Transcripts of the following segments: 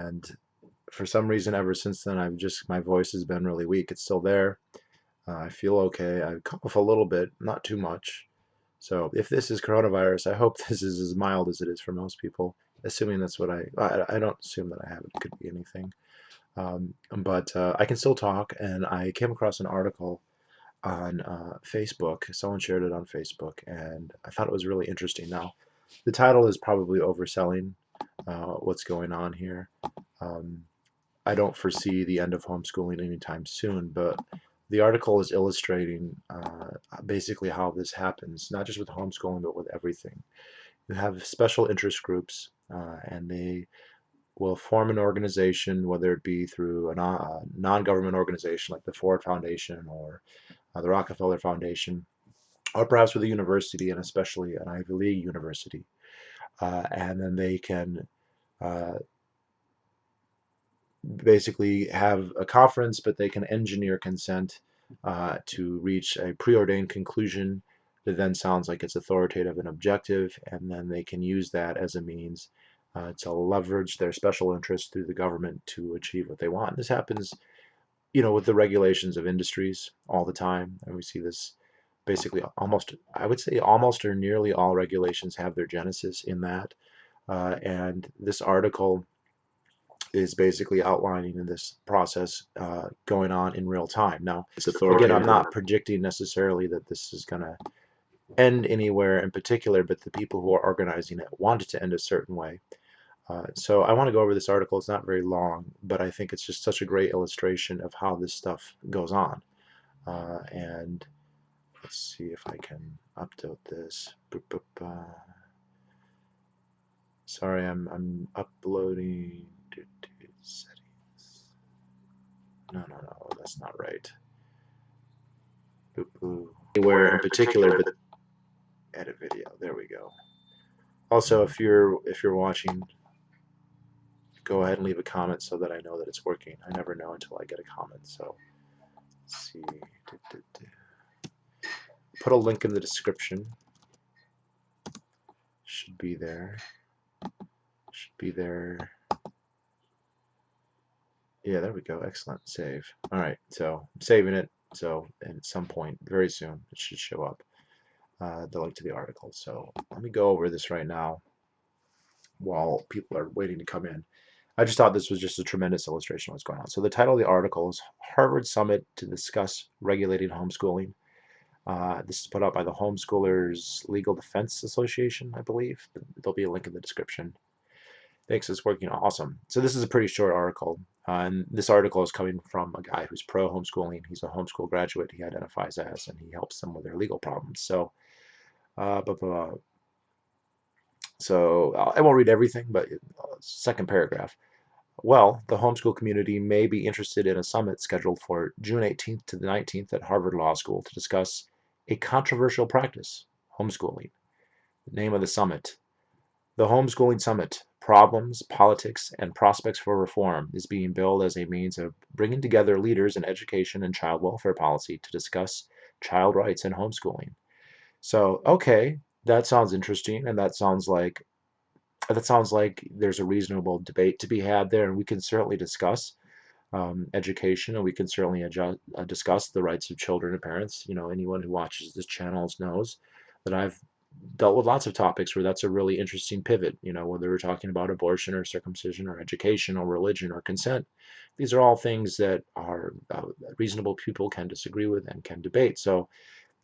and for some reason, ever since then, my voice has been really weak. It's still there. I feel okay. I cough a little bit, not too much. So if this is coronavirus, I hope this is as mild as it is for most people. Assuming that's what I don't assume that I have it. It could be anything. But I can still talk, and I came across an article on Facebook. Someone shared it on Facebook, and I thought it was really interesting. Now, the title is probably overselling what's going on here. Um, I don't foresee the end of homeschooling anytime soon, but the article is illustrating basically how this happens, not just with homeschooling, but with everything. You have special interest groups, and they will form an organization, whether it be through a non-government organization like the Ford Foundation or the Rockefeller Foundation, or perhaps with a university, and especially an Ivy League university. And then they can uh, basically have a conference, but they can engineer consent to reach a preordained conclusion that then sounds like it's authoritative and objective, and then they can use that as a means to leverage their special interests through the government to achieve what they want. This happens, with the regulations of industries all the time, and we see this basically almost, I would say almost or nearly all regulations have their genesis in that. And this article is basically outlining this process going on in real time. Now, It's again, I'm authoritative. not predicting necessarily that this is going to end anywhere in particular, but the people who are organizing it want it to end a certain way. So I want to go over this article. It's not very long, but I think it's just such a great illustration of how this stuff goes on. And let's see if I can upload this. Boop, boop, sorry, I'm uploading. Settings. No, that's not right. Boop, boop. Anywhere in particular, but edit video. There we go. Also, if you're watching, go ahead and leave a comment so that I know that it's working. I never know until I get a comment. So let's see. Put a link in the description. Should be there. Should be there. Yeah, there we go. Excellent. Save. All right. So I'm saving it. So at some point, very soon, it should show up. The link to the article. So let me go over this right now while people are waiting to come in. I just thought this was just a tremendous illustration of what's going on. So the title of the article is Harvard Summit to Discuss Regulating Homeschooling. This is put out by the Homeschoolers Legal Defense Association, I believe. There'll be a link in the description. Thanks, it's working awesome. So this is a pretty short article, and this article is coming from a guy who's pro homeschooling. He's a homeschool graduate, he identifies as, and he helps them with their legal problems. So, uh, but, uh, I won't read everything, but second paragraph. Well, the homeschool community may be interested in a summit scheduled for June 18th to the 19th at Harvard Law School to discuss a controversial practice, homeschooling. The name of the summit: the Homeschooling Summit: Problems, Politics, and Prospects for Reform is being billed as a means of bringing together leaders in education and child welfare policy to discuss child rights and homeschooling. So, okay, that sounds interesting, and that sounds like there's a reasonable debate to be had there, and we can certainly discuss education, and we can certainly discuss the rights of children and parents. Anyone who watches this channel knows that I've dealt with lots of topics where that's a really interesting pivot. Whether we're talking about abortion or circumcision or education or religion or consent, these are all things that are reasonable people can disagree with and can debate. So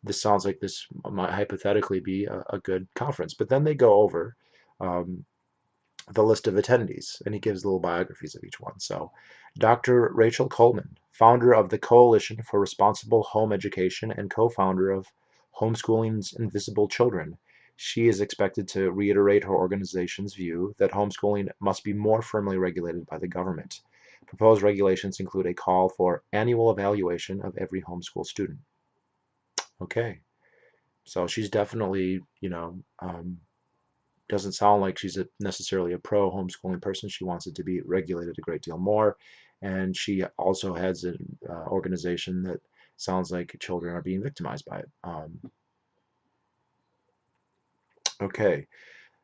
this sounds like this might hypothetically be a good conference. But then they go over um, the list of attendees, and he gives little biographies of each one. So, Dr. Rachel Coleman, founder of the Coalition for Responsible Home Education and co-founder of Homeschooling's Invisible Children. She is expected to reiterate her organization's view that homeschooling must be more firmly regulated by the government. Proposed regulations include a call for annual evaluation of every homeschool student. Okay, so she's definitely, doesn't sound like she's necessarily a pro homeschooling person. She wants it to be regulated a great deal more. And she also has an organization that sounds like children are being victimized by it. Okay,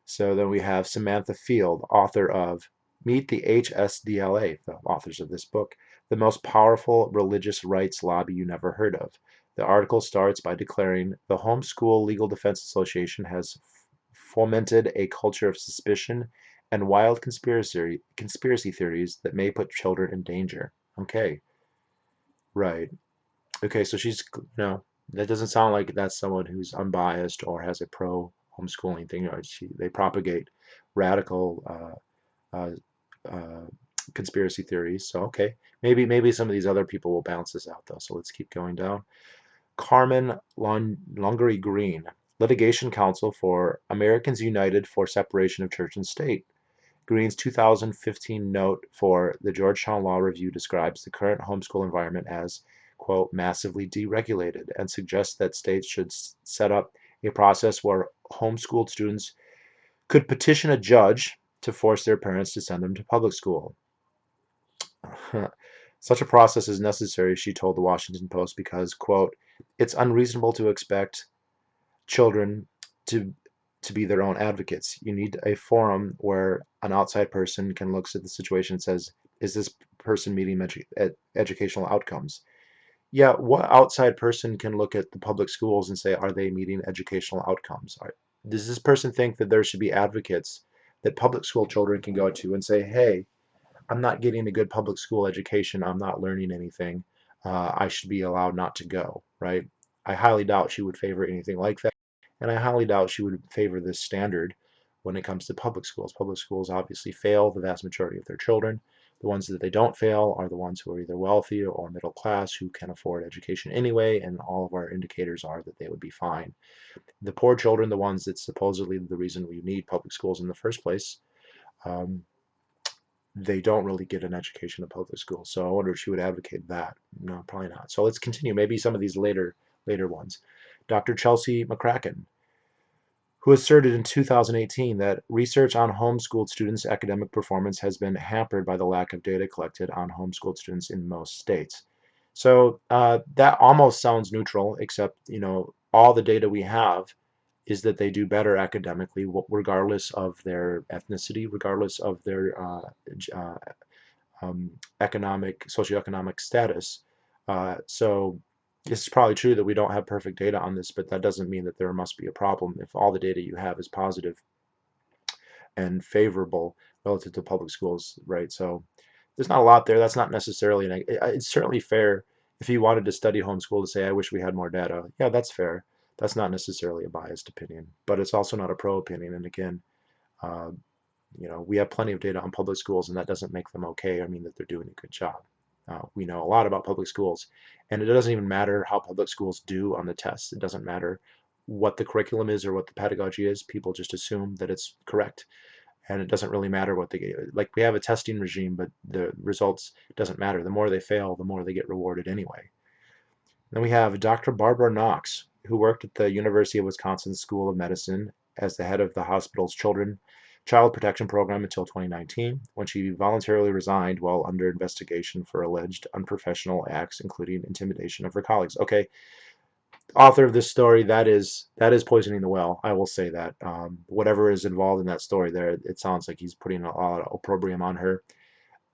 so then we have Samantha Field, author of Meet the HSDLA, the authors of this book, the most powerful religious rights lobby you never heard of. The article starts by declaring the Homeschool Legal Defense Association has fomented a culture of suspicion and wild conspiracy theories that may put children in danger. Okay, right. Okay, so that doesn't sound like that's someone who's unbiased or has a pro homeschooling thing. They propagate radical uh, uh, conspiracy theories. So okay, maybe some of these other people will balance this out though. So let's keep going down. Carmen Longery Green, litigation counsel for Americans United for Separation of Church and State. Green's 2015 note for the Georgetown Law Review describes the current homeschool environment as, quote, massively deregulated and suggests that states should set up a process where homeschooled students could petition a judge to force their parents to send them to public school. Such a process is necessary, she told the Washington Post, because, quote, it's unreasonable to expect children to to be their own advocates. You need a forum where an outside person can look at the situation and says, is this person meeting educational outcomes? Yeah, what outside person can look at the public schools and say, are they meeting educational outcomes? Does this person think that there should be advocates that public school children can go to and say, hey, I'm not getting a good public school education. I'm not learning anything. I should be allowed not to go, right? I highly doubt she would favor anything like that. And I highly doubt she would favor this standard when it comes to public schools. Public schools obviously fail the vast majority of their children. The ones that they don't fail are the ones who are either wealthy or middle class who can afford education anyway, and all of our indicators are that they would be fine. The poor children, the ones that's supposedly the reason we need public schools in the first place, um, they don't really get an education in public school. So I wonder if she would advocate that. No, probably not. So let's continue. Maybe some of these later ones. Dr. Chelsea McCracken, who asserted in 2018 that research on homeschooled students' academic performance has been hampered by the lack of data collected on homeschooled students in most states. So that almost sounds neutral, except all the data we have is that they do better academically, regardless of their ethnicity, regardless of their uh, socioeconomic status. So it's probably true that we don't have perfect data on this, but that doesn't mean that there must be a problem. If all the data you have is positive and favorable relative to public schools, right? So there's not a lot there. That's not necessarily, it's certainly fair if you wanted to study homeschool to say, I wish we had more data. Yeah, that's fair. That's not necessarily a biased opinion, but it's also not a pro opinion. And again, uh, we have plenty of data on public schools, and that doesn't make them okay. I mean that they're doing a good job. We know a lot about public schools, and it doesn't even matter how public schools do on the tests. It doesn't matter what the curriculum is or what the pedagogy is. People just assume that it's correct, and it doesn't really matter what they get. Like we have a testing regime, but the results doesn't matter. The more they fail, the more they get rewarded anyway. Then we have Dr. Barbara Knox, who worked at the University of Wisconsin School of Medicine as the head of the hospital's Child Protection Program until 2019, when she voluntarily resigned while under investigation for alleged unprofessional acts, including intimidation of her colleagues. Okay, author of this story, that is poisoning the well. I will say that. Whatever is involved in that story there, it sounds like he's putting a lot of opprobrium on her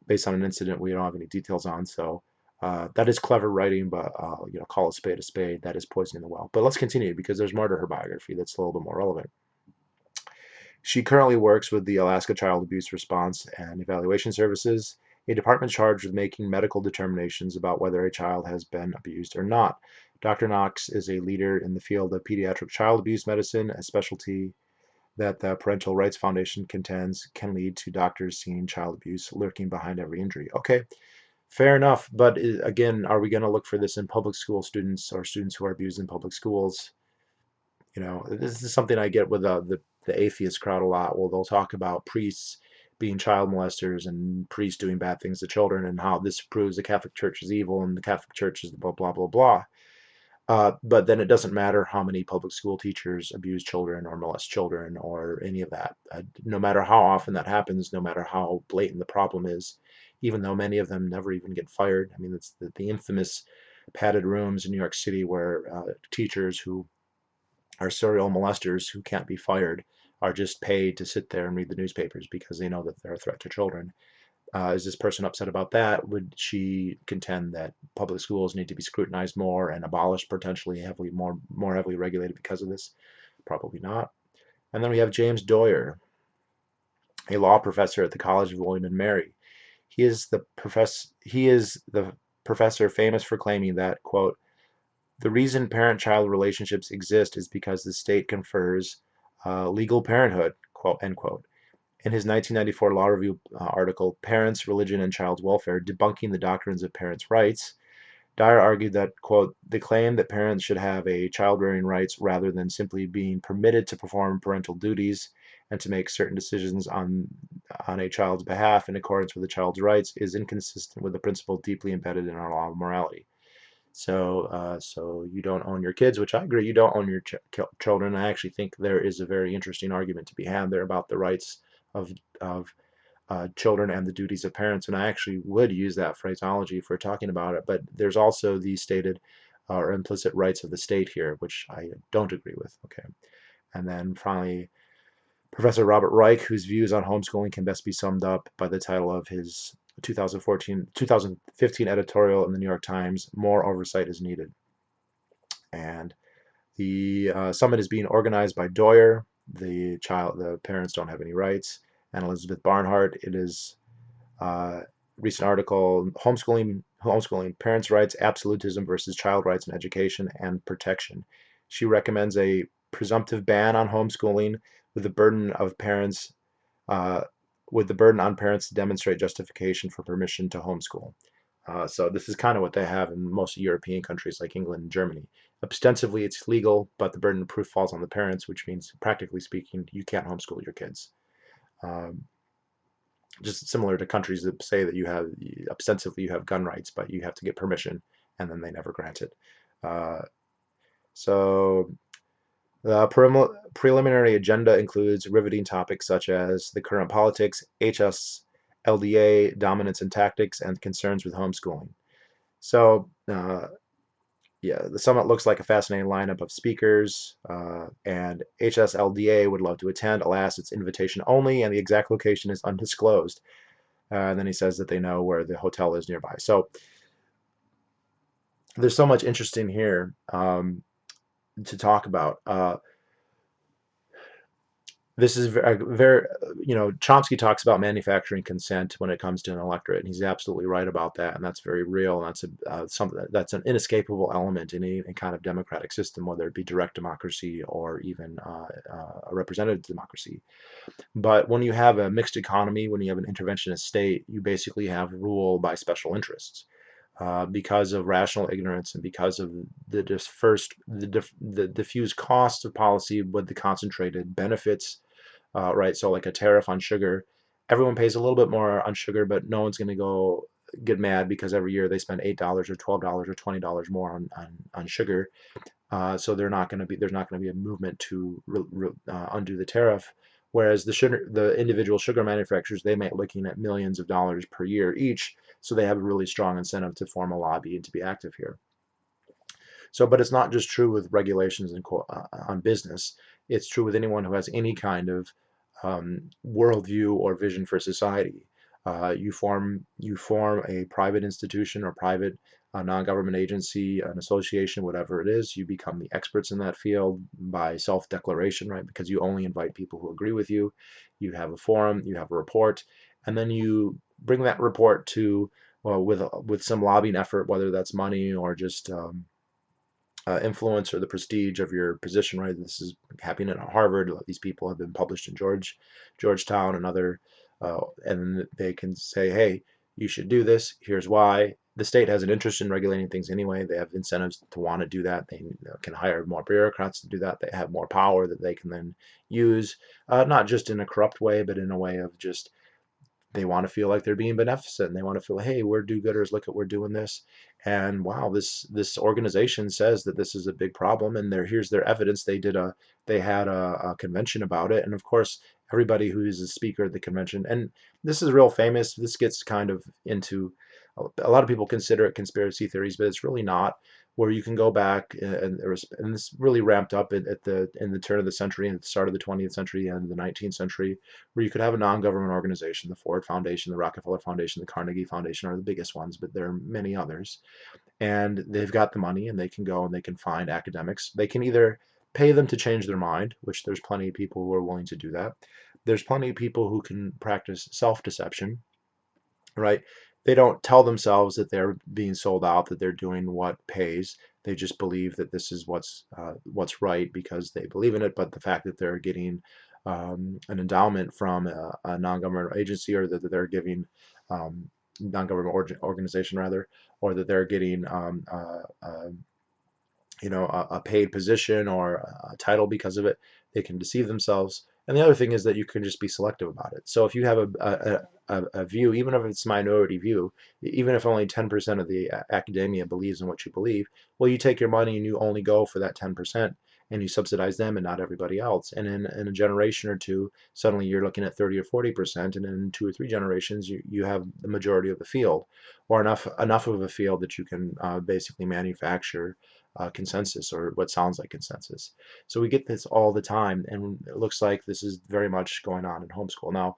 based on an incident we don't have any details on. So that is clever writing, but call a spade a spade. That is poisoning the well. But let's continue because there's more to her biography that's a little bit more relevant. She currently works with the Alaska Child Abuse Response and Evaluation Services, a department charged with making medical determinations about whether a child has been abused or not. Dr. Knox is a leader in the field of pediatric child abuse medicine, a specialty that the Parental Rights Foundation contends can lead to doctors seeing child abuse lurking behind every injury. Okay, fair enough. But again, are we going to look for this in public school students or students who are abused in public schools? This is something I get with the atheist crowd a lot. Well, they'll talk about priests being child molesters and priests doing bad things to children and how this proves the Catholic Church is evil and the Catholic Church is blah, blah, blah, blah. But then it doesn't matter how many public school teachers abuse children or molest children or any of that. No matter how often that happens, no matter how blatant the problem is, even though many of them never even get fired. I mean, it's the infamous padded rooms in New York City where teachers who are serial molesters who can't be fired are just paid to sit there and read the newspapers because they know that they're a threat to children. Is this person upset about that? Would she contend that public schools need to be scrutinized more and abolished, potentially more heavily regulated because of this? Probably not. And then we have James Doyer, a law professor at the College of William and Mary. He is the professor famous for claiming that, quote, the reason parent-child relationships exist is because the state confers legal parenthood, quote, end quote. In his 1994 Law Review article, Parents, Religion, and Child's Welfare, Debunking the Doctrines of Parents' Rights, Dyer argued that, quote, the claim that parents should have a child-rearing rights rather than simply being permitted to perform parental duties and to make certain decisions on a child's behalf in accordance with the child's rights is inconsistent with the principle deeply embedded in our law of morality. So you don't own your kids, which I agree, you don't own your children. I actually think there is a very interesting argument to be had there about the rights of children and the duties of parents, and I actually would use that phraseology if we're talking about it. But there's also the stated or implicit rights of the state here, which I don't agree with. Okay, and then finally, Professor Robert Reich, whose views on homeschooling can best be summed up by the title of his 2015 editorial in the New York Times, More Oversight is Needed. And the summit is being organized by Doyer. The parents don't have any rights, and Elizabeth Barnhart. It is recent article, homeschooling, parents' rights, absolutism versus child rights in education and protection. She recommends a presumptive ban on homeschooling with the burden of parents, uh, with the burden on parents to demonstrate justification for permission to homeschool. So this is kind of what they have in most European countries like England and Germany. Ostensibly, it's legal, but the burden of proof falls on the parents, which means, practically speaking, you can't homeschool your kids. Um, just similar to countries that say that ostensibly you have gun rights, but you have to get permission, and then they never grant it. Uh, so the preliminary agenda includes riveting topics such as the current politics, HSLDA, dominance and tactics, and concerns with homeschooling. So yeah, the summit looks like a fascinating lineup of speakers, and HSLDA would love to attend. Alas, it's invitation only, and the exact location is undisclosed. And then he says that they know where the hotel is nearby. So there's so much interesting here to talk about. This is very, Chomsky talks about manufacturing consent when it comes to an electorate, and he's absolutely right about that, and that's very real, and that's something that's an inescapable element in any kind of democratic system, whether it be direct democracy or even a representative democracy. But when you have a mixed economy, when you have an interventionist state, you basically have rule by special interests. Because of rational ignorance and because of the diffuse costs of policy with the concentrated benefits, right? So like a tariff on sugar, everyone pays a little bit more on sugar, but no one's going to go get mad because every year they spend $8 or $12 or $20 more on sugar. So there's not going to be a movement to undo the tariff. Whereas the individual sugar manufacturers, they may be looking at millions of dollars per year each, so they have a really strong incentive to form a lobby and to be active here. So, but it's not just true with regulations and on business. It's true with anyone who has any kind of worldview or vision for society. You form a private institution or private non-government agency, an association, whatever it is. You become the experts in that field by self-declaration, right? Because you only invite people who agree with you. You have a forum, you have a report, and then you bring that report to, well, with some lobbying effort, whether that's money or just influence or the prestige of your position, right? This is happening at Harvard. These people have been published in Georgetown and other, and they can say, hey, you should do this. Here's why. The state has an interest in regulating things anyway. They have incentives to want to do that. They can hire more bureaucrats to do that. They have more power that they can then use, not just in a corrupt way, but in a way of just they want to feel like they're being beneficent, and they want to feel, hey, we're do-gooders, look at we're doing this, and wow, this organization says that this is a big problem, and here's their evidence. They had a convention about it, and of course everybody who is a speaker at the convention, and this is real famous. This gets kind of into, a lot of people consider it conspiracy theories, but it's really not. where you can go back, and this really ramped up at the in the turn of the century and at the start of the 20th century and the 19th century, where you could have a non-government organization. The Ford Foundation, the Rockefeller Foundation, the Carnegie Foundation are the biggest ones, but there are many others. And they've got the money, and they can go and they can find academics. They can either pay them to change their mind, which there's plenty of people who are willing to do that. There's plenty of people who can practice self-deception, right? They don't tell themselves that they're being sold out, that they're doing what pays. They just believe that this is what's right because they believe in it. But the fact that they're getting an endowment from a non-government agency, or that they're giving non-government organization rather, or that they're getting a paid position or a title because of it, they can deceive themselves. And the other thing is that you can just be selective about it. So if you have a view, even if it's a minority view, even if only 10% of the academia believes in what you believe, well, you take your money and you only go for that 10%, and you subsidize them and not everybody else. And in a generation or two, suddenly you're looking at 30 or 40%, and in 2 or 3 generations, you have the majority of the field, or enough of a field that you can basically manufacture consensus, or what sounds like consensus. So we get this all the time, and it looks like this is very much going on in homeschool. Now,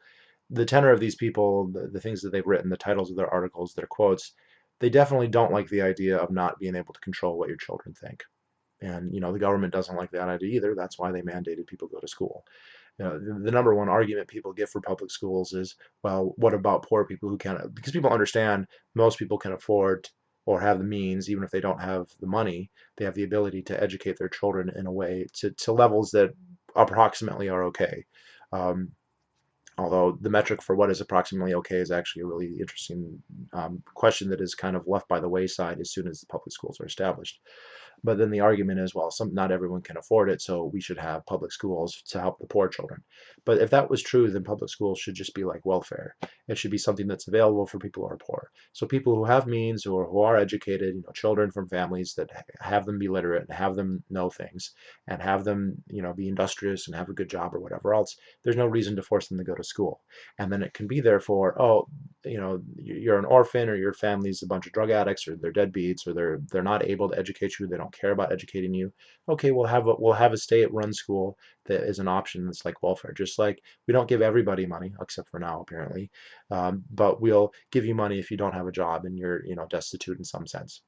the tenor of these people, the things that they've written, the titles of their articles, their quotes, they definitely don't like the idea of not being able to control what your children think. And the government doesn't like that idea either. That's why they mandated people go to school. The number one argument people give for public schools is, well, what about poor people who can't? Because people understand most people can afford or have the means, even if they don't have the money, they have the ability to educate their children in a way to levels that approximately are okay. Um, Although the metric for what is approximately okay is actually a really interesting question that is kind of left by the wayside as soon as the public schools are established. But then the argument is, well, not everyone can afford it, so we should have public schools to help the poor children. But if that was true, then public schools should just be like welfare. It should be something that's available for people who are poor. So people who have means, or who are educated, children from families that have them be literate and have them know things and have them, be industrious and have a good job or whatever else, there's no reason to force them to go to school. And then it can be there for, oh, you're an orphan, or your family's a bunch of drug addicts, or they're deadbeats, or they're not able to educate you, they don't care about educating you. Okay, we'll have a state-run school that is an option that's like welfare. Just like we don't give everybody money, except for now apparently, but we'll give you money if you don't have a job and you're destitute in some sense.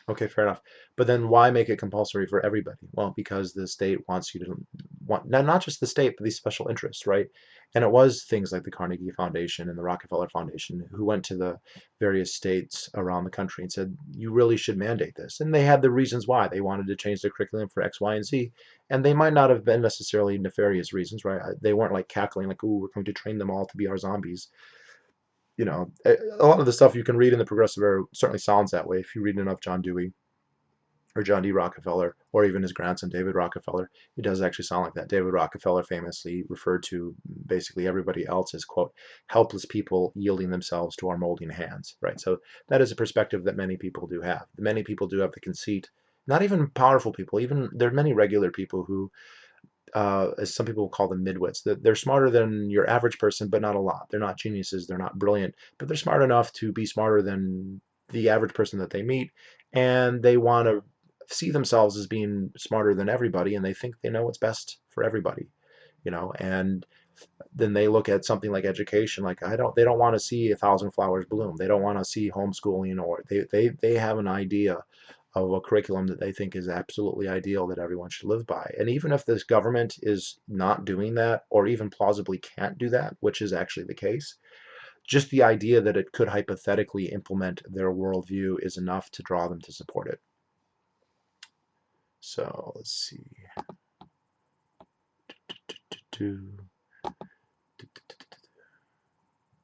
Okay, fair enough. But then why make it compulsory for everybody? Well, because the state wants you to want, not just the state, but these special interests, right? And it was things like the Carnegie Foundation and the Rockefeller Foundation who went to the various states around the country and said, you really should mandate this. And they had the reasons why. They wanted to change the curriculum for X, Y, and Z. And they might not have been necessarily nefarious reasons, right? They weren't like cackling, like, ooh, we're going to train them all to be our zombies. A lot of the stuff you can read in the Progressive Era certainly sounds that way if you read enough John Dewey or John D. Rockefeller, or even his grandson, David Rockefeller. It does actually sound like that. David Rockefeller famously referred to basically everybody else as, quote, helpless people yielding themselves to our molding hands, right? So that is a perspective that many people do have. Many people do have the conceit, not even powerful people, even there are many regular people who, as some people call them midwits, that they're smarter than your average person, but not a lot. They're not geniuses, they're not brilliant, but they're smart enough to be smarter than the average person that they meet, and they want to see themselves as being smarter than everybody, and they think they know what's best for everybody, and then they look at something like education, like they don't want to see 1,000 flowers bloom. They don't want to see homeschooling, or they have an idea of a curriculum that they think is absolutely ideal that everyone should live by. And even if this government is not doing that, or even plausibly can't do that, which is actually the case, just the idea that it could hypothetically implement their worldview is enough to draw them to support it. So let's see.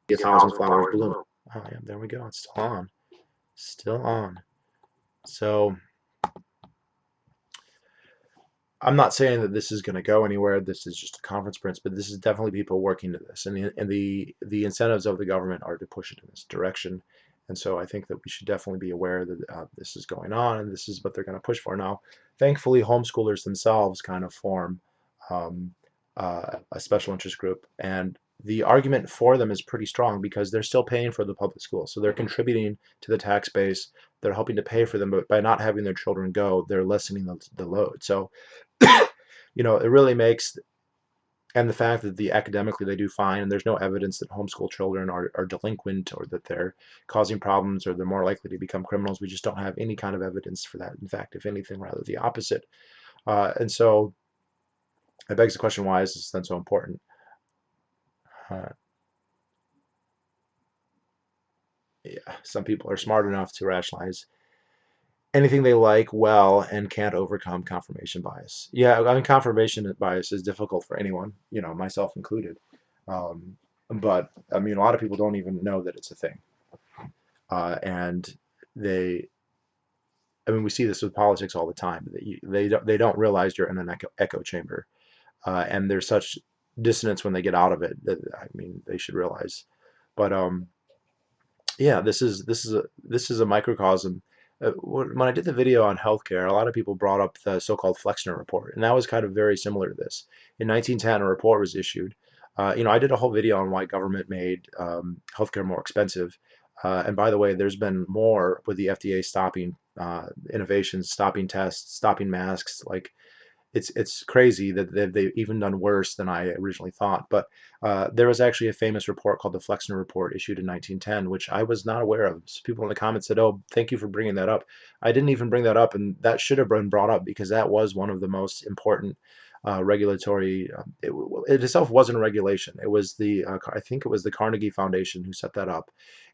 1,000 flowers bloom. Oh yeah, there we go. It's still on. Still on. So I'm not saying that this is going to go anywhere. This is just a conference prints, but this is definitely people working to this, and the incentives of the government are to push it in this direction. And so I think that we should definitely be aware that this is going on, and this is what they're going to push for now. Thankfully, homeschoolers themselves kind of form a special interest group, and the argument for them is pretty strong because they're still paying for the public schools. So they're contributing to the tax base. They're helping to pay for them, but by not having their children go, they're lessening the load. So, it really makes, and the fact that academically they do fine, and there's no evidence that homeschool children are delinquent or that they're causing problems or they're more likely to become criminals. We just don't have any kind of evidence for that. In fact, if anything, rather the opposite. And so it begs the question, why is this then so important? Uh, yeah, some people are smart enough to rationalize anything they like well and can't overcome confirmation bias. Yeah, I mean, confirmation bias is difficult for anyone, myself included. Um, but I mean, a lot of people don't even know that it's a thing. And they, I mean, we see this with politics all the time. They don't realize you're in an echo chamber, and there's such dissonance when they get out of it that, I mean, they should realize. But yeah, this is a microcosm. When I did the video on healthcare, a lot of people brought up the so-called Flexner report, and that was kind of very similar to this. In 1910, a report was issued. I did a whole video on why government made healthcare more expensive. And by the way, there's been more with the FDA stopping innovations, stopping tests, stopping masks. Like, it's crazy that they've even done worse than I originally thought. But there was actually a famous report called the Flexner Report issued in 1910, which I was not aware of. So people in the comments said, "Oh, thank you for bringing that up." I didn't even bring that up, and that should have been brought up because that was one of the most important regulatory. It itself wasn't a regulation. It was I think it was the Carnegie Foundation who set that up,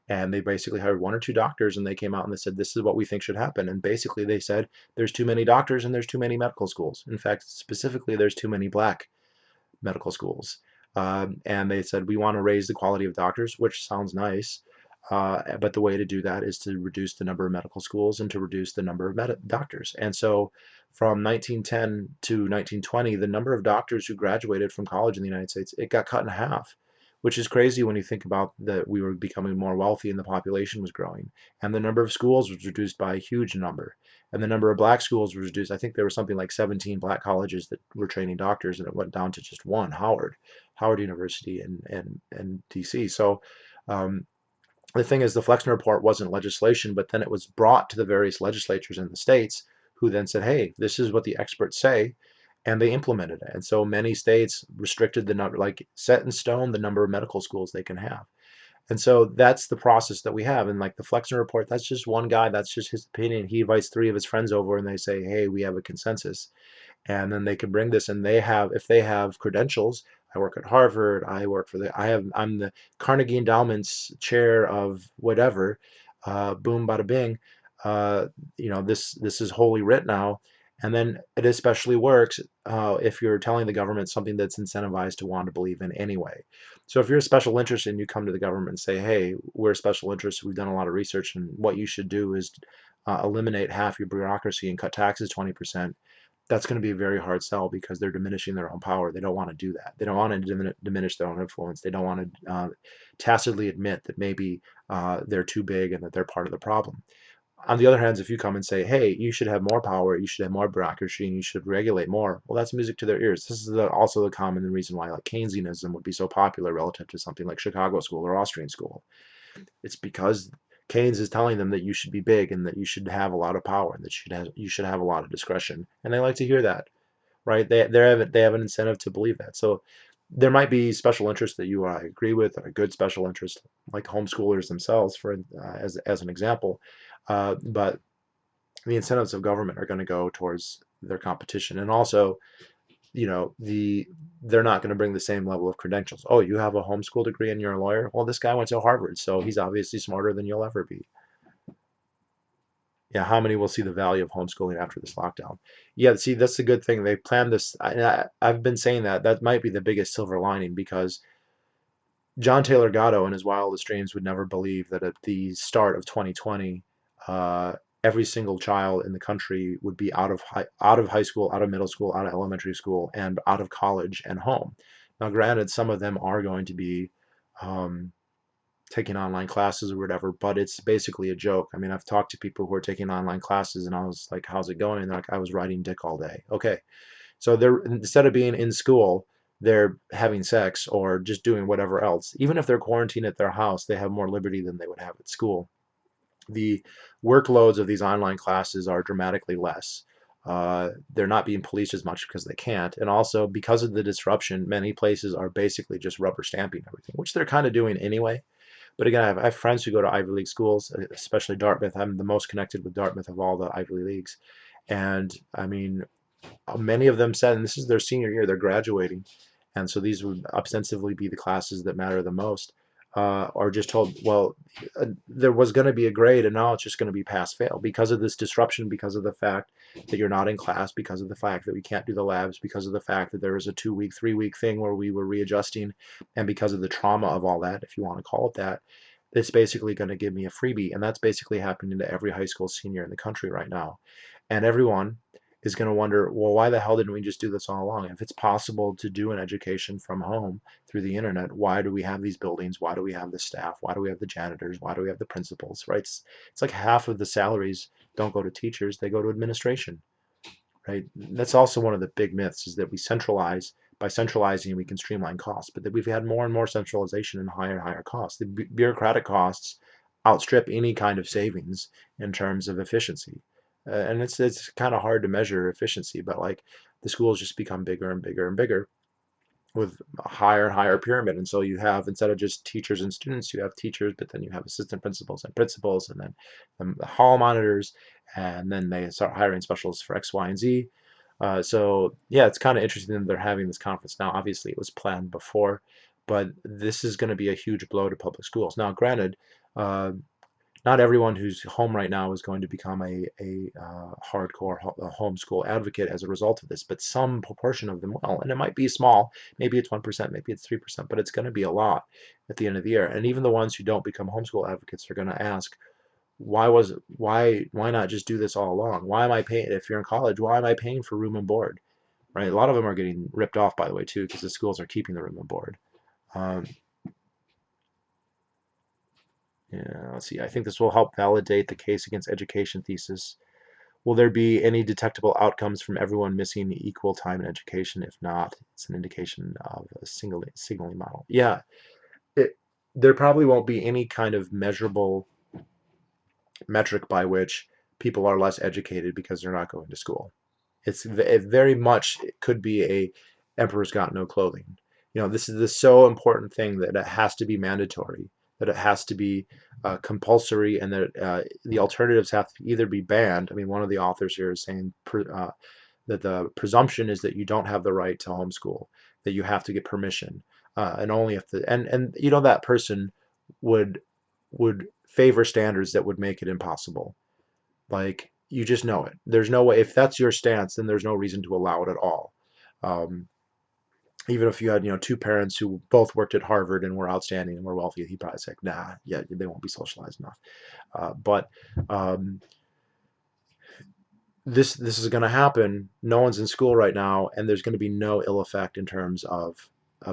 and they basically hired one or two doctors, and they came out and they said, "This is what we think should happen." And basically, they said there's too many doctors and there's too many medical schools. In fact, specifically, there's too many black medical schools. And they said, we want to raise the quality of doctors, which sounds nice. But the way to do that is to reduce the number of medical schools and to reduce the number of doctors. And so from 1910 to 1920, the number of doctors who graduated from college in the United States, it got cut in half, which is crazy when you think about that we were becoming more wealthy and the population was growing. And the number of schools was reduced by a huge number. And the number of black schools was reduced. I think there was something like 17 black colleges that were training doctors, and it went down to just one, Howard University in DC. So um, the thing is, the Flexner Report wasn't legislation, but then it was brought to the various legislatures in the states, who then said, "Hey, this is what the experts say," and they implemented it. And so many states restricted the number, like set in stone, the number of medical schools they can have. And so that's the process that we have. And like the Flexner Report, that's just one guy, that's just his opinion. He invites three of his friends over and they say, "Hey, we have a consensus." And then they can bring this, and if they have credentials. I work at Harvard. I'm the Carnegie Endowment's chair of whatever. Boom, bada bing. Uh, this is holy writ now. And then it especially works if you're telling the government something that's incentivized to want to believe in anyway. So if you're a special interest and you come to the government and say, "Hey, we're a special interest. We've done a lot of research, and what you should do is eliminate half your bureaucracy and cut taxes 20%." That's going to be a very hard sell because they're diminishing their own power. They don't want to do that. They don't want to diminish their own influence. They don't want to tacitly admit that maybe they're too big and that they're part of the problem. On the other hand, if you come and say, "Hey, you should have more power, you should have more bureaucracy, and you should regulate more," well, that's music to their ears. This is also the common reason why like Keynesianism would be so popular relative to something like Chicago School or Austrian School. It's because Keynes is telling them that you should be big and that you should have a lot of power and that you should have a lot of discretion. And they like to hear that, right? They have an incentive to believe that. So there might be special interests that you or I agree with, or a good special interest, like homeschoolers themselves, for as an example. But the incentives of government are going to go towards their competition, and also they're not going to bring the same level of credentials. Oh, you have a homeschool degree and you're a lawyer? Well, this guy went to Harvard, so he's obviously smarter than you'll ever be. Yeah, how many will see the value of homeschooling after this lockdown? Yeah, see, that's a good thing. They planned this. I've been saying that might be the biggest silver lining, because John Taylor Gatto in his wildest dreams would never believe that at the start of 2020, uh, every single child in the country would be out of high school, out of middle school, out of elementary school, and out of college and home. Now, granted, some of them are going to be um, taking online classes or whatever, but it's basically a joke. I mean, I've talked to people who are taking online classes, and I was like, "How's it going?" And they're like, "I was writing dick all day." Okay, so they're, instead of being in school, they're having sex or just doing whatever else. Even if they're quarantined at their house, they have more liberty than they would have at school. The workloads of these online classes are dramatically less. They're not being policed as much because they can't. And also, because of the disruption, many places are basically just rubber stamping everything, which they're kind of doing anyway. But again, I have friends who go to Ivy League schools, especially Dartmouth. I'm the most connected with Dartmouth of all the Ivy Leagues. And I mean, many of them said, and this is their senior year, they're graduating, and so these would ostensibly be the classes that matter the most, are just told, well, there was going to be a grade, and now it's just going to be pass fail because of this disruption, because of the fact that you're not in class, because of the fact that we can't do the labs, because of the fact that there was a 2 week, 3 week thing where we were readjusting, and because of the trauma of all that, if you want to call it that. It's basically going to give me a freebie, and that's basically happening to every high school senior in the country right now. And everyone is going to wonder, well, why the hell didn't we just do this all along? If it's possible to do an education from home through the internet, why do we have these buildings? Why do we have the staff? Why do we have the janitors? Why do we have the principals? Right? It's like half of the salaries don't go to teachers, they go to administration. Right? That's also one of the big myths, is that we centralize. By centralizing, we can streamline costs, but that we've had more and more centralization and higher costs. The bureaucratic costs outstrip any kind of savings in terms of efficiency. And it's kind of hard to measure efficiency, but like the schools just become bigger and bigger and bigger with a higher and higher pyramid. And so you have, instead of just teachers and students, you have teachers, but then you have assistant principals, and then the hall monitors, and then they start hiring specialists for X, Y, and Z. So yeah, it's kind of interesting that they're having this conference now. Obviously, it was planned before, but this is going to be a huge blow to public schools. Now, granted, uh, not everyone who's home right now is going to become a hardcore homeschool advocate as a result of this, but some proportion of them will. And it might be small, maybe it's 1%, maybe it's 3%, but it's going to be a lot at the end of the year. And even the ones who don't become homeschool advocates are going to ask, why not just do this all along? Why am I paying, if you're in college, why am I paying for room and board? Right? A lot of them are getting ripped off, by the way, too, because the schools are keeping the room and board. Um, yeah, let's see. I think this will help validate the case against education thesis. Will there be any detectable outcomes from everyone missing equal time in education? If not, it's an indication of a single signaling model. Yeah, it, there probably won't be any kind of measurable metric by which people are less educated because they're not going to school. It very much, it could be a emperor's got no clothing. This is the so important thing that it has to be mandatory, that it has to be compulsory, and that the alternatives have to either be banned. I mean, one of the authors here is saying that the presumption is that you don't have the right to homeschool, that you have to get permission, and only if the and that person would favor standards that would make it impossible. Like, you just know it. There's no way, if that's your stance, then there's no reason to allow it at all. Um, Even if you had, two parents who both worked at Harvard and were outstanding and were wealthy, he'd probably say, nah, yeah, they won't be socialized enough. But um, this is going to happen. No one's in school right now, and there's going to be no ill effect in terms of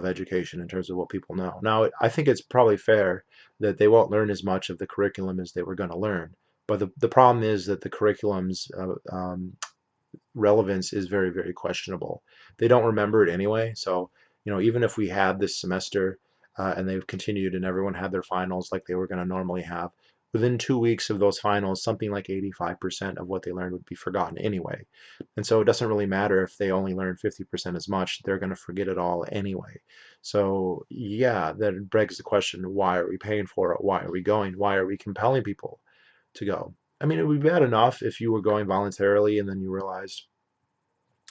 education, in terms of what people know. Now, I think it's probably fair that they won't learn as much of the curriculum as they were going to learn. But the problem is that the curriculum's relevance is very, very questionable. They don't remember it anyway. So, even if we had this semester and they've continued and everyone had their finals like they were going to normally have, within 2 weeks of those finals, something like 85% of what they learned would be forgotten anyway. And so it doesn't really matter if they only learn 50% as much, they're going to forget it all anyway. So, yeah, that begs the question, why are we paying for it? Why are we going? Why are we compelling people to go? I mean, it would be bad enough if you were going voluntarily and then you realized,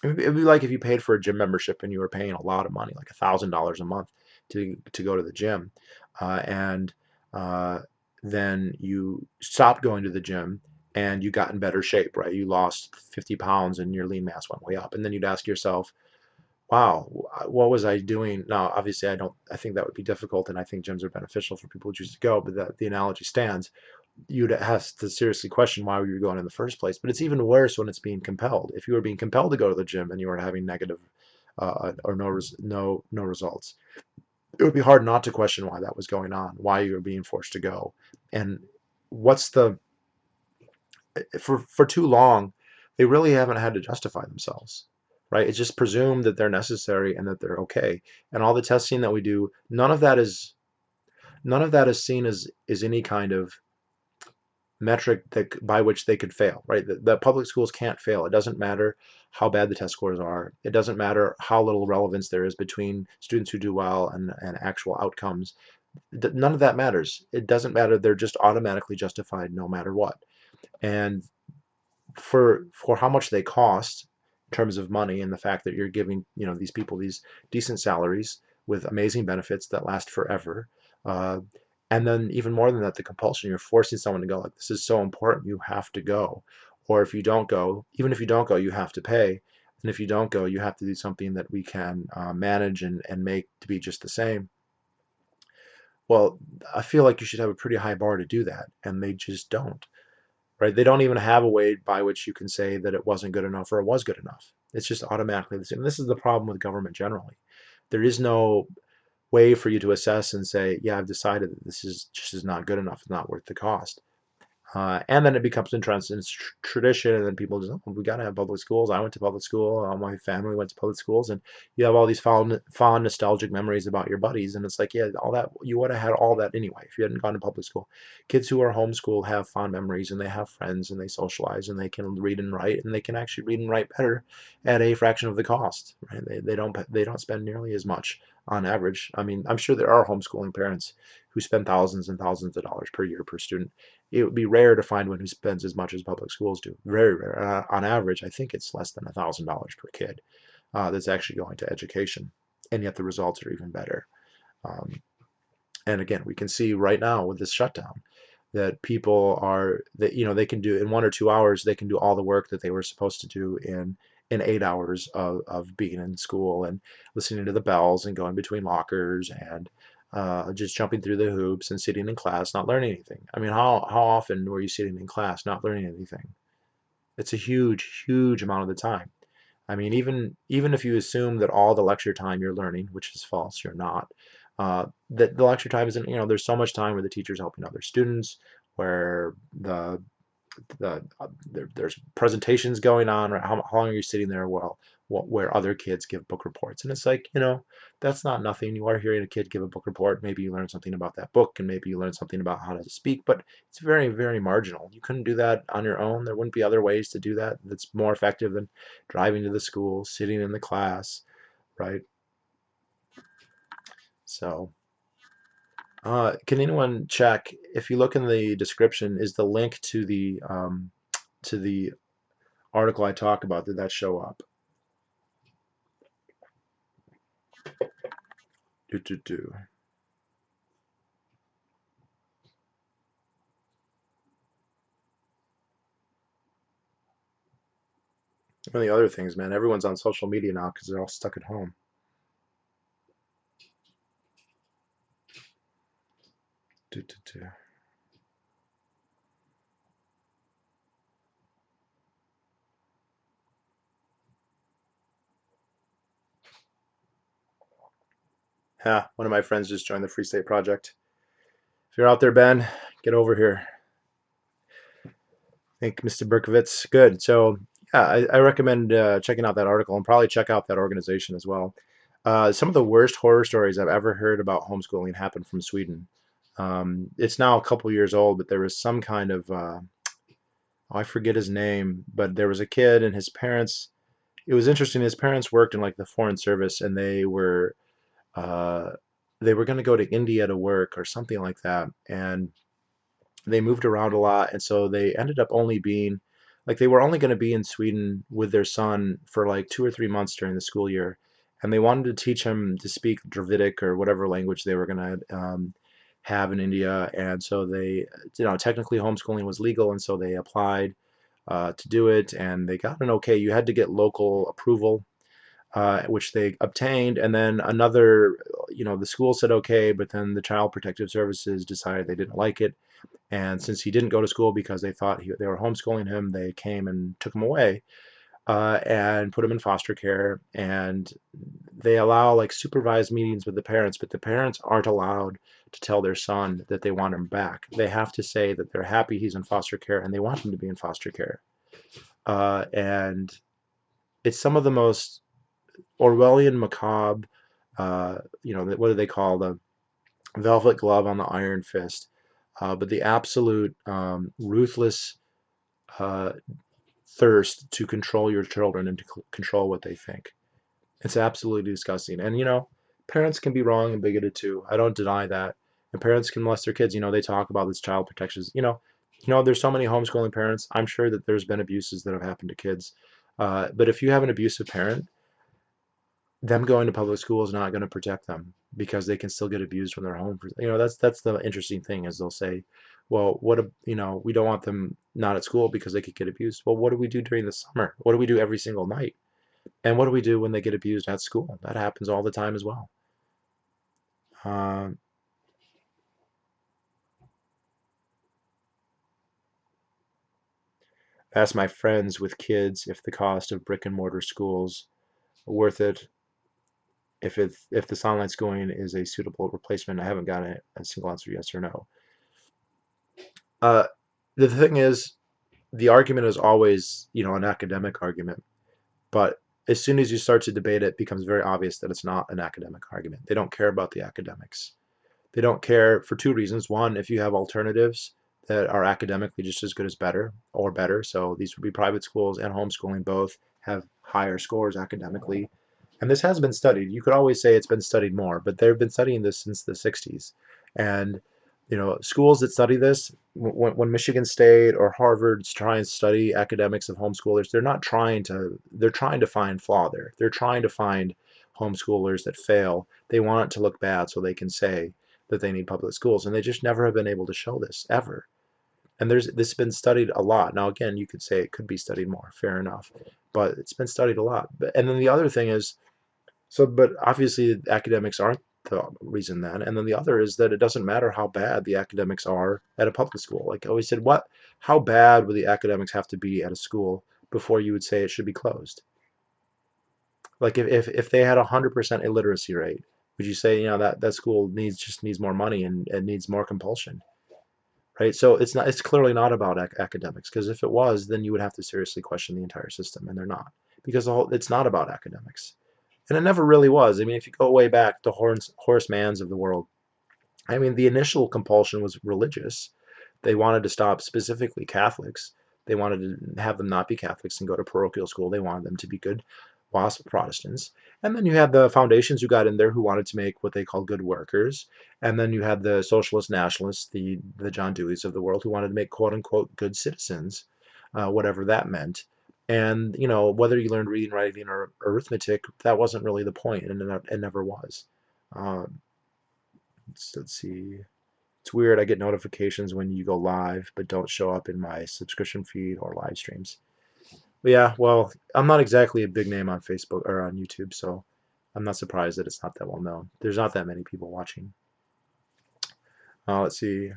it'd be like if you paid for a gym membership and you were paying a lot of money, like $1,000 a month to go to the gym, and uh, then you stopped going to the gym and you got in better shape, right? You lost 50 pounds and your lean mass went way up, and then you'd ask yourself, wow, what was I doing? Now, obviously, I think that would be difficult, and I think gyms are beneficial for people who choose to go, but the analogy stands. You'd have to seriously question why you were going in the first place. But it's even worse when it's being compelled. If you were being compelled to go to the gym and you were having negative or no results, it would be hard not to question why that was going on, why you were being forced to go, and what's the for too long, they really haven't had to justify themselves. right? It's just presumed that they're necessary and that they're okay. And all the testing that we do, none of that is seen as any kind of metric that by which they could fail, right? The public schools can't fail. It doesn't matter how bad the test scores are. It doesn't matter how little relevance there is between students who do well and actual outcomes. None of that matters. It doesn't matter. They're just automatically justified no matter what. And for how much they cost in terms of money and the fact that you're giving these people these decent salaries with amazing benefits that last forever, uh, and then even more than that, the compulsion, you're forcing someone to go, like, this is so important, you have to go. Or if you don't go, even if you don't go, you have to pay. And if you don't go, you have to do something that we can manage and make to be just the same. Well, I feel like you should have a pretty high bar to do that, and they just don't, right? They don't even have a way by which you can say that it wasn't good enough or it was good enough. It's just automatically the same. And this is the problem with government generally. There is no way for you to assess and say, yeah, I've decided that this is just is not good enough, it's not worth the cost. And then it becomes entrenched in tradition, and then people just, oh, we got to have public schools. I went to public school. My family went to public schools, and you have all these fond, nostalgic memories about your buddies. And it's like, yeah, all that you would have had all that anyway if you hadn't gone to public school. Kids who are homeschooled have fond memories, and they have friends, and they socialize, and they can read and write, and they can actually read and write better at a fraction of the cost. Right? They don't spend nearly as much on average. I mean, I'm sure there are homeschooling parents who spend thousands and thousands of dollars per year per student. It would be rare to find one who spends as much as public schools do. Very rare. On average, I think it's less than $1,000 per kid that's actually going to education, and yet the results are even better. Um, and again, we can see right now with this shutdown that people are that they can do in 1 or 2 hours. They can do all the work that they were supposed to do in 8 hours of being in school and listening to the bells and going between lockers and just jumping through the hoops and sitting in class not learning anything. I mean, how often were you sitting in class not learning anything? It's a huge, huge amount of the time. I mean, even if you assume that all the lecture time you're learning, which is false, you're not. That the lecture time isn't, there's so much time where the teacher's helping other students, where there's presentations going on, or how long are you sitting there while where other kids give book reports? And it's like, that's not nothing. You are hearing a kid give a book report. Maybe you learn something about that book, and maybe you learn something about how to speak, but it's very, very marginal. You couldn't do that on your own. There wouldn't be other ways to do that that's more effective than driving to the school, sitting in the class, right? So, can anyone check if you look in the description, is the link to the article I talked about, did that show up? Do, do, do. One of the other things, man, everyone's on social media now because they're all stuck at home. Do, do, do. Yeah, one of my friends just joined the Free State Project. If you're out there, Ben, get over here. Thank Mr. Berkovitz. Good. So, yeah, I recommend checking out that article and probably check out that organization as well. Some of the worst horror stories I've ever heard about homeschooling happened from Sweden. It's now a couple years old, but there was some kind of, I forget his name, but there was a kid and his parents. It was interesting. His parents worked in like the foreign service, and uh, they were going to go to India to work or something like that, and they moved around a lot, and so they ended up only being like they were only going to be in Sweden with their son for like 2 or 3 months during the school year, and they wanted to teach him to speak Dravidic or whatever language they were going to have in India, and so they, technically homeschooling was legal, and so they applied to do it, and they got an okay. You had to get local approval, which they obtained, and then the school said okay, but then the Child Protective Services decided they didn't like it, and since he didn't go to school because they thought they were homeschooling him, they came and took him away and put him in foster care. And they allow like supervised meetings with the parents, but the parents aren't allowed to tell their son that they want him back. They have to say that they're happy he's in foster care and they want him to be in foster care. And it's some of the most Orwellian, macabre, what do they call the velvet glove on the iron fist, but the absolute ruthless uh, thirst to control your children and to control what they think. It's absolutely disgusting. And parents can be wrong and bigoted too. I don't deny that. And parents can molest their kids. They talk about this child protections. There's so many homeschooling parents. I'm sure that there's been abuses that have happened to kids. But if you have an abusive parent, them going to public school is not going to protect them because they can still get abused when they're home. That's the interesting thing is they'll say, well, we don't want them not at school because they could get abused. Well, what do we do during the summer? What do we do every single night? And what do we do when they get abused at school? That happens all the time as well. Um, Ask my friends with kids if the cost of brick and mortar schools are worth it. If the online schooling is a suitable replacement. I haven't gotten a single answer, yes or no. Uh, the thing is, the argument is always, an academic argument. But as soon as you start to debate it, it becomes very obvious that it's not an academic argument. They don't care about the academics. They don't care for two reasons. One, if you have alternatives that are academically just as good as better or better, so these would be private schools and homeschooling both have higher scores academically. And this has been studied. You could always say it's been studied more, but they've been studying this since the 60s. And schools that study this, when Michigan State or Harvard's try and study academics of homeschoolers, they're trying to find flaw there. They're trying to find homeschoolers that fail. They want it to look bad so they can say that they need public schools, and they just never have been able to show this ever. And this has been studied a lot. Now, again, you could say it could be studied more, fair enough, but it's been studied a lot. And then the other thing is, but obviously academics aren't the reason then. And then the other is that it doesn't matter how bad the academics are at a public school. Like I always said, how bad would the academics have to be at a school before you would say it should be closed? Like if they had 100% illiteracy rate, would you say, that school needs more money and needs more compulsion? Right? So it's clearly not about academics, because if it was, then you would have to seriously question the entire system, and they're not, because it's not about academics. And it never really was. I mean, if you go way back to Horace Manns of the world, I mean, the initial compulsion was religious. They wanted to stop specifically Catholics. They wanted to have them not be Catholics and go to parochial school. They wanted them to be good WASP Protestants. And then you had the foundations who got in there who wanted to make what they call good workers. And then you had the socialist nationalists, the John Deweys of the world, who wanted to make quote unquote good citizens, whatever that meant. And whether you learned reading, writing, or arithmetic, that wasn't really the point, and it never was. Um, let's see. It's weird. I get notifications when you go live, but don't show up in my subscription feed or live streams. But yeah, well, I'm not exactly a big name on Facebook or on YouTube, so I'm not surprised that it's not that well known. There's not that many people watching. Let's see.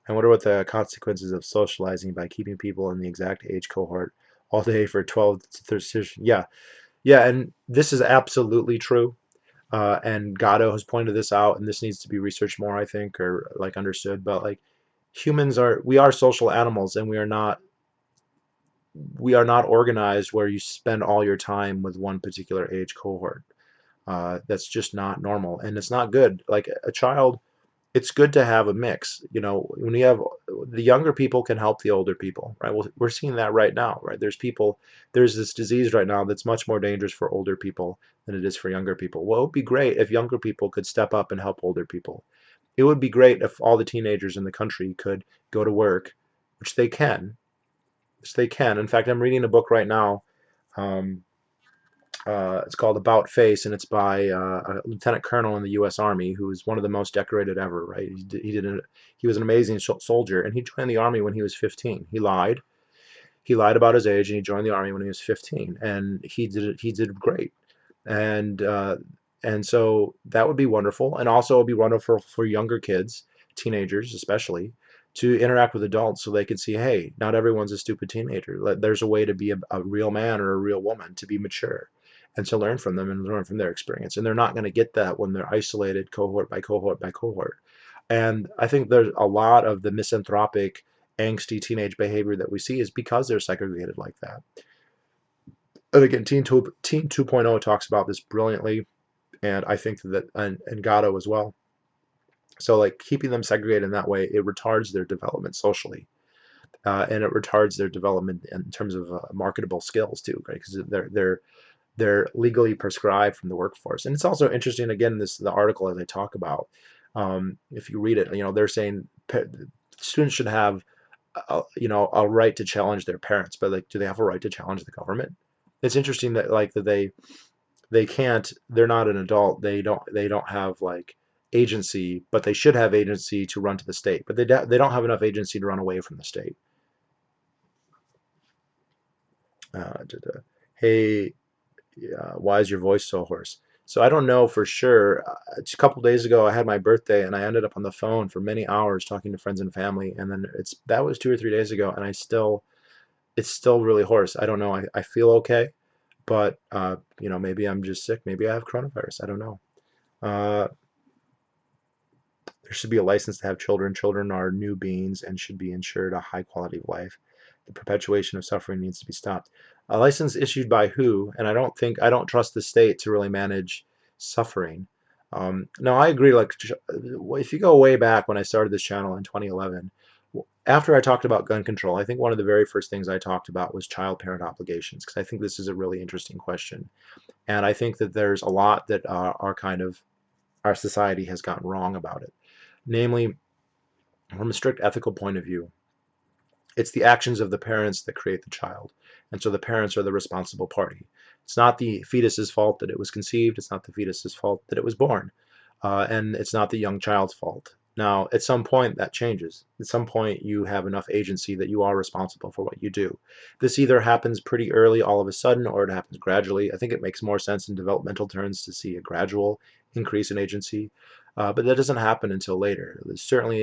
I wonder what the consequences of socializing by keeping people in the exact age cohort all day for 12 to 13. Yeah, yeah, and this is absolutely true. And Gatto has pointed this out, and this needs to be researched more, I think, or like understood. But like we are social animals, and we are not organized where you spend all your time with one particular age cohort. That's just not normal, and it's not good. Like a child, it's good to have a mix. When you have the younger people can help the older people, right? Well, we're seeing that right now, right? There's this disease right now that's much more dangerous for older people than it is for younger people. Well, it would be great if younger people could step up and help older people. It would be great if all the teenagers in the country could go to work, which they can. Which they can. In fact, I'm reading a book right now. Um, it's called About Face, and it's by a lieutenant colonel in the U.S. Army who is one of the most decorated ever. Right? He was an amazing soldier, and he joined the army when he was 15. He lied. He lied about his age, and he joined the army when he was 15, and he did great. And so that would be wonderful, and also it would be wonderful for younger kids, teenagers especially, to interact with adults so they can see, hey, not everyone's a stupid teenager. There's a way to be a real man or a real woman, to be mature, and to learn from them and learn from their experience. And they're not going to get that when they're isolated cohort by cohort by cohort. And I think there's a lot of the misanthropic, angsty teenage behavior that we see is because they're segregated like that. And again, Teen 2.0 talks about this brilliantly, and I think that and Gatto as well. So like keeping them segregated in that way, it retards their development socially, and it retards their development in terms of marketable skills too, right? Because they're legally prescribed from the workforce. And it's also interesting, again, the article as I talk about, if you read it, they're saying students should have a right to challenge their parents, but like, do they have a right to challenge the government? It's interesting that like that they can't, they're not an adult, they don't have like agency, but they should have agency to run to the state, but they don't have enough agency to run away from the state. Hey, why is your voice so hoarse? So I don't know for sure. A couple days ago, I had my birthday, and I ended up on the phone for many hours talking to friends and family. And then that was 2 or 3 days ago, and it's still really hoarse. I don't know. I feel okay, but maybe I'm just sick. Maybe I have coronavirus. I don't know. Uh, there should be a license to have children. Children are new beings and should be ensured a high quality of life. The perpetuation of suffering needs to be stopped. A license issued by who? And I don't trust the state to really manage suffering. No, I agree. Like, if you go way back when I started this channel in 2011, after I talked about gun control, I think one of the very first things I talked about was child-parent obligations, because I think this is a really interesting question. And I think that there's a lot that our society has gotten wrong about it. Namely, from a strict ethical point of view, it's the actions of the parents that create the child. And so the parents are the responsible party. It's not the fetus's fault that it was conceived. It's not the fetus's fault that it was born. And it's not the young child's fault. Now, at some point, that changes. At some point, you have enough agency that you are responsible for what you do. This either happens pretty early, all of a sudden, or it happens gradually. I think it makes more sense in developmental terms to see a gradual increase in agency. But that doesn't happen until later. Certainly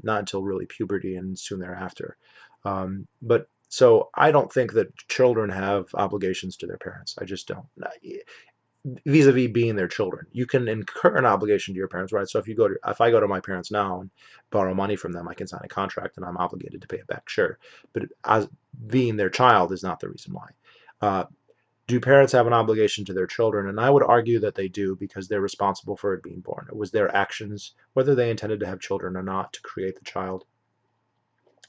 not until really puberty and soon thereafter. But so I don't think that children have obligations to their parents. I just don't. Vis-a-vis being their children, you can incur an obligation to your parents, right? So if I go to my parents now and borrow money from them, I can sign a contract and I'm obligated to pay it back, sure. But as being their child is not the reason why. Uh, do parents have an obligation to their children? And I would argue that they do, because they're responsible for it being born. It was their actions, whether they intended to have children or not, to create the child.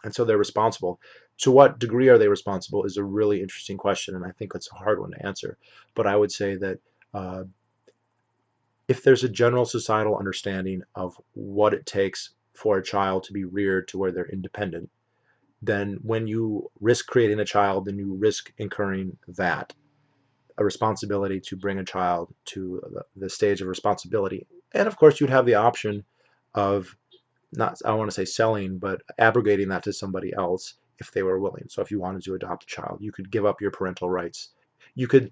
And so they're responsible. To what degree are they responsible is a really interesting question, and I think it's a hard one to answer. But I would say that uh, if there's a general societal understanding of what it takes for a child to be reared to where they're independent, then when you risk creating a child, then you risk incurring that a responsibility to bring a child to the stage of responsibility. And of course, you'd have the option of not, I don't want to say selling, but abrogating that to somebody else if they were willing. So if you wanted to adopt a child, you could give up your parental rights. You could,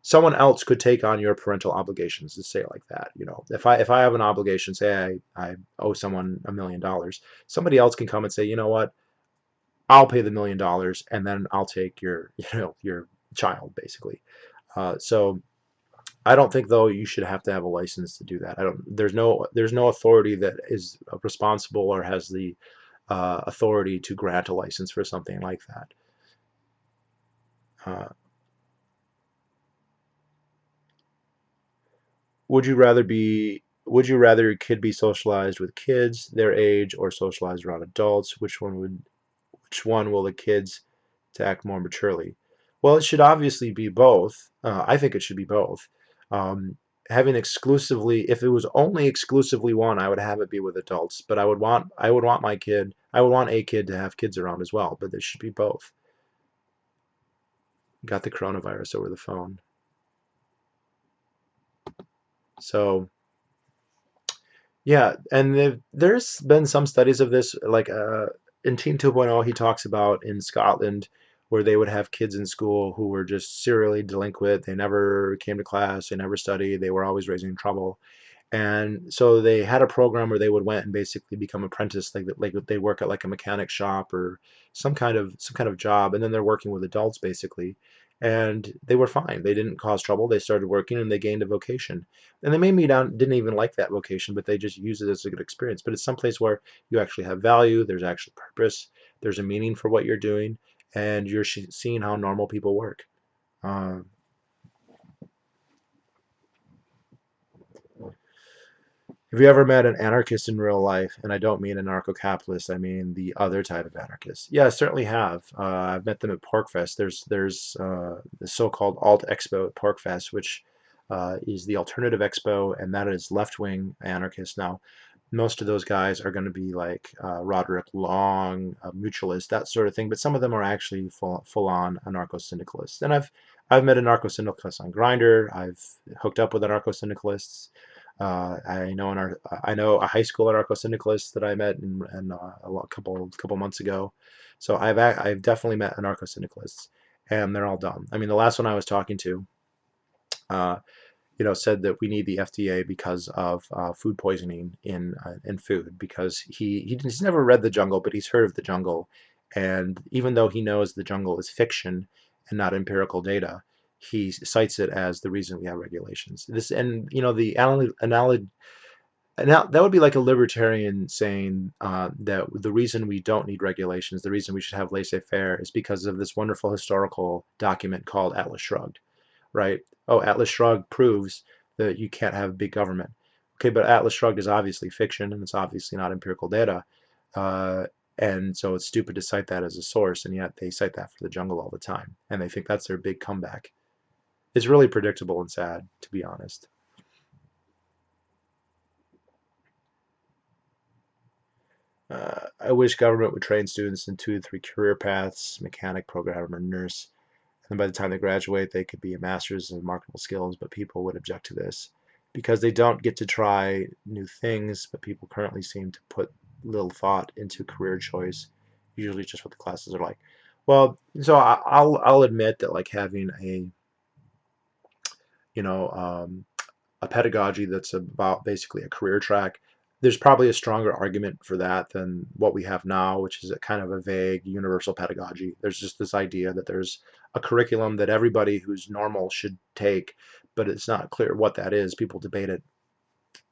someone else could take on your parental obligations, to say it like that. If I have an obligation, say I owe someone $1 million, somebody else can come and say, you know what, I'll pay the $1 million and then I'll take your child, basically. So I don't think, though, you should have to have a license to do that. I don't. There's no authority that is responsible or has the authority to grant a license for something like that. Uh, would you rather your kid be socialized with kids their age or socialized around adults? Which one will the kids to act more maturely? Well, it should obviously be both. I think it should be both. Um, Having exclusively, if it was only exclusively one, I would have it be with adults. But I would want a kid to have kids around as well. But there should be both. Got the coronavirus over the phone. So yeah, and there's been some studies of this, like in Teen 2.0, he talks about in Scotland where they would have kids in school who were just serially delinquent. They never came to class, they never studied, they were always raising trouble. And so they had a program where they would went and basically become apprentice, like they work at like a mechanic shop or some kind of job, and then they're working with adults basically. And they were fine. They didn't cause trouble. They started working and they gained a vocation. And they maybe didn't even like that vocation, but they just used it as a good experience. But it's someplace where you actually have value. There's actual purpose. There's a meaning for what you're doing, and you're seeing how normal people work. Have you ever met an anarchist in real life? And I don't mean anarcho-capitalist, I mean the other type of anarchist. Yeah, I certainly have. I've met them at PorcFest. There's the so-called Alt Expo at PorcFest, which is the alternative expo, and that is left-wing anarchists. Now, most of those guys are going to be like Roderick Long, mutualist, that sort of thing. But some of them are actually full-on anarcho-syndicalists. And I've met anarcho-syndicalists on Grindr. I've hooked up with anarcho-syndicalists. I know a high school anarcho-syndicalist that I met a couple months ago. So I've definitely met anarcho-syndicalists, and they're all dumb. I mean, the last one I was talking to, uh, said that we need the FDA because of food poisoning in food because he's never read The Jungle, but he's heard of The Jungle, and even though he knows The Jungle is fiction and not empirical data, he cites it as the reason we have regulations. This and the analogy. Now, that would be like a libertarian saying that the reason we don't need regulations, the reason we should have laissez-faire, is because of this wonderful historical document called Atlas Shrugged, right? Oh, Atlas Shrugged proves that you can't have big government. Okay, but Atlas Shrugged is obviously fiction and it's obviously not empirical data. Uh, and so it's stupid to cite that as a source, and yet they cite that for The Jungle all the time. And they think that's their big comeback. It's really predictable and sad, to be honest. I wish government would train students in 2 to 3 career paths: mechanic, programmer, nurse. And by the time they graduate, they could be a master's in marketable skills, but people would object to this because they don't get to try new things, but people currently seem to put little thought into career choice, usually just what the classes are like. Well, so I'll admit that like having you know, um, a pedagogy that's about basically a career track, there's probably a stronger argument for that than what we have now, which is a kind of a vague universal pedagogy. There's just this idea that there's a curriculum that everybody who's normal should take, but it's not clear what that is. People debate it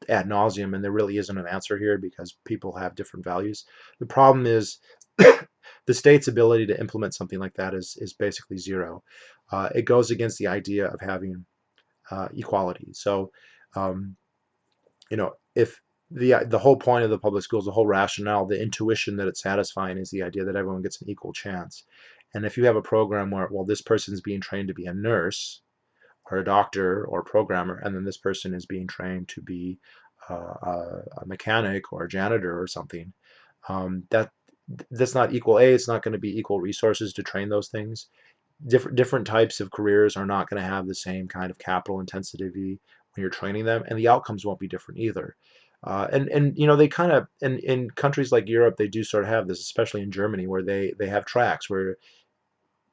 ad nauseum, and there really isn't an answer here because people have different values. The problem is the state's ability to implement something like that is basically zero. It goes against the idea of having equality. So, um, if the whole point of the public schools, the whole rationale, the intuition that it's satisfying is the idea that everyone gets an equal chance. And if you have a program where, well, this person's being trained to be a nurse or a doctor or a programmer, and then this person is being trained to be a mechanic or a janitor or something, that's not equal. It's not going to be equal resources to train those things. Different types of careers are not going to have the same kind of capital intensity when you're training them, and the outcomes won't be different either. And they kind of in countries like Europe they do sort of have this, especially in Germany, where they have tracks where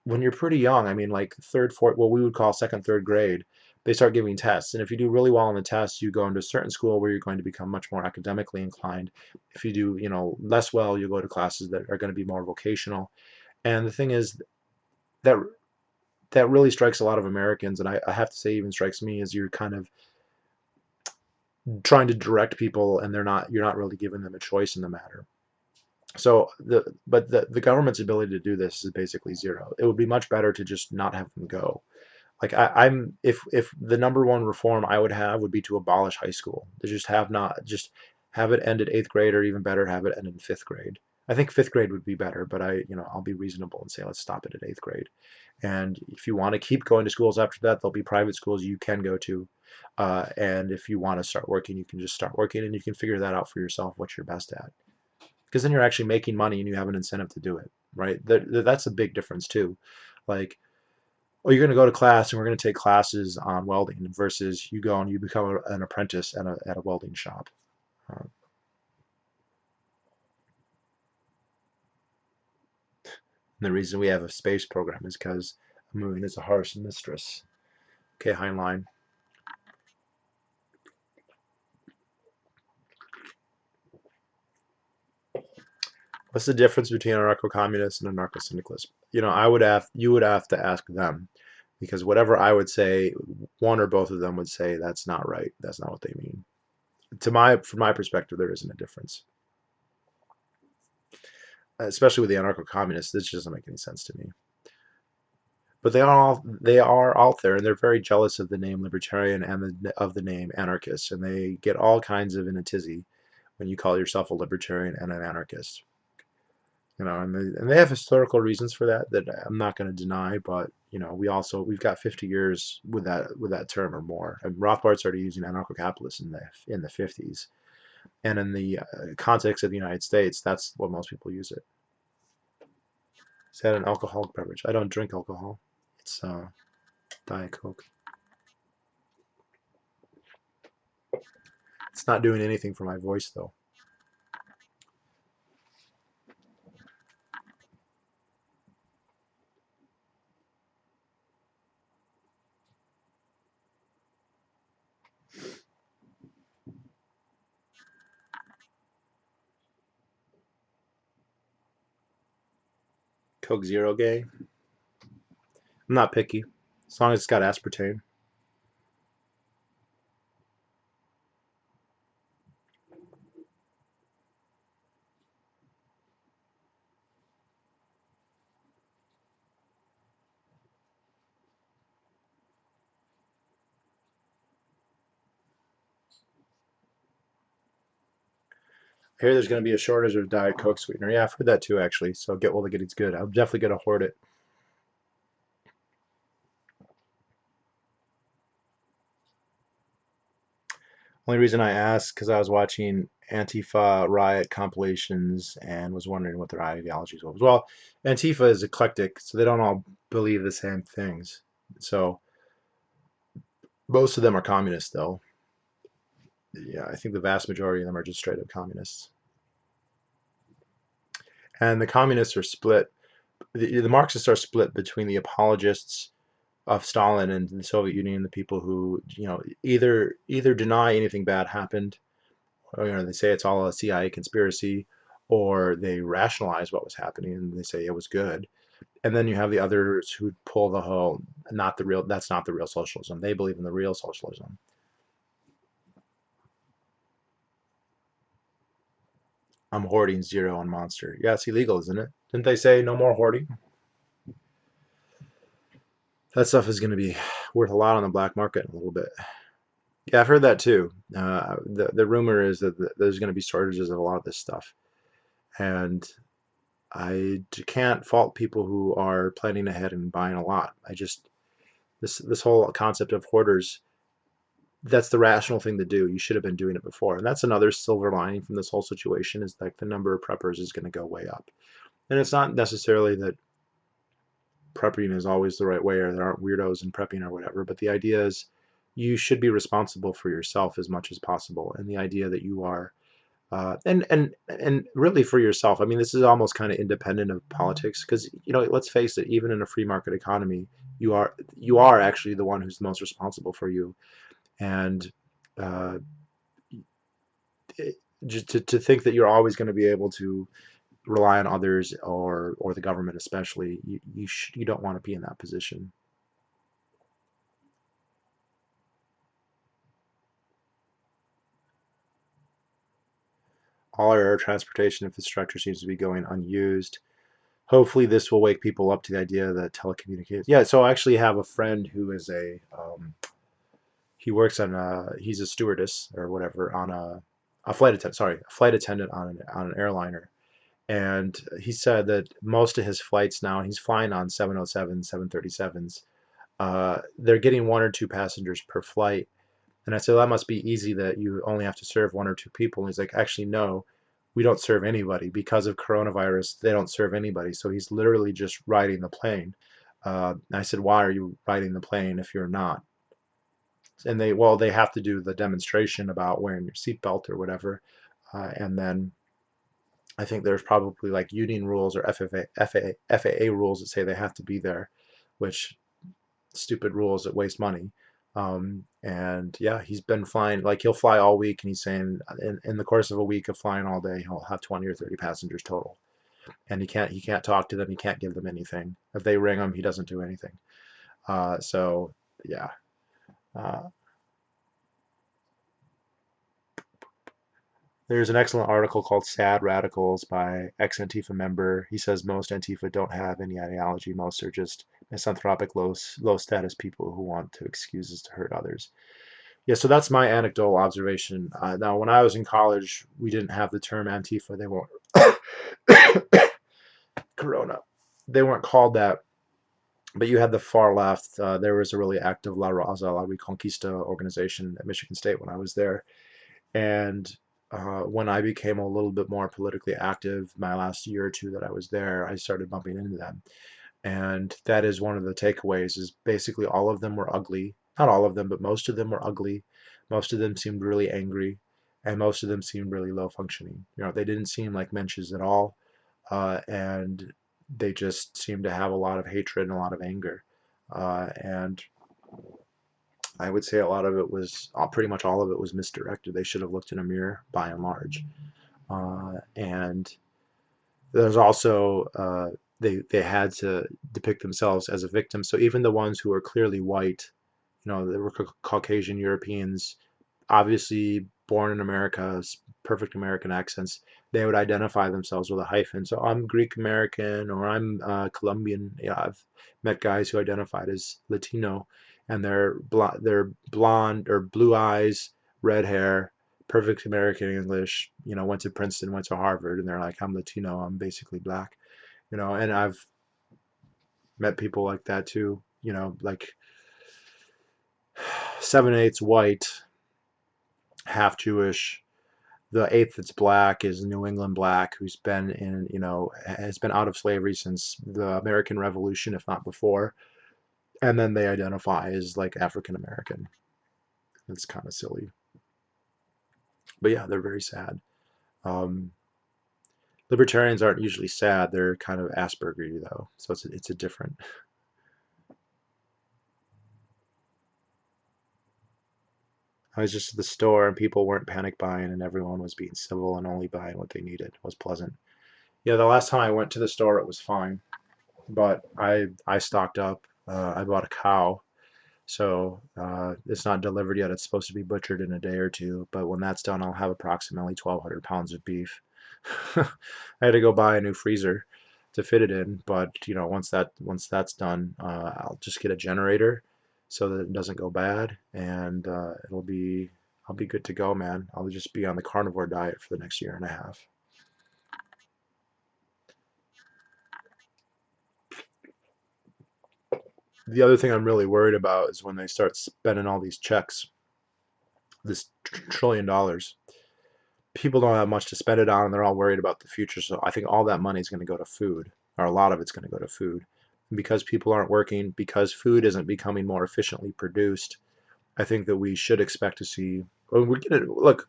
when you're pretty young, I mean like third, fourth, what we would call second, third grade, they start giving tests, and if you do really well on the tests, you go into a certain school where you're going to become much more academically inclined. If you do less well, you go to classes that are going to be more vocational. And the thing is that really strikes a lot of Americans, and I have to say even strikes me, as you're kind of trying to direct people and you're not really giving them a choice in the matter. So the government's ability to do this is basically zero. It would be much better to just not have them go. Like I'm if the number one reform I would have would be to abolish high school. To just have it end at 8th grade, or even better, have it end in 5th grade. I think 5th grade would be better, but I'll be reasonable and say let's stop it at 8th grade. And if you want to keep going to schools after that, there'll be private schools you can go to. And if you want to start working, you can just start working, and you can figure that out for yourself what you're best at. Because then you're actually making money and you have an incentive to do it, right? That's a big difference too. Like, oh, you're going to go to class and we're going to take classes on welding versus you go and you become an apprentice at a welding shop. Uh, and the reason we have a space program is because a moon is a harsh mistress. Okay, Heinlein. What's the difference between anarcho-communist and anarcho-syndicalist? You would have to ask them, because whatever I would say, one or both of them would say that's not right. That's not what they mean. From my perspective, there isn't a difference. Especially with the anarcho-communists, this doesn't make any sense to me. But they are out there, and they're very jealous of the name libertarian and of the name anarchist, and they get all kinds of in a tizzy when you call yourself a libertarian and an anarchist. And they have historical reasons for that I'm not going to deny, but we've got 50 years with that term or more. And Rothbard started using anarcho-capitalists in the 50s, and in the context of the United States, that's what most people use it. Is that an alcoholic beverage? I don't drink alcohol. It's Diet Coke. It's not doing anything for my voice though. Coke Zero gay. I'm not picky, as long as it's got aspartame. I hear there's going to be a shortage of Diet Coke sweetener. Yeah, I've heard that too, actually. So get while the getting's good. I'm definitely going to hoard it. Only reason I asked because I was watching Antifa riot compilations and was wondering what their ideologies was. Well, Antifa is eclectic, so they don't all believe the same things. So most of them are communists, though. Yeah, I think the vast majority of them are just straight up communists. And the communists are split. The Marxists are split between the apologists of Stalin and the Soviet Union, the people who either deny anything bad happened, or they say it's all a CIA conspiracy, or they rationalize what was happening and they say it was good. And then you have the others who pull the whole not the real that's not the real socialism. They believe in the real socialism. I'm hoarding Zero on Monster. Yeah, it's illegal, isn't it? Didn't they say no more hoarding? That stuff is going to be worth a lot on the black market in a little bit. Yeah, I've heard that too. The rumor is that there's going to be shortages of a lot of this stuff, and can't fault people who are planning ahead and buying a lot. I just this whole concept of hoarders, that's the rational thing to do. You should have been doing it before, and that's another silver lining from this whole situation is like the number of preppers is going to go way up. And it's not necessarily that prepping is always the right way or there aren't weirdos in prepping or whatever, but the idea is you should be responsible for yourself as much as possible, and the idea that you are and really for yourself. I mean, this is almost kind of independent of politics because let's face it, even in a free market economy, you are actually the one who's the most responsible for you. And uh, just to think that you're always going to be able to rely on others or the government, especially, you don't want to be in that position. All our air transportation infrastructure seems to be going unused. Hopefully this will wake people up to the idea that telecommunications. Yeah, so I actually have a friend who is he works he's a stewardess or whatever on a flight attendant. Sorry, a flight attendant on an airliner. And he said that most of his flights now, he's flying on 707, 737s. They're getting one or two passengers per flight. And I said, well, that must be easy that you only have to serve one or two people. And he's like, actually, no, we don't serve anybody. Because of coronavirus, they don't serve anybody. So he's literally just riding the plane. I said, why are you riding the plane if you're not? And they have to do the demonstration about wearing your seatbelt or whatever. And then I think there's probably like union rules or FAA rules that say they have to be there, which stupid rules that waste money. And yeah, he's been flying, like he'll fly all week, and he's saying in the course of a week of flying all day, he'll have 20 or 30 passengers total. And he can't talk to them, he can't give them anything. If they ring him, he doesn't do anything. So yeah. Uh, There's an excellent article called Sad Radicals by ex-Antifa member. He says most Antifa don't have any ideology. Most are just misanthropic, low status people who want to excuses to hurt others. Yeah, so that's my anecdotal observation. Now, when I was in college, we didn't have the term Antifa. They weren't Corona. They weren't called that, but you had the far left. There was a really active La Raza, La Reconquista organization at Michigan State when I was there. And when I became a little bit more politically active, my last year or two that I was there, I started bumping into them. And that is one of the takeaways is basically all of them were ugly. Not all of them, but most of them were ugly. Most of them seemed really angry, and most of them seemed really low functioning. They didn't seem like mensches at all, and they just seemed to have a lot of hatred and a lot of anger. And I would say a lot of it was, pretty much all of it was misdirected. They should have looked in a mirror by and large. And there's also, they had to depict themselves as a victim. So even the ones who were clearly white, they were Caucasian Europeans, obviously born in America, perfect American accents, they would identify themselves with a hyphen. So I'm Greek American or I'm Colombian. Yeah, I've met guys who identified as Latino, and they're blonde or blue eyes, red hair, perfect American English. Went to Princeton, went to Harvard, and they're like, I'm Latino, I'm basically black. And I've met people like that too. Like 7/8 white, half Jewish. The eighth that's black is New England black, who's been has been out of slavery since the American Revolution, if not before. And then they identify as like African American. It's kind of silly. But yeah, they're very sad. Um, Libertarians aren't usually sad. They're kind of Asperger though. So it's a different. I was just at the store and people weren't panic buying and everyone was being civil and only buying what they needed. It was pleasant. Yeah, the last time I went to the store, it was fine. But I stocked up. I bought a cow, so it's not delivered yet. It's supposed to be butchered in a day or two. But when that's done, I'll have approximately 1,200 pounds of beef. I had to go buy a new freezer to fit it in, but once that's done, I'll just get a generator so that it doesn't go bad, and I'll be good to go, man. I'll just be on the carnivore diet for the next year and a half. The other thing I'm really worried about is when they start spending all these checks, this $1 trillion. People don't have much to spend it on, and they're all worried about the future. So I think all that money is going to go to food, or a lot of it's going to go to food. And because people aren't working, because food isn't becoming more efficiently produced, I think that we should expect to see. Well, we're gonna look.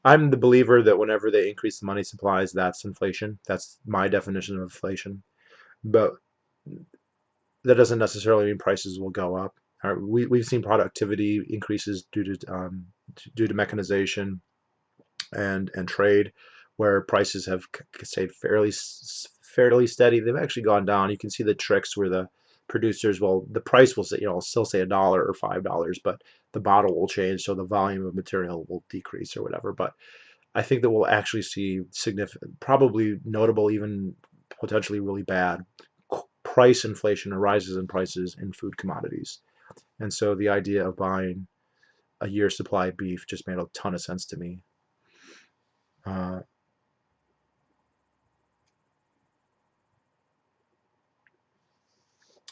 I'm the believer that whenever they increase the money supplies, that's inflation. That's my definition of inflation. But that doesn't necessarily mean prices will go up. We've seen productivity increases due to mechanization and trade, where prices have stayed fairly steady. They've actually gone down. You can see the tricks where the producers, well, the price will say, still say $1 or $5, but the bottle will change, so the volume of material will decrease or whatever. But I think that we'll actually see significant, probably notable, even potentially really bad price inflation or rises in prices in food commodities. And so the idea of buying a year's supply of beef just made a ton of sense to me. Uh,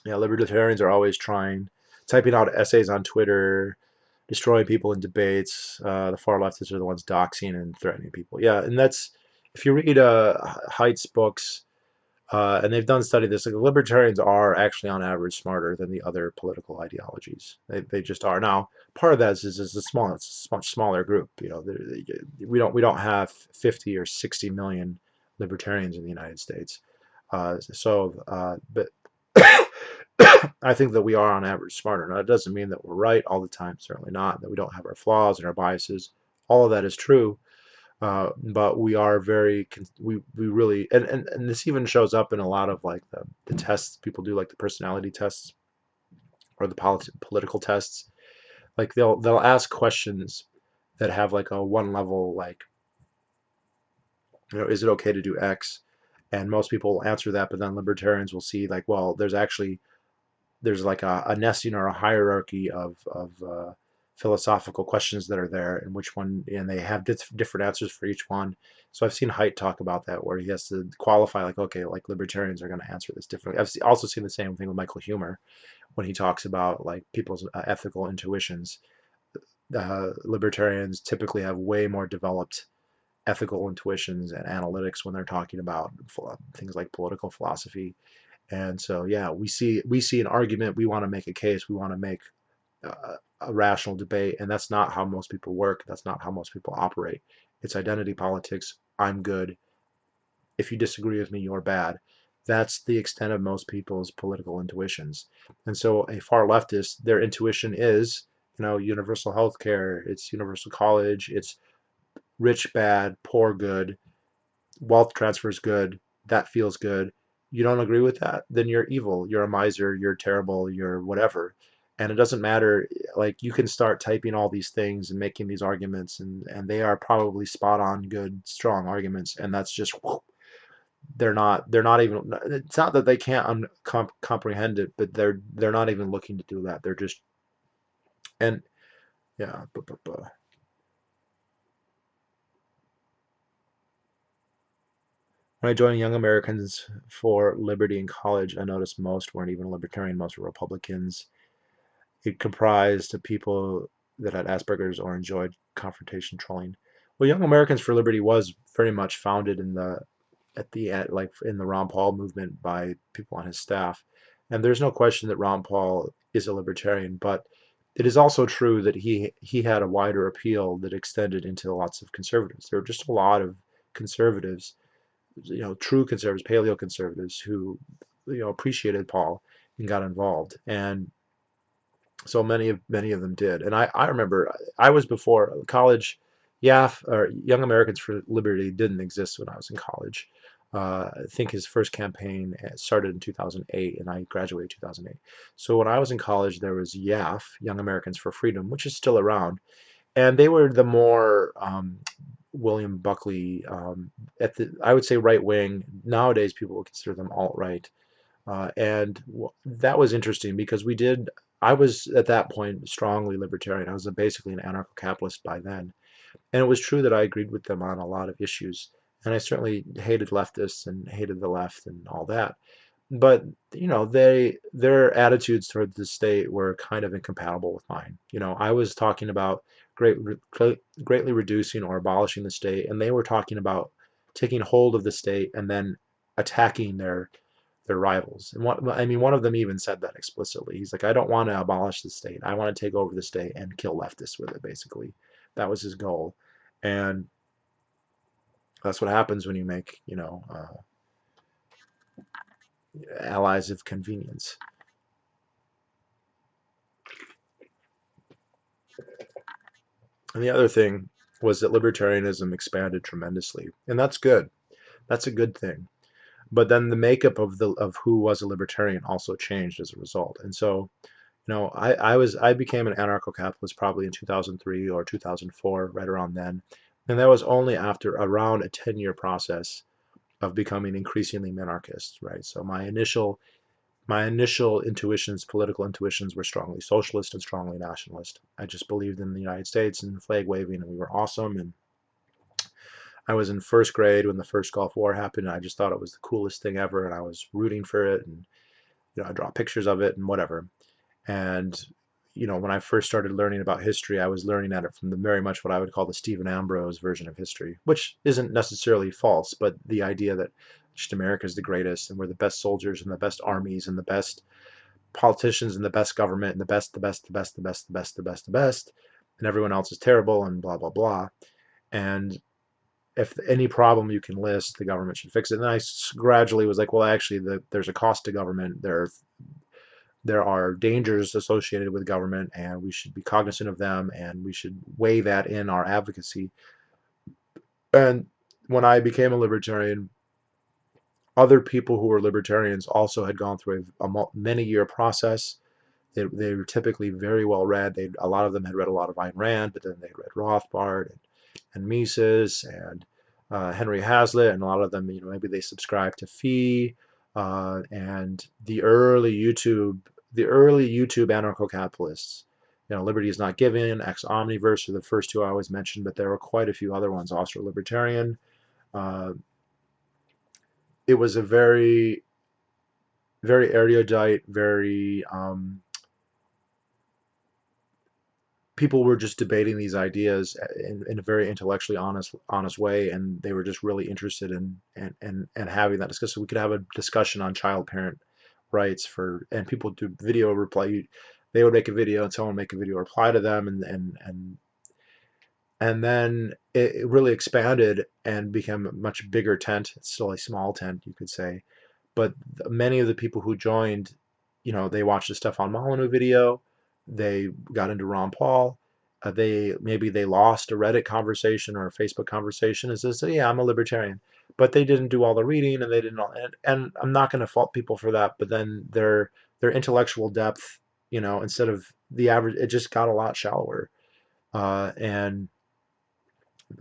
yeah, libertarians are always typing out essays on Twitter, destroying people in debates. The far leftists are the ones doxing and threatening people. Yeah, and that's if you read Haidt's books, and they've done study this. Like libertarians are actually on average smarter than the other political ideologies. They just are. Now, part of that is it's a much smaller group. We don't have 50 or 60 million libertarians in the United States. But I think that we are on average smarter. Now, it doesn't mean that we're right all the time. Certainly not. That we don't have our flaws and our biases. All of that is true. But we are we really and this even shows up in a lot of like the tests people do, like the personality tests or the political tests. Like they'll ask questions that have like a one level, like Is it okay to do X? And most people will answer that, but then libertarians will see like, well, there's like a nesting or a hierarchy of philosophical questions that are there, and which one, and they have different answers for each one. So I've seen Haidt talk about that, where he has to qualify, like, okay, like libertarians are going to answer this differently. I've also seen the same thing with Michael Huemer when he talks about like people's ethical intuitions. Libertarians typically have way more developed ethical intuitions and analytics when they're talking about things like political philosophy. And so, yeah, we see an argument, we want to make a case, we want to make a rational debate, and that's not how most people work. That's not how most people operate. It's identity politics. I'm good. If you disagree with me, you're bad. That's the extent of most people's political intuitions. And so, a far leftist, their intuition is, universal health care, it's universal college, it's rich bad, poor good, wealth transfer is good, that feels good. You don't agree with that, then you're evil, you're a miser, you're terrible, you're whatever. And it doesn't matter, like you can start typing all these things and making these arguments, and they are probably spot on good strong arguments, and that's just they're not even, it's not that they can't comprehend it, but they're not even looking to do that. They're just, and yeah, when I joined Young Americans for Liberty in college, I noticed most weren't even libertarian, most were Republicans. It comprised of people that had Asperger's or enjoyed confrontation trolling. Well, Young Americans for Liberty was very much founded in the at the end, like in the Ron Paul movement by people on his staff. And there's no question that Ron Paul is a libertarian, but it is also true that he had a wider appeal that extended into lots of conservatives. There were just a lot of conservatives, true conservatives, paleo conservatives who, appreciated Paul and got involved. And so many of them did. And I remember I was before college. YAF, or Young Americans for Liberty, didn't exist when I was in college. I think his first campaign started in 2008, and I graduated 2008. So when I was in college, there was YAF, Young Americans for Freedom, which is still around, and they were the more William Buckley, I would say right wing. Nowadays, people would consider them alt right. And that was interesting because I was at that point strongly libertarian. I was basically an anarcho-capitalist by then. And it was true that I agreed with them on a lot of issues. And I certainly hated leftists and hated the left and all that. But, their attitudes toward the state were kind of incompatible with mine. I was talking about greatly reducing or abolishing the state, and they were talking about taking hold of the state and then attacking their rivals. And one of them even said that explicitly. He's like, I don't want to abolish the state. I want to take over the state and kill leftists with it, basically. That was his goal. And that's what happens when you make, allies of convenience. And the other thing was that libertarianism expanded tremendously. And that's good. That's a good thing. But then the makeup of who was a libertarian also changed as a result. And so, I became an anarcho-capitalist probably in 2003 or 2004, right around then, and that was only after around a 10-year process of becoming increasingly minarchist, right? So my initial intuitions, political intuitions, were strongly socialist and strongly nationalist. I just believed in the United States and flag waving, and we were awesome. And I was in first grade when the first Gulf War happened, and I just thought it was the coolest thing ever, and I was rooting for it, and I draw pictures of it and whatever. And when I first started learning about history, I was learning at it from the very much what I would call the Stephen Ambrose version of history, which isn't necessarily false, but the idea that just America is the greatest and we're the best soldiers and the best armies and the best politicians and the best government and the best, the best, the best, the best, the best, the best, the best, and everyone else is terrible and blah blah blah. And if any problem you can list, the government should fix it. And I gradually was like, well, actually, there's a cost to government. There are dangers associated with government, and we should be cognizant of them, and we should weigh that in our advocacy. And when I became a libertarian, other people who were libertarians also had gone through a many-year process. They were typically very well read. A lot of them had read a lot of Ayn Rand, but then they read Rothbard and Mises and Henry Hazlitt, and a lot of them, maybe they subscribe to Fee, and the early YouTube anarcho-capitalists. Liberty is Not Given, Ex Omniverse are the first two I always mentioned, but there were quite a few other ones. Also Libertarian. Uh, it was a very, very erudite, very people were just debating these ideas in a very intellectually honest way, and they were just really interested in having that discussion. So we could have a discussion on child parent rights and people do video reply. They would make a video and someone would make a video reply to them, and then it really expanded and became a much bigger tent. It's still a small tent, you could say, but many of the people who joined, they watched the stuff on Molyneux video, they got into Ron Paul, they lost a Reddit conversation or a Facebook conversation and says, yeah, I'm a libertarian, but they didn't do all the reading and they didn't all, and I'm not going to fault people for that, but then their intellectual depth, instead of the average, it just got a lot shallower, and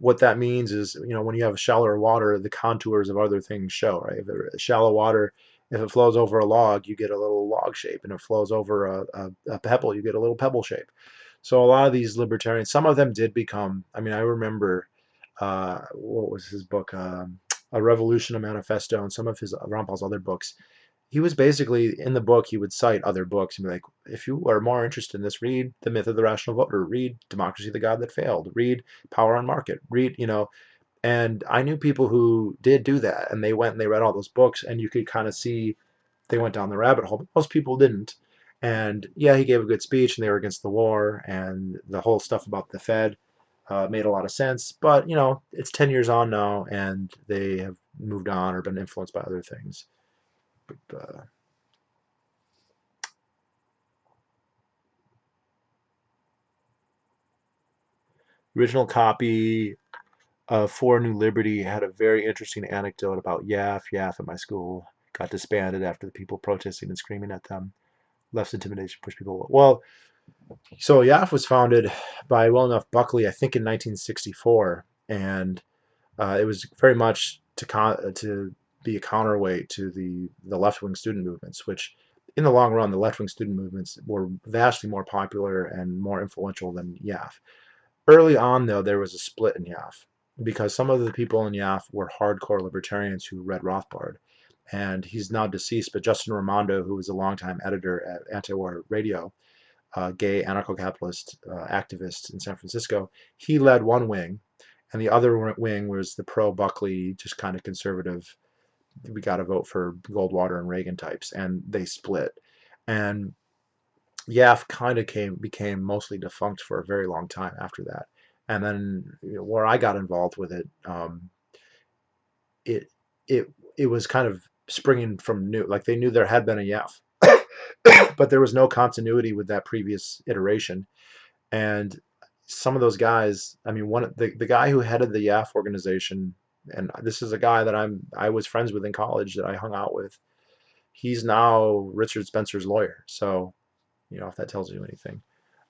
what that means is, when you have shallower water, the contours of other things show, right? If shallow water, if it flows over a log, you get a little log shape, and if it flows over a pebble, you get a little pebble shape. So a lot of these libertarians, some of them did become, I mean, I remember, what was his book, A Revolution, a Manifesto, and some of his, Ron Paul's other books, he was basically in the book, he would cite other books and be like, if you are more interested in this, read The Myth of the Rational Voter, read Democracy, the God That Failed, read Power on Market, read, and I knew people who did do that, and they went and they read all those books, and you could kind of see they went down the rabbit hole, but most people didn't. And yeah, he gave a good speech, and they were against the war, and the whole stuff about the Fed made a lot of sense. But it's 10 years on now, and they have moved on or been influenced by other things. But, original copy of For New Liberty had a very interesting anecdote about YAF. YAF at my school got disbanded after the people protesting and screaming at them. Less intimidation pushed people. Well, so YAF was founded by well enough Buckley, I think, in 1964, and it was very much to be a counterweight to the left wing student movements, which in the long run, the left wing student movements were vastly more popular and more influential than YAF. Early on, though, there was a split in YAF because some of the people in YAF were hardcore libertarians who read Rothbard. And he's now deceased, but Justin Raimondo, who was a longtime editor at Antiwar Radio, gay anarcho-capitalist activist in San Francisco, he led one wing, and the other wing was the pro-Buckley, just kind of conservative, we got to vote for Goldwater and Reagan types, and they split. And YAF kind of became mostly defunct for a very long time after that. And then where I got involved with it, it it it was kind of springing from new. Like they knew there had been a YAF, but there was no continuity with that previous iteration. And some of those guys, I mean, the guy who headed the YAF organization, and this is a guy that I was friends with in college that I hung out with. He's now Richard Spencer's lawyer. So if that tells you anything.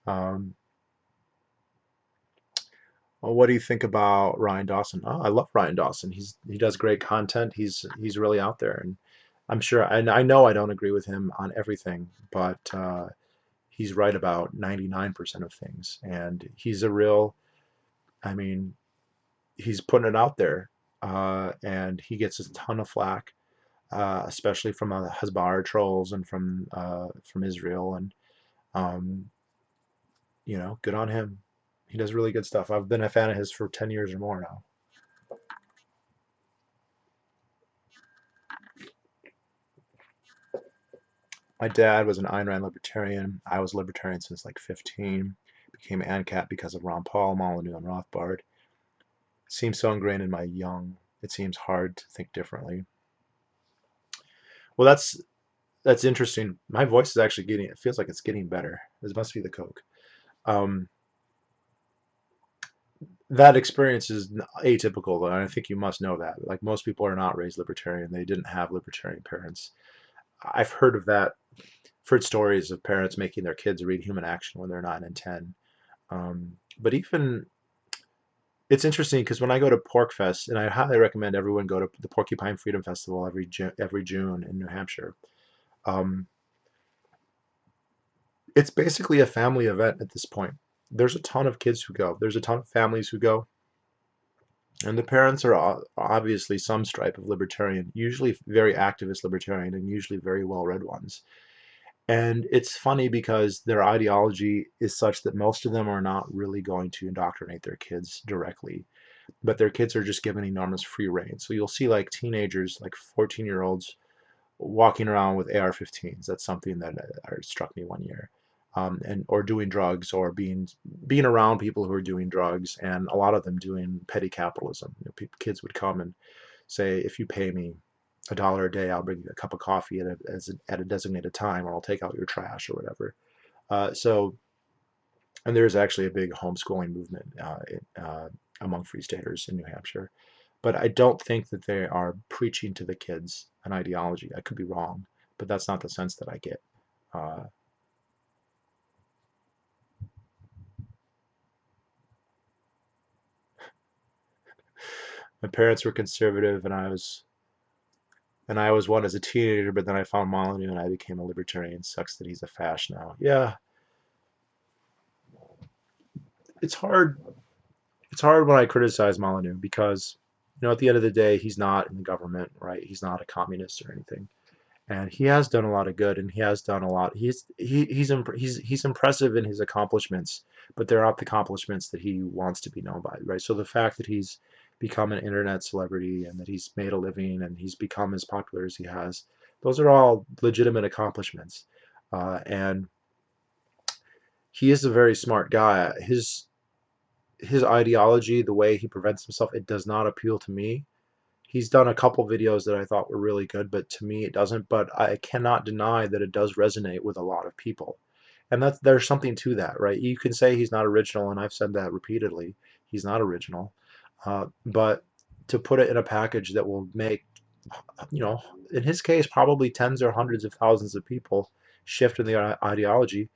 Um, well, what do you think about Ryan Dawson? Oh, I love Ryan Dawson. He does great content. He's really out there, and I'm sure. And I know I don't agree with him on everything, but he's right about 99% of things. And he's a real. I mean, he's putting it out there, and he gets a ton of flack, especially from Hezbollah trolls and from Israel. And um, good on him. He does really good stuff. I've been a fan of his for 10 years or more now. My dad was an Ayn Rand libertarian. I was a libertarian since like 15. Became ANCAP because of Ron Paul, Molyneux, and Rothbard. It seems so ingrained in my young. It seems hard to think differently. Well, that's interesting. My voice is actually getting. It feels like it's getting better. This must be the Coke. Um, that experience is atypical, though, and I think you must know that. Like most people are not raised libertarian. They didn't have libertarian parents. I've heard of that. Heard stories of parents making their kids read Human Action when they're 9 and 10. But even It's interesting because when I go to PorcFest, and I highly recommend everyone go to the Porcupine Freedom Festival every June in New Hampshire. Um, it's basically a family event at this point. There's a ton of kids who go. There's a ton of families who go, and the parents are obviously some stripe of libertarian, usually very activist libertarian, and usually very well-read ones. And it's funny because their ideology is such that most of them are not really going to indoctrinate their kids directly, but their kids are just given enormous free reign. So you'll see like teenagers, like 14-year-olds, walking around with AR-15s. That's something that struck me one year. And or doing drugs or being around people who are doing drugs, and a lot of them doing petty capitalism. Kids would come and say, if you pay me $1 a day, I'll bring you a cup of coffee at a designated time, or I'll take out your trash or whatever. And there's actually a big homeschooling movement among Free Staters in New Hampshire. But I don't think that they are preaching to the kids an ideology. I could be wrong, but that's not the sense that I get. Uh, my parents were conservative, and I was one as a teenager. But then I found Molyneux, and I became a libertarian. Sucks that he's a fash now. Yeah, it's hard. It's hard when I criticize Molyneux because, at the end of the day, he's not in the government, right? He's not a communist or anything, and he has done a lot of good, and he has done a lot. He's impressive in his accomplishments, but they're not the accomplishments that he wants to be known by, right? So the fact that he's become an internet celebrity and that he's made a living and he's become as popular as he has, those are all legitimate accomplishments. And he is a very smart guy. His ideology, the way he prevents himself, it does not appeal to me. He's done a couple videos that I thought were really good, but to me it doesn't. But I cannot deny that it does resonate with a lot of people. And there's something to that, right? You can say he's not original, and I've said that repeatedly. He's not original. But to put it in a package that will make, you know, in his case, probably tens or hundreds of thousands of people shift in the ideology,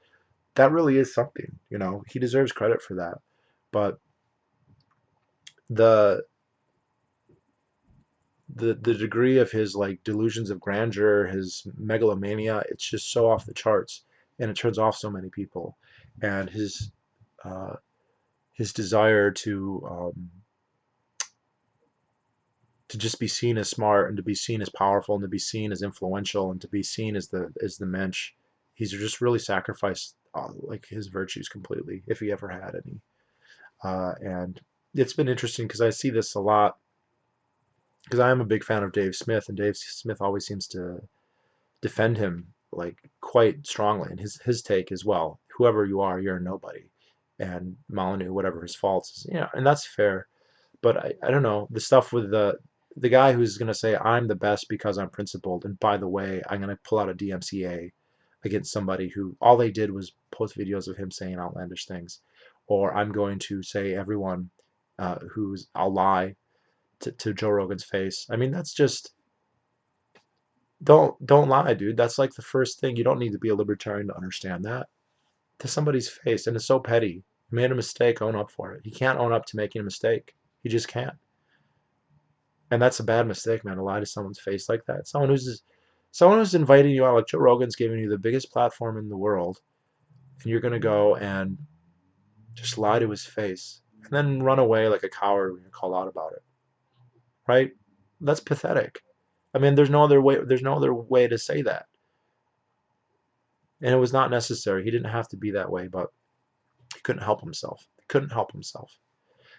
that really is something. He deserves credit for that. But the the degree of his like delusions of grandeur, his megalomania, it's just so off the charts, and it turns off so many people. And uh, his desire to just be seen as smart and to be seen as powerful and to be seen as influential and to be seen as the mensch, he's just really sacrificed like his virtues completely, if he ever had any. And it's been interesting because I see this a lot because I am a big fan of Dave Smith, and Dave Smith always seems to defend him like quite strongly. And his take is, well, whoever you are, you're a nobody, and Molyneux, whatever his faults, and that's fair. But I don't know the stuff with the guy who's going to say I'm the best because I'm principled, and by the way, I'm going to pull out a DMCA against somebody who all they did was post videos of him saying outlandish things, or I'm going to say everyone I'll lie to Joe Rogan's face. I mean, that's just don't lie, dude. That's like the first thing. You don't need to be a libertarian to understand that. To somebody's face, and it's so petty. You made a mistake, own up for it. He can't own up to making a mistake. He just can't. And that's a bad mistake, man, to lie to someone's face like that. Someone who's inviting you out, like Joe Rogan's giving you the biggest platform in the world, and you're gonna go and just lie to his face and then run away like a coward when you're called out about it. Right? That's pathetic. I mean, there's no other way to say that. And it was not necessary. He didn't have to be that way, but he couldn't help himself. He couldn't help himself.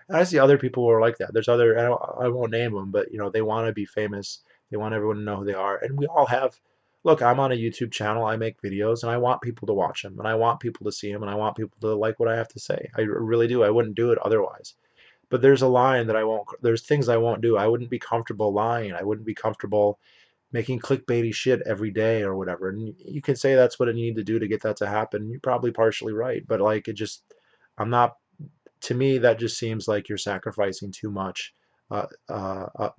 And I see other people who are like that. There's other, I won't name them, but they want to be famous. They want everyone to know who they are. And we all have, look, I'm on a YouTube channel. I make videos, and I want people to watch them, and I want people to see them, and I want people to like what I have to say. I really do. I wouldn't do it otherwise. But there's a line that I won't, there's things I won't do. I wouldn't be comfortable lying. I wouldn't be comfortable making clickbaity shit every day or whatever. And you can say that's what I need to do to get that to happen. You're probably partially right, but like I'm not. To me, that just seems like you're sacrificing too much uh, uh, uh,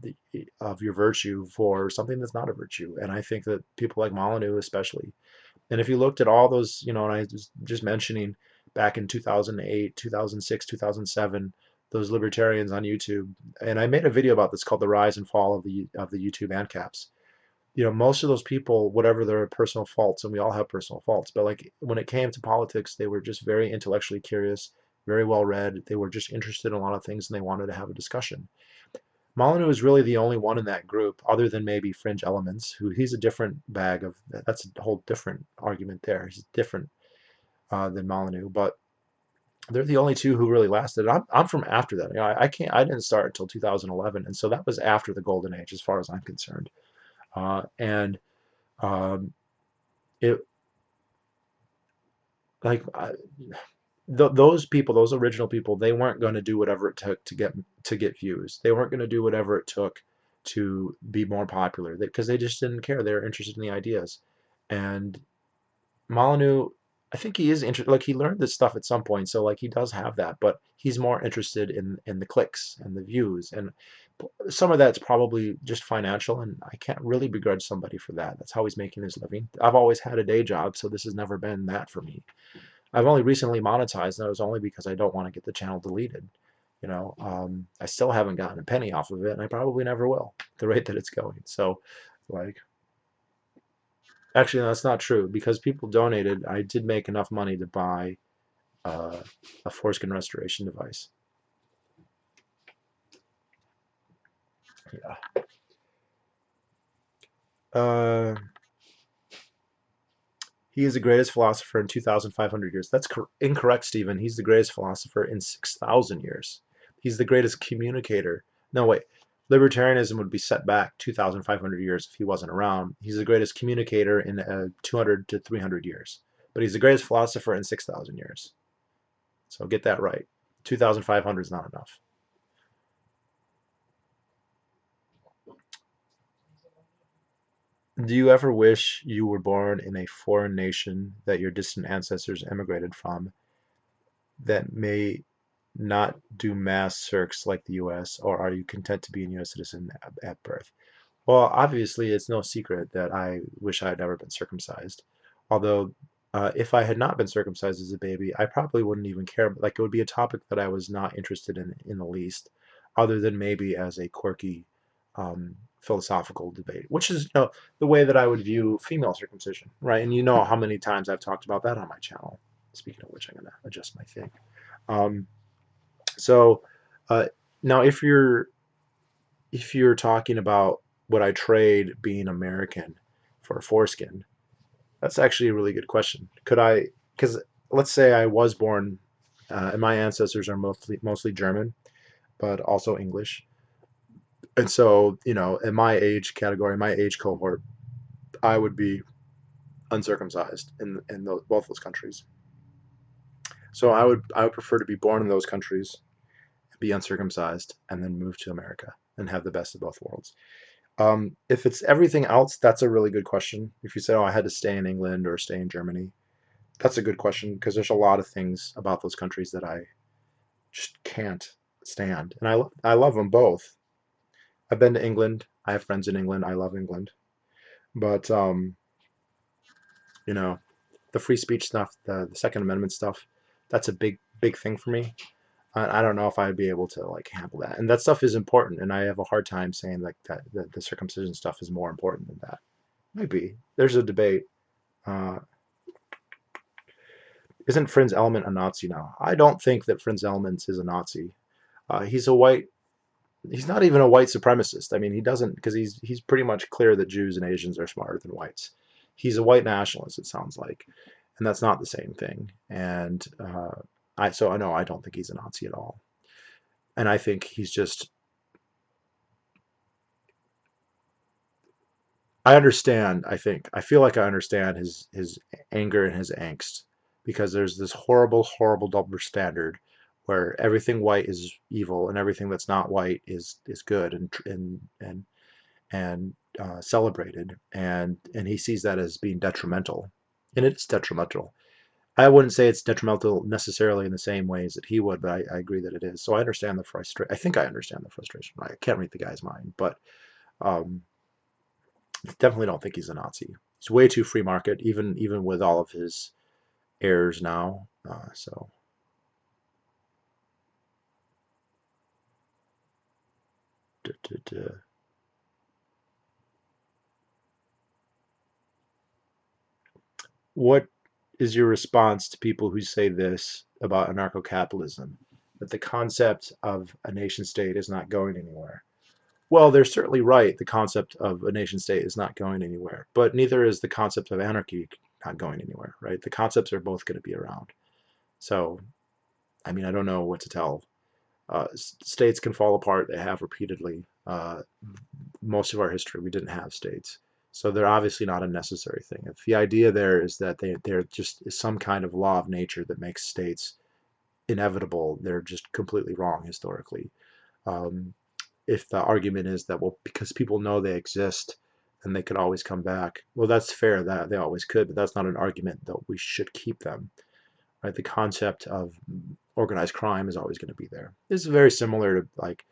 of your virtue for something that's not a virtue. And I think that people like Molyneux, especially, and if you looked at all those, and I was just mentioning back in 2008, 2006, 2007, those libertarians on YouTube, and I made a video about this called "The Rise and Fall of the YouTube ANCAPs." Most of those people, whatever their personal faults, and we all have personal faults, but like when it came to politics, they were just very intellectually curious, very well read. They were just interested in a lot of things and they wanted to have a discussion. Molyneux is really the only one in that group, other than maybe Fringe Elements, who he's a different bag of, that's a whole different argument there. He's different than Molyneux, but they're the only two who really lasted. I'm from after that. I didn't start until 2011, and so that was after the golden age, as far as I'm concerned. And um, it like those people, those original people, they weren't going to do whatever it took to get views. They weren't going to do whatever it took to be more popular because they just didn't care. They were interested in the ideas. And Molyneux, I think he is interested. Like he learned this stuff at some point, so like he does have that, but he's more interested in the clicks and the views, and some of that's probably just financial. And I can't really begrudge somebody for that. That's how he's making his living. I've always had a day job, so this has never been that for me. I've only recently monetized, and that was only because I don't want to get the channel deleted. I still haven't gotten a penny off of it, and I probably never will, at the rate that it's going. So, like, actually, no, that's not true because people donated. I did make enough money to buy uh, a foreskin restoration device. Yeah. Uh, he is the greatest philosopher in 2,500 years. That's incorrect, Stephen. He's the greatest philosopher in 6,000 years. He's the greatest communicator. No, wait. Libertarianism would be set back 2,500 years if he wasn't around. He's the greatest communicator in 200 to 300 years. But he's the greatest philosopher in 6,000 years. So get that right. 2,500 is not enough. Do you ever wish you were born in a foreign nation that your distant ancestors emigrated from that may not do mass circs like the US, or are you content to be a US citizen at birth? Well, obviously, it's no secret that I wish I had never been circumcised. Although, if I had not been circumcised as a baby, I probably wouldn't even care. Like, it would be a topic that I was not interested in the least, other than maybe as a quirky philosophical debate, which is, the way that I would view female circumcision, right? And you know how many times I've talked about that on my channel. Speaking of which, I'm going to adjust my thing. Um, so uh, now, if you're talking about would I trade being American for a foreskin, that's actually a really good question. Could I? Because let's say I was born, and my ancestors are mostly German, but also English, and so in my age category, my age cohort, I would be uncircumcised in both those countries. So I would prefer to be born in those countries, be uncircumcised, and then move to America and have the best of both worlds. If it's everything else, that's a really good question. If you say, "Oh, I had to stay in England or stay in Germany," that's a good question because there's a lot of things about those countries that I just can't stand, and I love them both. I've been to England. I have friends in England. I love England, but you know, the free speech stuff, the Second Amendment stuff, that's a big thing for me. I don't know if I'd be able to like handle that, and that stuff is important, and I have a hard time saying like that the circumcision stuff is more important than that. Maybe there's a debate. Uh, isn't Frinz Element a Nazi now? I don't think that Frinz Elements is a Nazi. He's a white. He's not even a white supremacist. I mean, he doesn't because he's pretty much clear that Jews and Asians are smarter than whites. He's a white nationalist. It sounds like, and that's not the same thing. And I know I don't think he's a Nazi at all. And I think he's just. I understand. I feel like I understand his anger and his angst because there's this horrible double standard where everything white is evil and everything that's not white is good and celebrated, and he sees that as being detrimental, and it's detrimental. I wouldn't say it's detrimental necessarily in the same ways that he would, but I agree that it is. So I understand the frustration. I think I understand the frustration. Right? I can't read the guy's mind, but um, definitely don't think he's a Nazi. He's way too free market, even with all of his errors now. So What is your response to people who say this about anarcho-capitalism, that the concept of a nation state is not going anywhere? Well, they're certainly right. The concept of a nation state is not going anywhere, but neither is the concept of anarchy not going anywhere, right? The concepts are both going to be around. So, I mean, I don't know what to tell. States can fall apart. They have repeatedly. Most of our history, we didn't have states. So they're obviously not a necessary thing. If the idea there is that they're just some kind of law of nature that makes states inevitable, they're just completely wrong historically. Um, if the argument is that, well, because people know they exist and they could always come back, well, that's fair that they always could, but that's not an argument that we should keep them, right? The concept of organized crime is always going to be there. This is very similar to, like,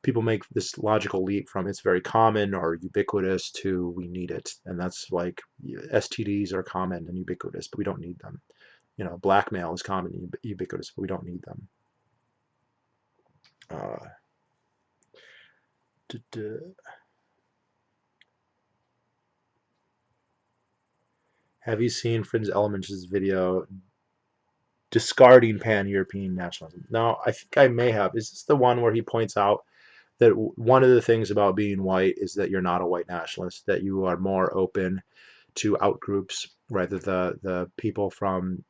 people make this logical leap from it's very common or ubiquitous to we need it. And that's like STDs are common and ubiquitous, but we don't need them. You know, blackmail is common and ubiquitous, but we don't need them. Uh, Have you seen Fringe Elements' video discarding pan-European nationalism? No, I think I may have. Is this the one where he points out that one of the things about being white is that you're not a white nationalist, that you are more open to outgroups, rather the people from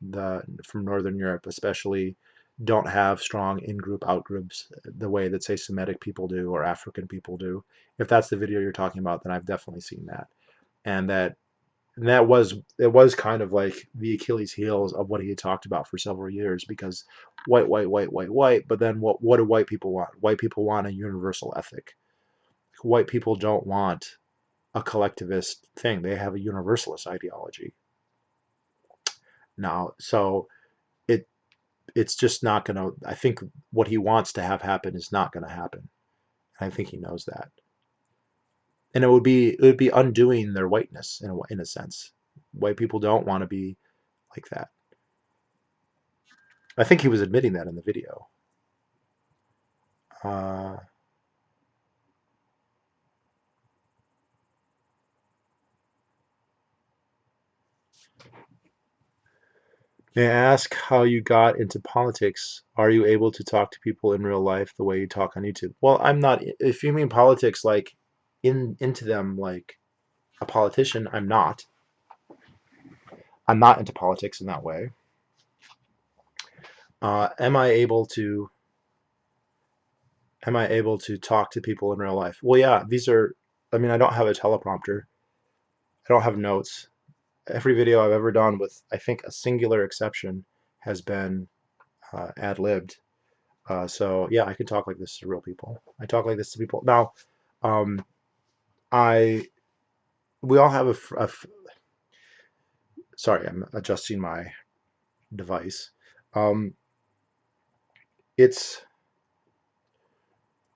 Northern Europe especially don't have strong in-group outgroups the way that, say, Semitic people do or African people do. If that's the video you're talking about, then I've definitely seen that. And that was, it was kind of like the Achilles heels of what he had talked about for several years, because white, white, white, white, white, but then what do white people want? White people want a universal ethic. White people don't want a collectivist thing. They have a universalist ideology now. So it it's just not going to, I think what he wants to have happen is not going to happen. I think he knows that. And it would be undoing their whiteness in a sense. White people don't want to be like that. I think he was admitting that in the video. Uh, May I ask how you got into politics? Are you able to talk to people in real life the way you talk on YouTube? Well, I'm not. If you mean politics, like into them like a politician, I'm not. I'm not into politics in that way. Am I able to? Am I able to talk to people in real life? Well, yeah. These are. I mean, I don't have a teleprompter. I don't have notes. Every video I've ever done, with I think a singular exception, has been ad-libbed. So yeah, I can talk like this to real people. I talk like this to people. Now, um, I we all have sorry, I'm adjusting my device. Um, it's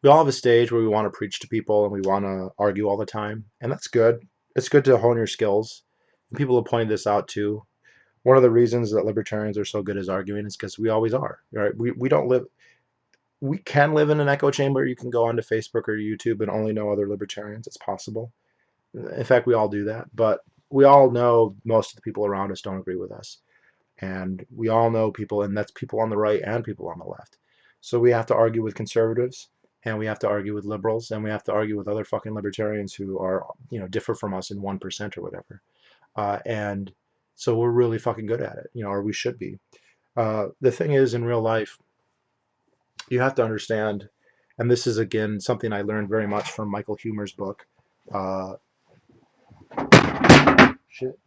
we all have a stage where we want to preach to people and we want to argue all the time, and that's good. It's good to hone your skills. And people have pointed this out too. One of the reasons that libertarians are so good at arguing is because we always are. Right? We don't live. We can live in an echo chamber. You can go onto Facebook or YouTube and only know other libertarians. It's possible. In fact, we all do that. But we all know most of the people around us don't agree with us. And we all know people, and that's people on the right and people on the left. So we have to argue with conservatives, and we have to argue with liberals, and we have to argue with other fucking libertarians who are, differ from us in 1% or whatever. And so we're really fucking good at it, or we should be. The thing is, in real life, you have to understand, and this is again something I learned very much from Michael Huemer's book. Uh, Shit.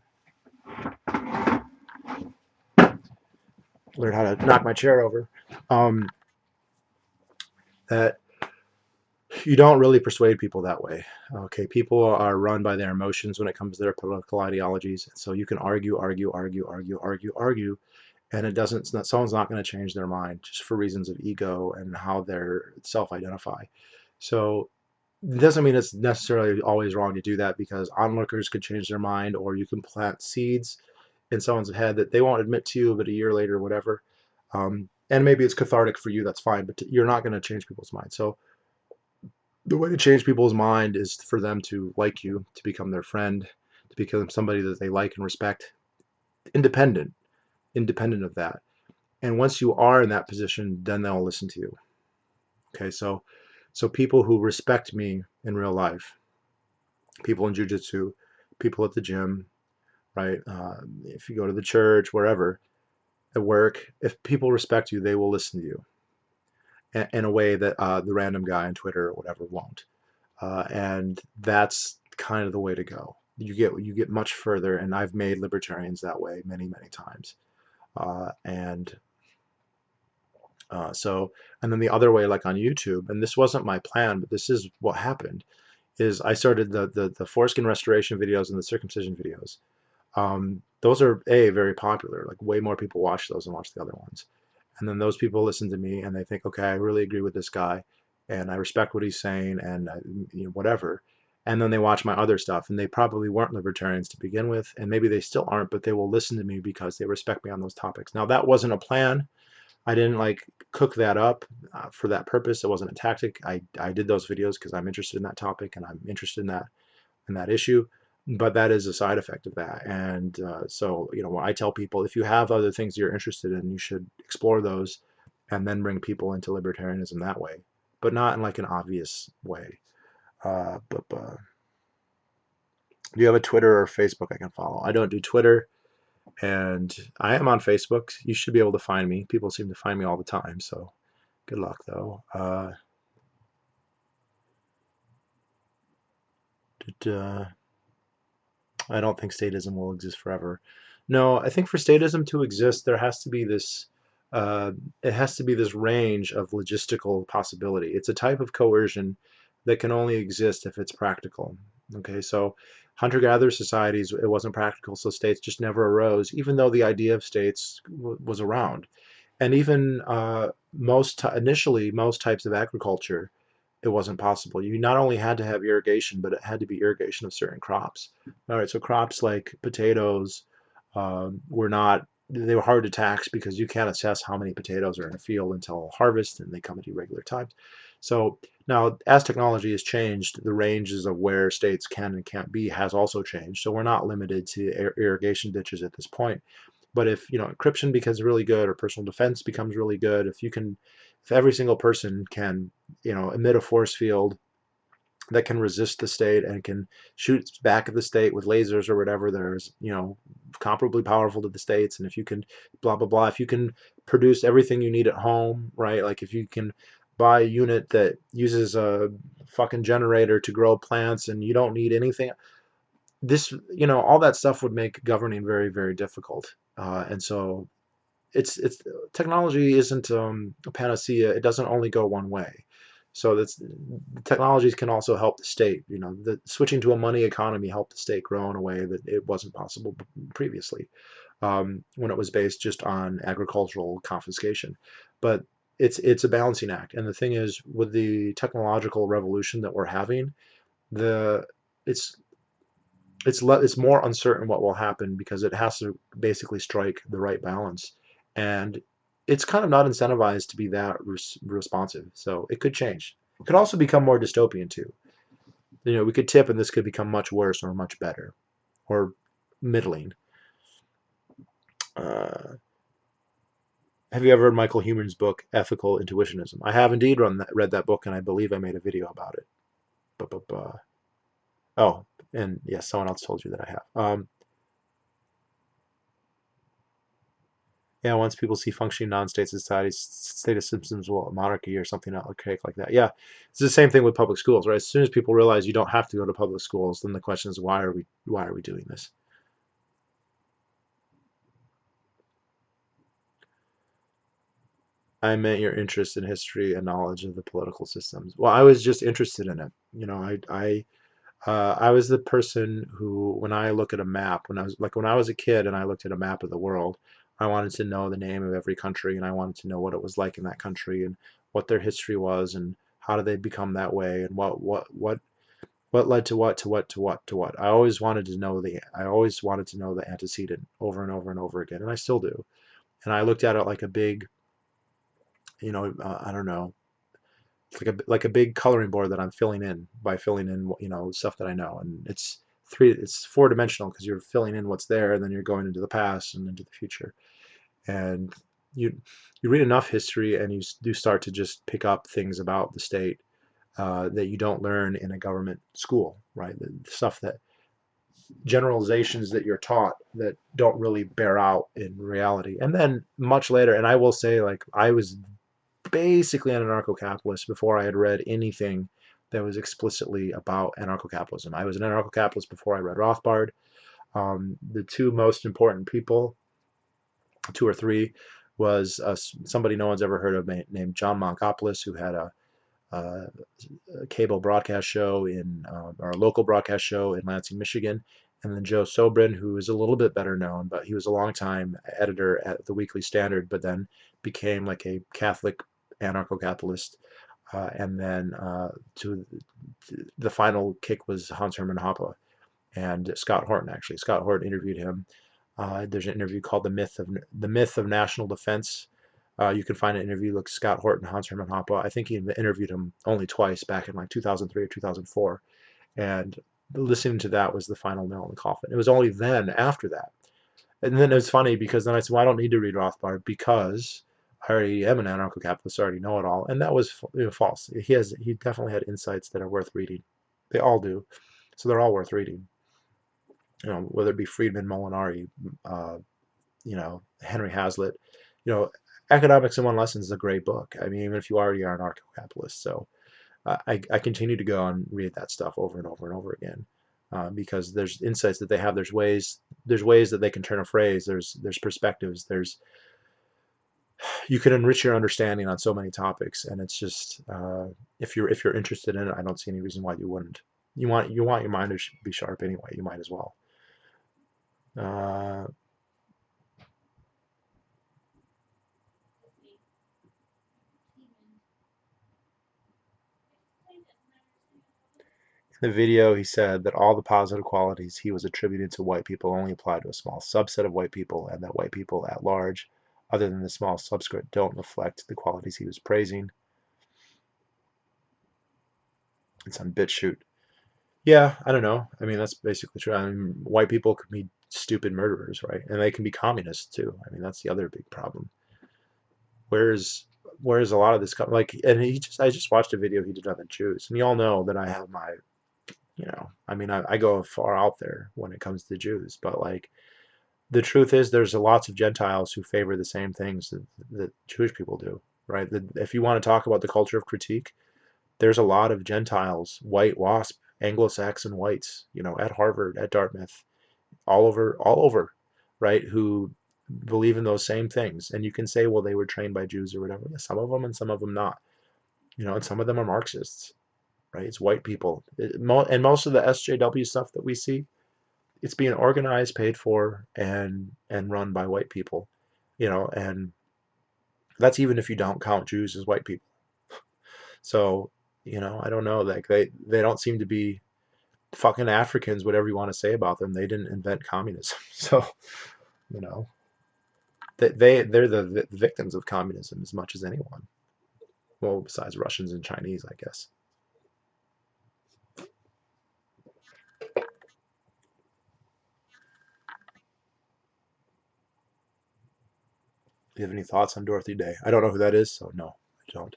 Learn how to knock my chair over. Um, that you don't really persuade people that way. Okay, people are run by their emotions when it comes to their political ideologies. So you can argue, argue, argue, argue, argue, argue, and it doesn't. Someone's not going to change their mind just for reasons of ego and how they're self-identify. So it doesn't mean it's necessarily always wrong to do that, because onlookers could change their mind, or you can plant seeds in someone's head that they won't admit to, but a year later, or whatever. And maybe it's cathartic for you. That's fine, but you're not going to change people's minds. So The way to change people's mind is for them to like you, to become their friend, to become somebody that they like and respect, independent, independent of that. And once you are in that position, then they'll listen to you. Okay, so people who respect me in real life, people in jujitsu, people at the gym, right? If you go to the church, wherever, at work, if people respect you, they will listen to you in a way that the random guy on Twitter or whatever won't. And that's kind of the way to go. You get much further, and I've made libertarians that way many, many times. And so, and then the other way, like on YouTube, and this wasn't my plan, but this is what happened, is I started the foreskin restoration videos and the circumcision videos. Those are very popular. Like way more people watch those than watch the other ones. And then those people listen to me and they think, okay, I really agree with this guy, and I respect what he's saying, and whatever. And then they watch my other stuff, and they probably weren't libertarians to begin with, and maybe they still aren't, but they will listen to me because they respect me on those topics. Now that wasn't a plan. I didn't like cook that up for that purpose. It wasn't a tactic. I did those videos because I'm interested in that topic and I'm interested in that issue. But that is a side effect of that. And so, when I tell people, if you have other things you're interested in, you should explore those and then bring people into libertarianism that way, but not in like an obvious way. But do you have a Twitter or Facebook I can follow? I don't do Twitter, and I am on Facebook. You should be able to find me. People seem to find me all the time, so good luck though. I don't think statism will exist forever. No, I think for statism to exist, there has to be this. Uh, it has to be this range of logistical possibility. It's a type of coercion that can only exist if it's practical. Okay, so hunter-gatherer societies, it wasn't practical, so states just never arose, even though the idea of states was around. And even initially, most types of agriculture, it wasn't possible. You not only had to have irrigation, but it had to be irrigation of certain crops. All right, so crops like potatoes were not, they were hard to tax because you can't assess how many potatoes are in a field until harvest, and they come at irregular times. So now, as technology has changed, the ranges of where states can and can't be has also changed. So we're not limited to irrigation ditches at this point. But if encryption becomes really good, or personal defense becomes really good, if every single person can emit a force field that can resist the state and can shoot back at the state with lasers or whatever, there's comparably powerful to the states. And if you can blah blah blah, if you can produce everything you need at home, right? Like if you can buy a unit that uses a fucking generator to grow plants and you don't need anything, this all that stuff would make governing very, very difficult. And so it's technology isn't a panacea. It doesn't only go one way. So that's technologies can also help the state. The switching to a money economy helped the state grow in a way that it wasn't possible previously, when it was based just on agricultural confiscation. But it's a balancing act. And the thing is, with the technological revolution that we're having, the it's it's more uncertain what will happen because it has to basically strike the right balance, and it's kind of not incentivized to be that responsive. So it could change. It could also become more dystopian too. We could tip, and this could become much worse or much better, or middling. Uh, have you ever read Michael Humer's book Ethical Intuitionism? I have indeed read that book, and I believe I made a video about it. Oh, and yes, someone else told you that I have. Yeah, once people see functioning non-state societies, state systems will monarchy or something archaic like that. Yeah, it's the same thing with public schools, right? As soon as people realize you don't have to go to public schools, then the question is why are we doing this? I meant your interest in history and knowledge of the political systems. Well, I was just interested in it. I was the person who, when I look at a map, when I was a kid and I looked at a map of the world, I wanted to know the name of every country, and I wanted to know what it was like in that country and what their history was and how did they become that way and what led to what to what to what to what. I always wanted to know the antecedent over and over and over again, and I still do. And I looked at it like a big, I don't know, like a big coloring board that I'm filling in by filling in stuff that I know, and it's four-dimensional because you're filling in what's there, and then you're going into the past and into the future. And you you read enough history, and you do start to just pick up things about the state that you don't learn in a government school, right? The stuff that generalizations that you're taught that don't really bear out in reality. And then much later, and I will say, like, I was basically an anarcho-capitalist before I had read anything that was explicitly about anarcho-capitalism. I was an anarcho-capitalist before I read Rothbard. The two most important people, two or three, was somebody no one's ever heard of named John Monkopoulos, who had a cable broadcast show or a local broadcast show in Lansing, Michigan, and then Joe Sobrin, who is a little bit better known, but he was a longtime editor at the Weekly Standard, but then became like a Catholic anarcho-capitalist. And then to the final kick was Hans Hermann Hoppe and Scott Horton. Actually, Scott Horton interviewed him. There's an interview called "The Myth of National Defense." You can find an interview like Scott Horton, Hans Hermann Hoppe. I think he interviewed him only twice back in like 2003 or 2004. And listening to that was the final nail in the coffin. It was only then, after that. And then it was funny because then I said, well, I don't need to read Rothbard because I already am an anarcho-capitalist, I already know it all. And that was false. He definitely had insights that are worth reading. They all do. So they're all worth reading. Whether it be Friedman, Molinari, uh, Henry Hazlitt, you know, Economics in One Lesson is a great book. I mean, even if you already are an anarcho-capitalist. So I continue to go and read that stuff over and over and over again because there's insights that they have. There's ways that they can turn a phrase. There's perspectives. You can enrich your understanding on so many topics, and it's just if you're interested in it, I don't see any reason why you wouldn't. You want your mind to be sharp anyway. You might as well. Uh, in the video, he said that all the positive qualities he was attributing to white people only apply to a small subset of white people, and that white people at large, other than the small subset, don't reflect the qualities he was praising. It's on BitChute. Yeah, I don't know. I mean, that's basically true. I mean, white people can be stupid murderers, right? And they can be communists too. I mean, that's the other big problem. Where's where's a lot of this like, and I just watched a video he did on the Jews, and you all know that I have my, I mean, I go far out there when it comes to Jews, but like the truth is there's lots of Gentiles who favor the same things that Jewish people do, right? If you want to talk about the culture of critique, there's a lot of Gentiles, white WASP, Anglo-Saxon whites, at Harvard, at Dartmouth, all over, right, who believe in those same things. And you can say, well, they were trained by Jews or whatever. Yeah, some of them and some of them not. And some of them are Marxists, right? It's white people. And most of the SJW stuff that we see, it's being organized, paid for, and run by white people, and that's even if you don't count Jews as white people. So, I don't know, like they don't seem to be fucking Africans, whatever you want to say about them. They didn't invent communism. So, you know, they're the victims of communism as much as anyone. Well, besides Russians and Chinese, I guess. Do you have any thoughts on Dorothy Day? I don't know who that is, so no, I don't.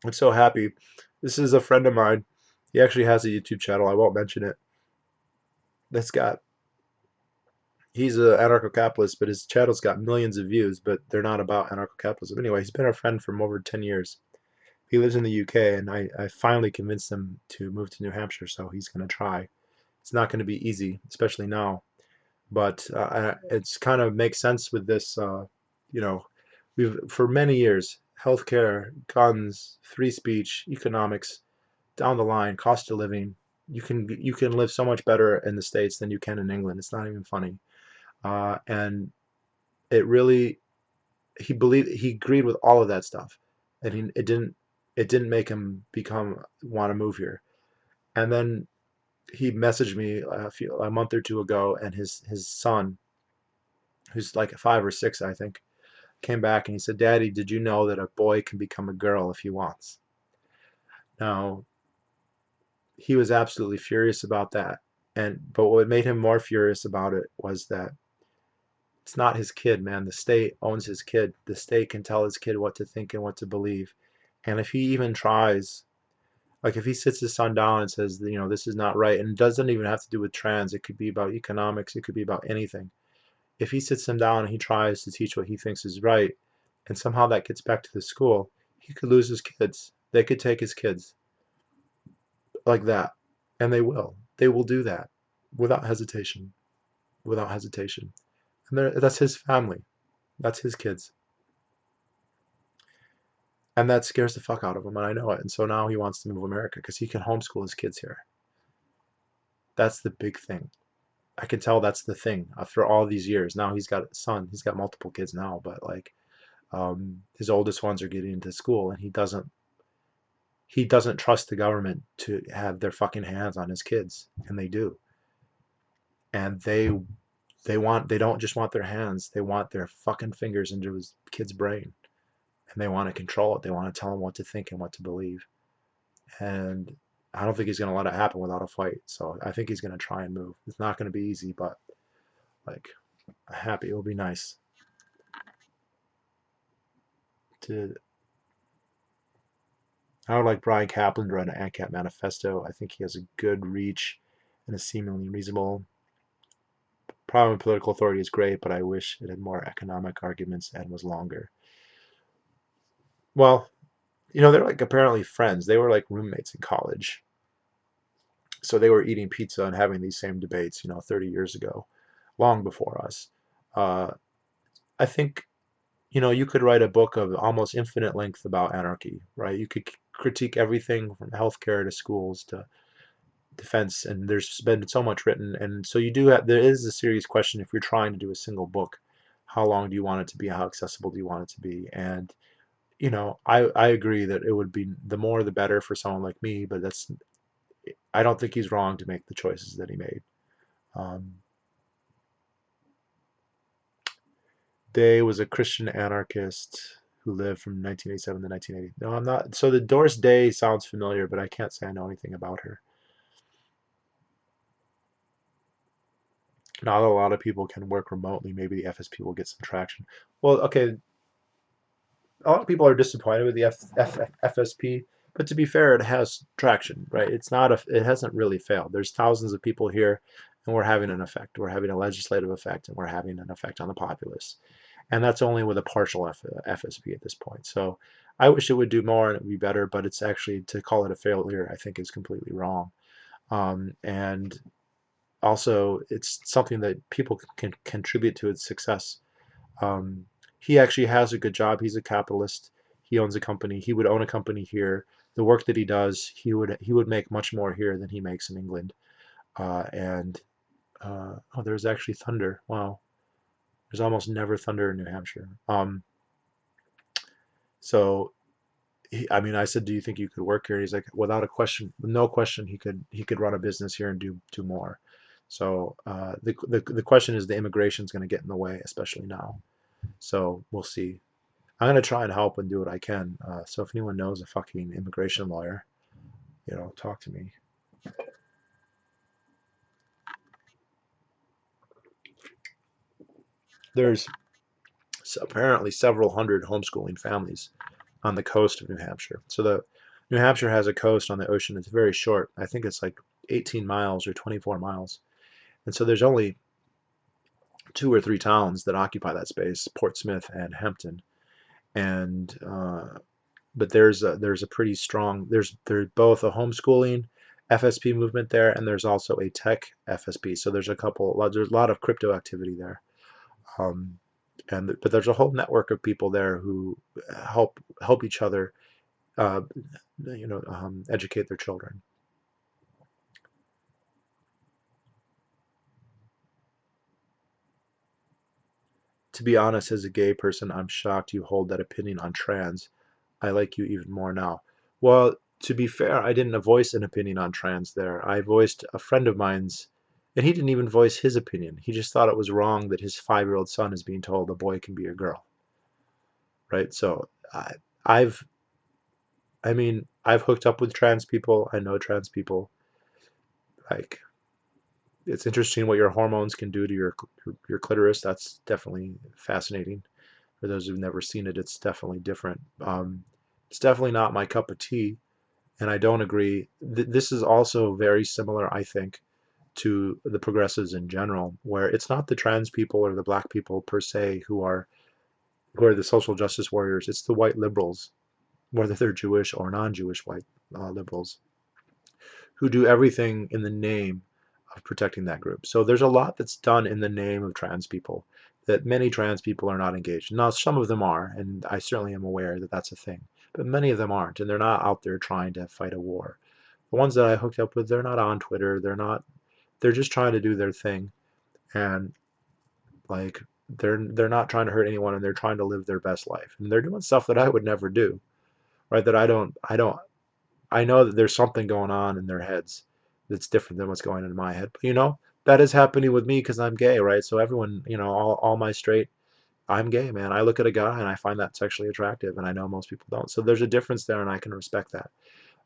I'm so happy. This is a friend of mine. He actually has a YouTube channel. I won't mention it. That's got He's an anarcho-capitalist, but his channel's got millions of views, but they're not about anarcho-capitalism. Anyway, he's been a friend for over 10 years. He lives in the UK, and I finally convinced him to move to New Hampshire, so he's going to try. It's not going to be easy, especially now, but it's kind of makes sense with this. You know, we've for many years, healthcare, guns, free speech, economics, down the line, cost of living. You can live so much better in the States than you can in England. It's not even funny. And it really he agreed with all of that stuff, and it didn't make him become want to move here. And then he messaged me a month or two ago, and his son who's like 5 or 6, I think, came back and he said, "Daddy, did you know that a boy can become a girl if he wants?" Now, he was absolutely furious about that. But what made him more furious about it was that it's not his kid, man. The state owns his kid. The state can tell his kid what to think and what to believe. And if he even tries, like if he sits his son down and says, this is not right, and it doesn't even have to do with trans, it could be about economics, it could be about anything. If he sits him down and he tries to teach what he thinks is right, and somehow that gets back to the school, he could lose his kids. They could take his kids like that. And they will. They will do that without hesitation. Without hesitation. And that's his family. That's his kids. And that scares the fuck out of him, and I know it. And so now he wants to move to America because he can homeschool his kids here. That's the big thing. I can tell that's the thing after all these years. Now he's got a son. He's got multiple kids now, but like his oldest ones are getting into school, and he doesn't trust the government to have their fucking hands on his kids, and they do. And they don't just want their hands, they want their fucking fingers into his kid's brain, and they want to control it. They want to tell him what to think and what to believe. And I don't think he's going to let it happen without a fight. So I think he's going to try and move. It's not going to be easy, but like, happy, it will be nice to. I would like Brian Kaplan to write an ANCAP manifesto. I think he has a good reach and is seemingly reasonable. Problem with political authority is great, but I wish it had more economic arguments and was longer. Well, they're like apparently friends. They were like roommates in college. So they were eating pizza and having these same debates, 30 years ago, long before us. Uh, I think, you could write a book of almost infinite length about anarchy, right? You could critique everything from healthcare to schools to defense, and there's been so much written. And so there is a serious question if you're trying to do a single book, how long do you want it to be? How accessible do you want it to be? And I agree that it would be the more the better for someone like me, but I don't think he's wrong to make the choices that he made. Um, Day was a Christian anarchist who lived from 1987 to 1980. No, I'm not. So the Doris Day sounds familiar, but I can't say I know anything about her. Not a lot of people can work remotely. Maybe the FSP will get some traction. Well, okay, a lot of people are disappointed with the FSP, but to be fair, it has traction, right? It hasn't really failed. There's thousands of people here, and we're having an effect. We're having a legislative effect, and we're having an effect on the populace. And that's only with a partial FSP at this point. So I wish it would do more and it would be better, but it's actually, to call it a failure, I think is completely wrong. And also, it's something that people can contribute to its success. Um, he actually has a good job. He's a capitalist. He owns a company. He would own a company here. The work that he does, he would make much more here than he makes in England. And oh, there's actually thunder. Wow, there's almost never thunder in New Hampshire. So I mean, I said, "Do you think you could work here?" And he's like, "Without a question, no question, he could run a business here and do more." So the question is, the immigration is going to get in the way, especially now. So we'll see. I'm gonna try and help and do what I can. So if anyone knows a fucking immigration lawyer, talk to me. There's apparently several hundred homeschooling families on the coast of New Hampshire. So the New Hampshire has a coast on the ocean. It's very short. I think it's like 18 miles or 24 miles. And so there's only 2 or 3 towns that occupy that space: Portsmouth and Hampton. And but there's a pretty strong there's both a homeschooling FSP movement there, and there's also a tech FSP. So there's a lot of crypto activity there. Um, but there's a whole network of people there who help each other, uh, educate their children. To be honest, as a gay person, I'm shocked you hold that opinion on trans. I like you even more now. Well, to be fair, I didn't voice an opinion on trans there. I voiced a friend of mine's And he didn't even voice his opinion. He just thought it was wrong that his 5-year-old son is being told a boy can be a girl, right? So I've, I mean, I've hooked up with trans people. I know trans people. Like, it's interesting what your hormones can do to your clitoris. That's definitely fascinating. For those who've never seen it, it's definitely different. It's definitely not my cup of tea, and I don't agree. This is also very similar, I think, to the progressives in general, where it's not the trans people or the black people per se who are the social justice warriors. It's the white liberals, whether they're Jewish or non-Jewish white liberals, who do everything in the name of protecting that group. So there's a lot that's done in the name of trans people that many trans people are not engaged in. Now, some of them are, and I certainly am aware that that's a thing, but many of them aren't, and they're not out there trying to fight a war. The ones that I hooked up with, they're not on Twitter. They're just trying to do their thing, and like they're not trying to hurt anyone, and they're trying to live their best life. And they're doing stuff that I would never do, right? That I know that there's something going on in their heads that's different than what's going on in my head. But that is happening with me because I'm gay, right? So everyone, all my straight, I'm gay, man. I look at a guy and I find that sexually attractive, and I know most people don't. So there's a difference there, and I can respect that.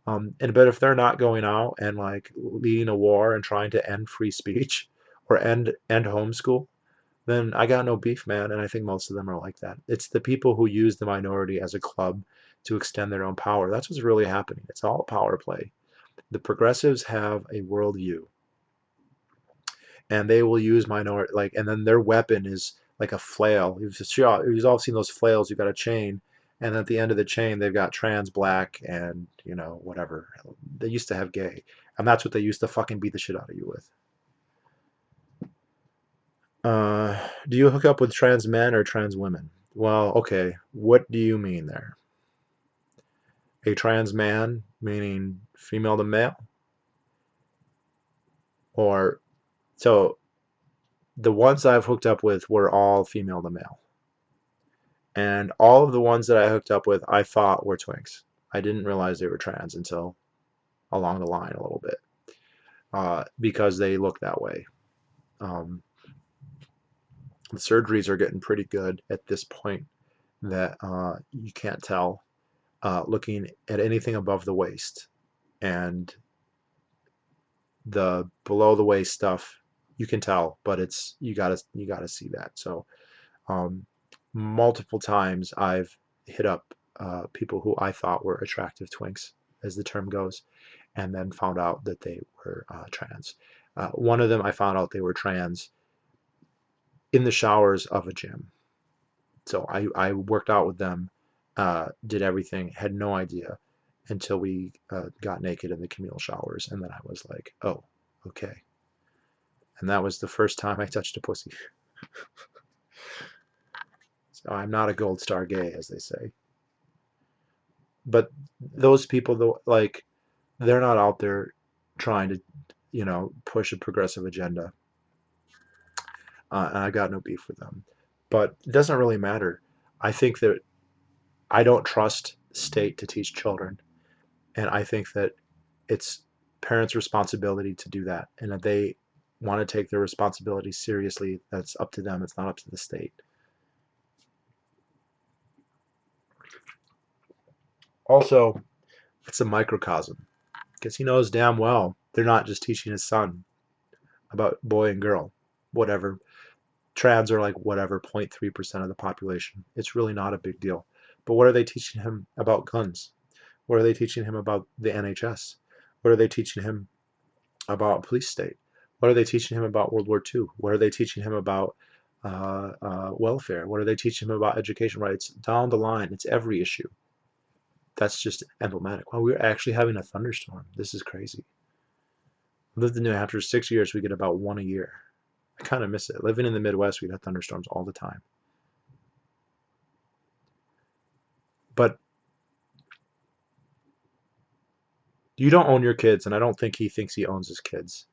But if they're not going out and like leading a war and trying to end free speech or end homeschool, then I got no beef, man. And I think most of them are like that. It's the people who use the minority as a club to extend their own power. That's what's really happening. It's all power play. The progressives have a worldview, and they will use minority and then their weapon is like a flail. You've all seen those flails. You've got a chain, and at the end of the chain, they've got trans, black, and whatever. They used to have gay, and that's what they used to fucking beat the shit out of you with. Do you hook up with trans men or trans women? Well, okay. What do you mean there? A trans man, meaning female to male? Or, so the ones I've hooked up with were all female to male. And all of the ones that I hooked up with, I thought were twinks. I didn't realize they were trans until along the line a little bit, because they look that way. Um, the surgeries are getting pretty good at this point that you can't tell looking at anything above the waist. And the below the waist stuff, you can tell, but you gotta see that. So um, multiple times I've hit up people who I thought were attractive twinks, as the term goes, and then found out that they were trans. One of them, I found out they were trans in the showers of a gym. So I worked out with them, did everything, had no idea until we got naked in the communal showers, and then I was like, oh, okay. And that was the first time I touched a pussy. So I'm not a gold star gay, as they say. But those people, though, like, they're not out there trying to, push a progressive agenda. And I got no beef with them. But it doesn't really matter. I think that I don't trust state to teach children, and I think that it's parents' responsibility to do that, and that they want to take their responsibility seriously. That's up to them. It's not up to the state. Also, it's a microcosm because he knows damn well they're not just teaching his son about boy and girl, whatever. Trans are like whatever 0.3% of the population. It's really not a big deal. But what are they teaching him about guns? What are they teaching him about the NHS? What are they teaching him about police state? What are they teaching him about World War II? What are they teaching him about welfare? What are they teaching him about education rights? Down the line, it's every issue. That's just emblematic. Wow, we're actually having a thunderstorm. This is crazy. I lived in New Hampshire 6 years. We get about one a year. I kind of miss it. Living in the Midwest, we had thunderstorms all the time. But you don't own your kids, and I don't think he thinks he owns his kids.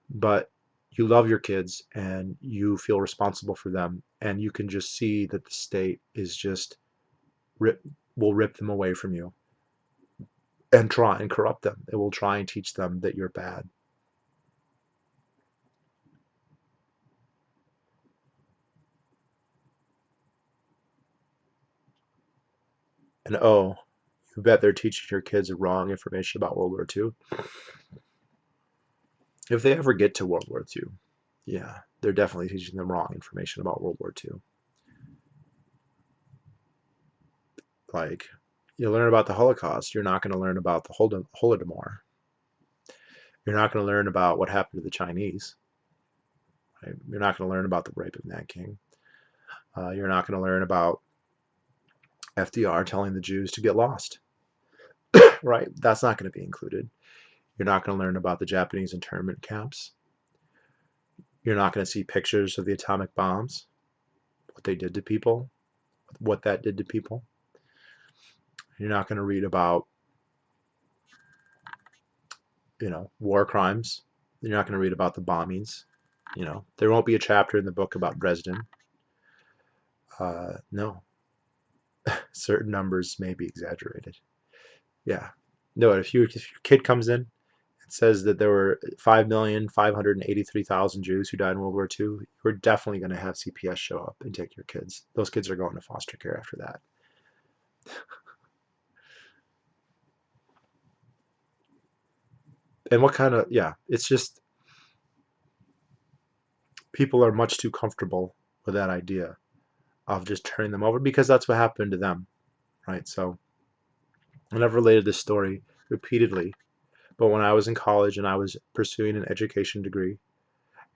But you love your kids, and you feel responsible for them, and you can just see that the state is just rip will rip them away from you and try and corrupt them. It will try and teach them that you're bad. And oh, you bet they're teaching your kids wrong information about World War II. If they ever get to World War II, yeah, they're definitely teaching them wrong information about World War II. Like, you learn about the Holocaust, you're not going to learn about the Holodomor. You're not going to learn about what happened to the Chinese. Right? You're not going to learn about the rape of Nanking. You're not going to learn about FDR telling the Jews to get lost. Right? That's not going to be included. You're not going to learn about the Japanese internment camps. You're not going to see pictures of the atomic bombs, what they did to people, what that did to people. You're not going to read about, war crimes. You're not going to read about the bombings. There won't be a chapter in the book about Dresden. No, certain numbers may be exaggerated. Yeah. No, if your kid comes in and says that there were 5,583,000 Jews who died in World War II, you're definitely going to have CPS show up and take your kids. Those kids are going to foster care after that. And what kind of, yeah, it's just people are much too comfortable with that idea of just turning them over because that's what happened to them, right? So and I've related this story repeatedly, but when I was in college and I was pursuing an education degree,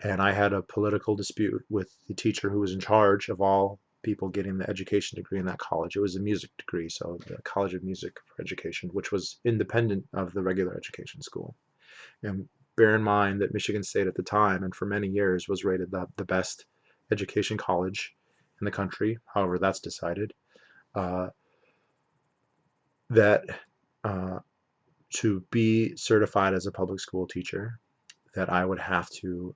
and I had a political dispute with the teacher who was in charge of all people getting the education degree in that college. It was a music degree, so the College of Music for Education, which was independent of the regular education school. And bear in mind that Michigan State at the time and for many years was rated the best education college in the country. However, that's decided. Uh, that to be certified as a public school teacher, that I would have to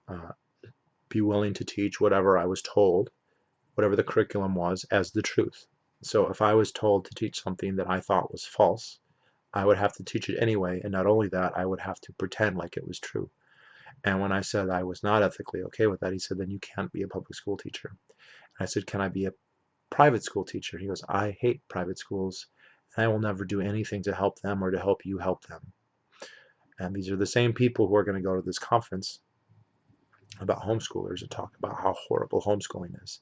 be willing to teach whatever I was told, whatever the curriculum was, as the truth. So if I was told to teach something that I thought was false, I would have to teach it anyway. And not only that, I would have to pretend like it was true. And when I said I was not ethically okay with that, he said, then you can't be a public school teacher. And I said, can I be a private school teacher? He goes, I hate private schools. And I will never do anything to help them or to help you help them. And these are the same people who are going to go to this conference about homeschoolers and talk about how horrible homeschooling is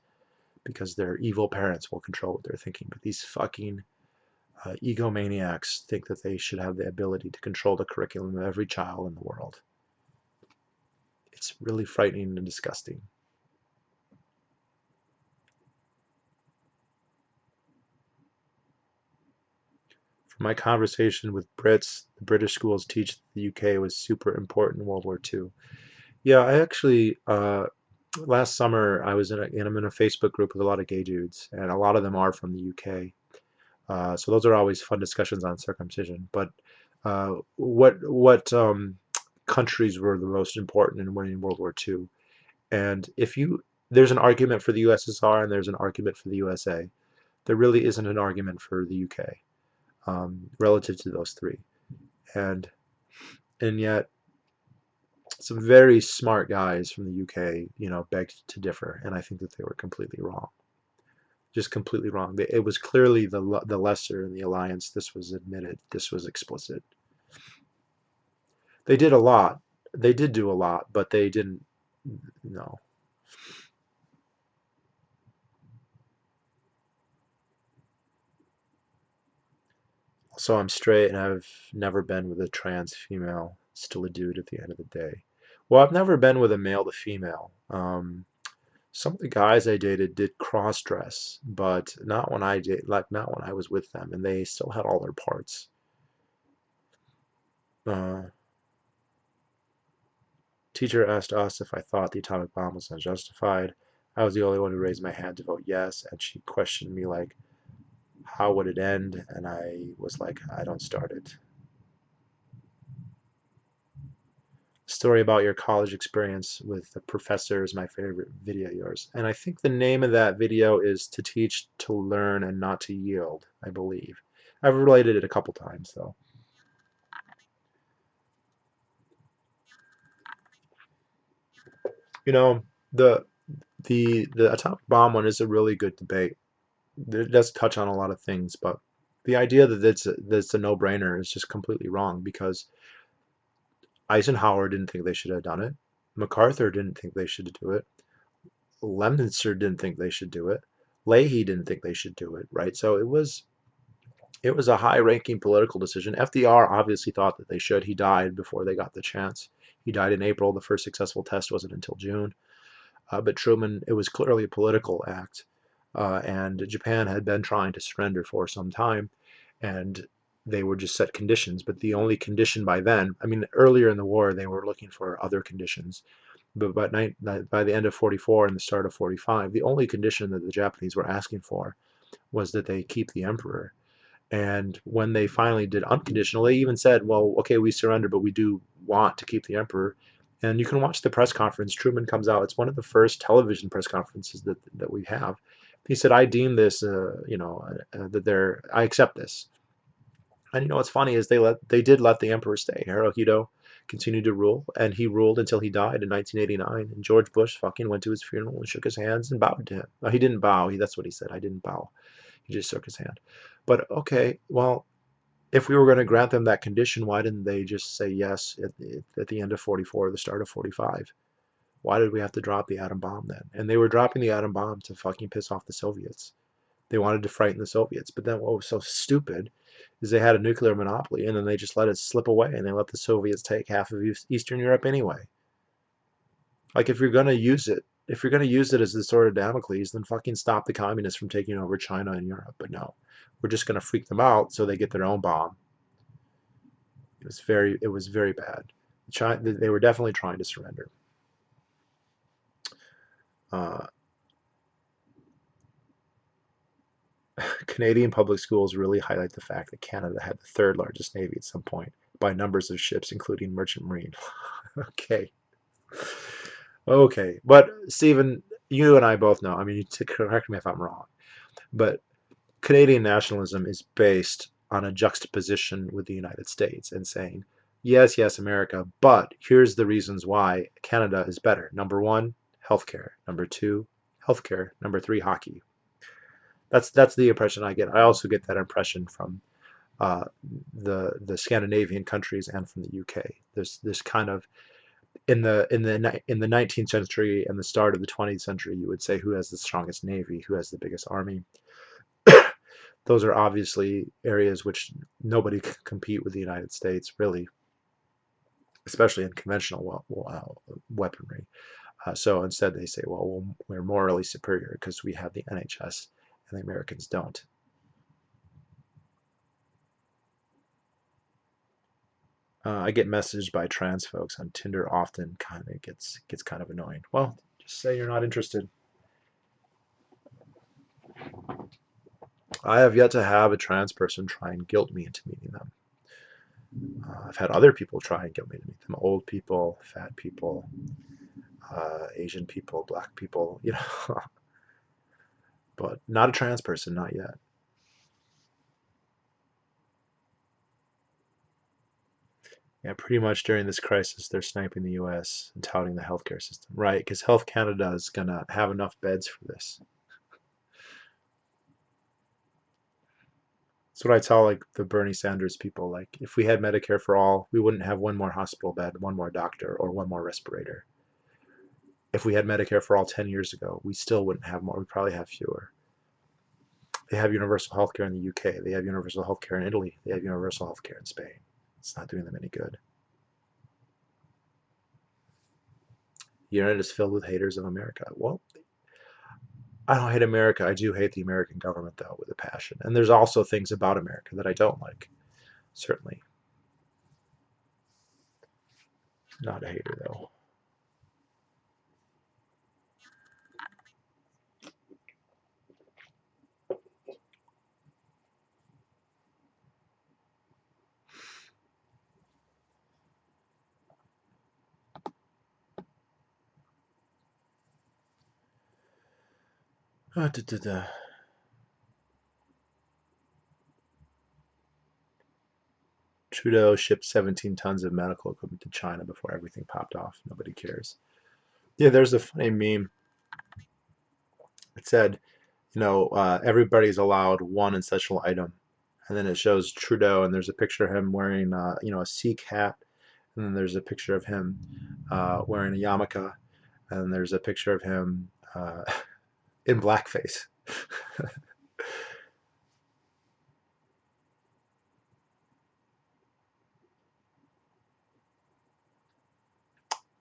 because their evil parents will control what they're thinking. But these fucking egomaniacs think that they should have the ability to control the curriculum of every child in the world. It's really frightening and disgusting. From my conversation with Brits, the British schools teach that the UK was super important in World War II. Yeah, I actually last summer I was I'm in a Facebook group with a lot of gay dudes, and a lot of them are from the UK. So those are always fun discussions on circumcision. But what countries were the most important in winning World War II? And if you there's an argument for the USSR and there's an argument for the USA. There really isn't an argument for the UK relative to those three. And yet some very smart guys from the UK, begged to differ, and I think that they were completely wrong. Just completely wrong. It was clearly the lesser in the alliance. This was admitted. This was explicit. They did a lot. They did do a lot, but they didn't. No. So I'm straight, and I've never been with a trans female. Still a dude at the end of the day. Well, I've never been with a male to female. Some of the guys I dated did cross dress, but not when I did, like not when I was with them, and they still had all their parts. Uh, Teacher asked us if I thought the atomic bomb was unjustified. I was the only one who raised my hand to vote yes, and she questioned me like, how would it end? And I was like, I don't start it. Story about your college experience with the professor is my favorite video of yours. And I think the name of that video is To Teach, to Learn, and Not to Yield, I believe. I've related it a couple times, though. You know, the the atomic bomb one is a really good debate. It does touch on a lot of things, but The idea that that's a no-brainer is just completely wrong because Eisenhower didn't think they should have done it. MacArthur didn't think they should do it. Leominster didn't think they should do it. Leahy didn't think they should do it, right? So it was a high-ranking political decision. FDR obviously thought that they should. He died before they got the chance. He died in April. The first successful test wasn't until June. But Truman, it was clearly a political act. And Japan had been trying to surrender for some time, and they were just set conditions. But the only condition by then, I mean, earlier in the war, they were looking for other conditions. But by the end of 44 and the start of 45, the only condition that the Japanese were asking for was that they keep the emperor. And when they finally did unconditional, they even said, well, okay, we surrender, but we do want to keep the emperor. And you can watch the press conference. Truman comes out. It's one of the first television press conferences that we have. He said, I deem this, I accept this. And what's funny is they did let the emperor stay. Hirohito continued to rule, and he ruled until he died in 1989. And George Bush fucking went to his funeral and shook his hands and bowed to him. No, he didn't bow. That's what he said. I didn't bow. He just shook his hand. But okay, well, if we were going to grant them that condition, why didn't they just say yes at the end of 44, the start of 45? Why did we have to drop the atom bomb then? And they were dropping the atom bomb to fucking piss off the Soviets. They wanted to frighten the Soviets. But then what was so stupid is they had a nuclear monopoly, and then they just let it slip away, and they let the Soviets take half of Eastern Europe anyway. Like, if you're gonna use it as the sword of Damocles, then fucking stop the communists from taking over China and Europe. But no, we're just gonna freak them out so they get their own bomb. It was very bad. They were definitely trying to surrender. Uh, Canadian public schools really highlight the fact that Canada had the third largest navy at some point by numbers of ships, including merchant marine. Okay. Okay. But Stephen, you and I both know, I mean, to correct me if I'm wrong, but Canadian nationalism is based on a juxtaposition with the United States and saying, yes, yes, America, but here's the reasons why Canada is better. Number one, healthcare. Number two, healthcare. Number three, hockey. That's the impression I get. I also get that impression from uh, the Scandinavian countries and from the UK. There's kind of in the 19th century and the start of the 20th century, you would say who has the strongest navy, who has the biggest army. Those are obviously areas which nobody can compete with the United States, really, especially in conventional weaponry. So instead, they say, well, we're morally superior because we have the NHS and the Americans don't. I get messaged by trans folks on Tinder often. Kind of gets kind of annoying. Well, just say you're not interested. I have yet to have a trans person try and guilt me into meeting them. I've had other people try and guilt me to meet them. Old people, fat people, Asian people, black people, but not a trans person, not yet. Yeah, pretty much during this crisis, they're sniping the US and touting the healthcare system, right? Because Health Canada is going to have enough beds for this. That's what I tell like the Bernie Sanders people. Like, if we had Medicare for all, we wouldn't have one more hospital bed, one more doctor, or one more respirator. If we had Medicare for all 10 years ago, we still wouldn't have more. We'd probably have fewer. They have universal healthcare in the UK. They have universal healthcare in Italy. They have universal healthcare in Spain. It's not doing them any good. The internet is filled with haters of America. Well, I don't hate America. I do hate the American government, though, with a passion. And there's also things about America that I don't like. Certainly not a hater, though. Da, da, da. Trudeau shipped 17 tons of medical equipment to China before everything popped off. Nobody cares. Yeah, there's a funny meme. It said, everybody's allowed one essential item and then it shows Trudeau, and there's a picture of him wearing, a Sikh hat, and then there's a picture of him wearing a yarmulke, and then there's a picture of him in blackface.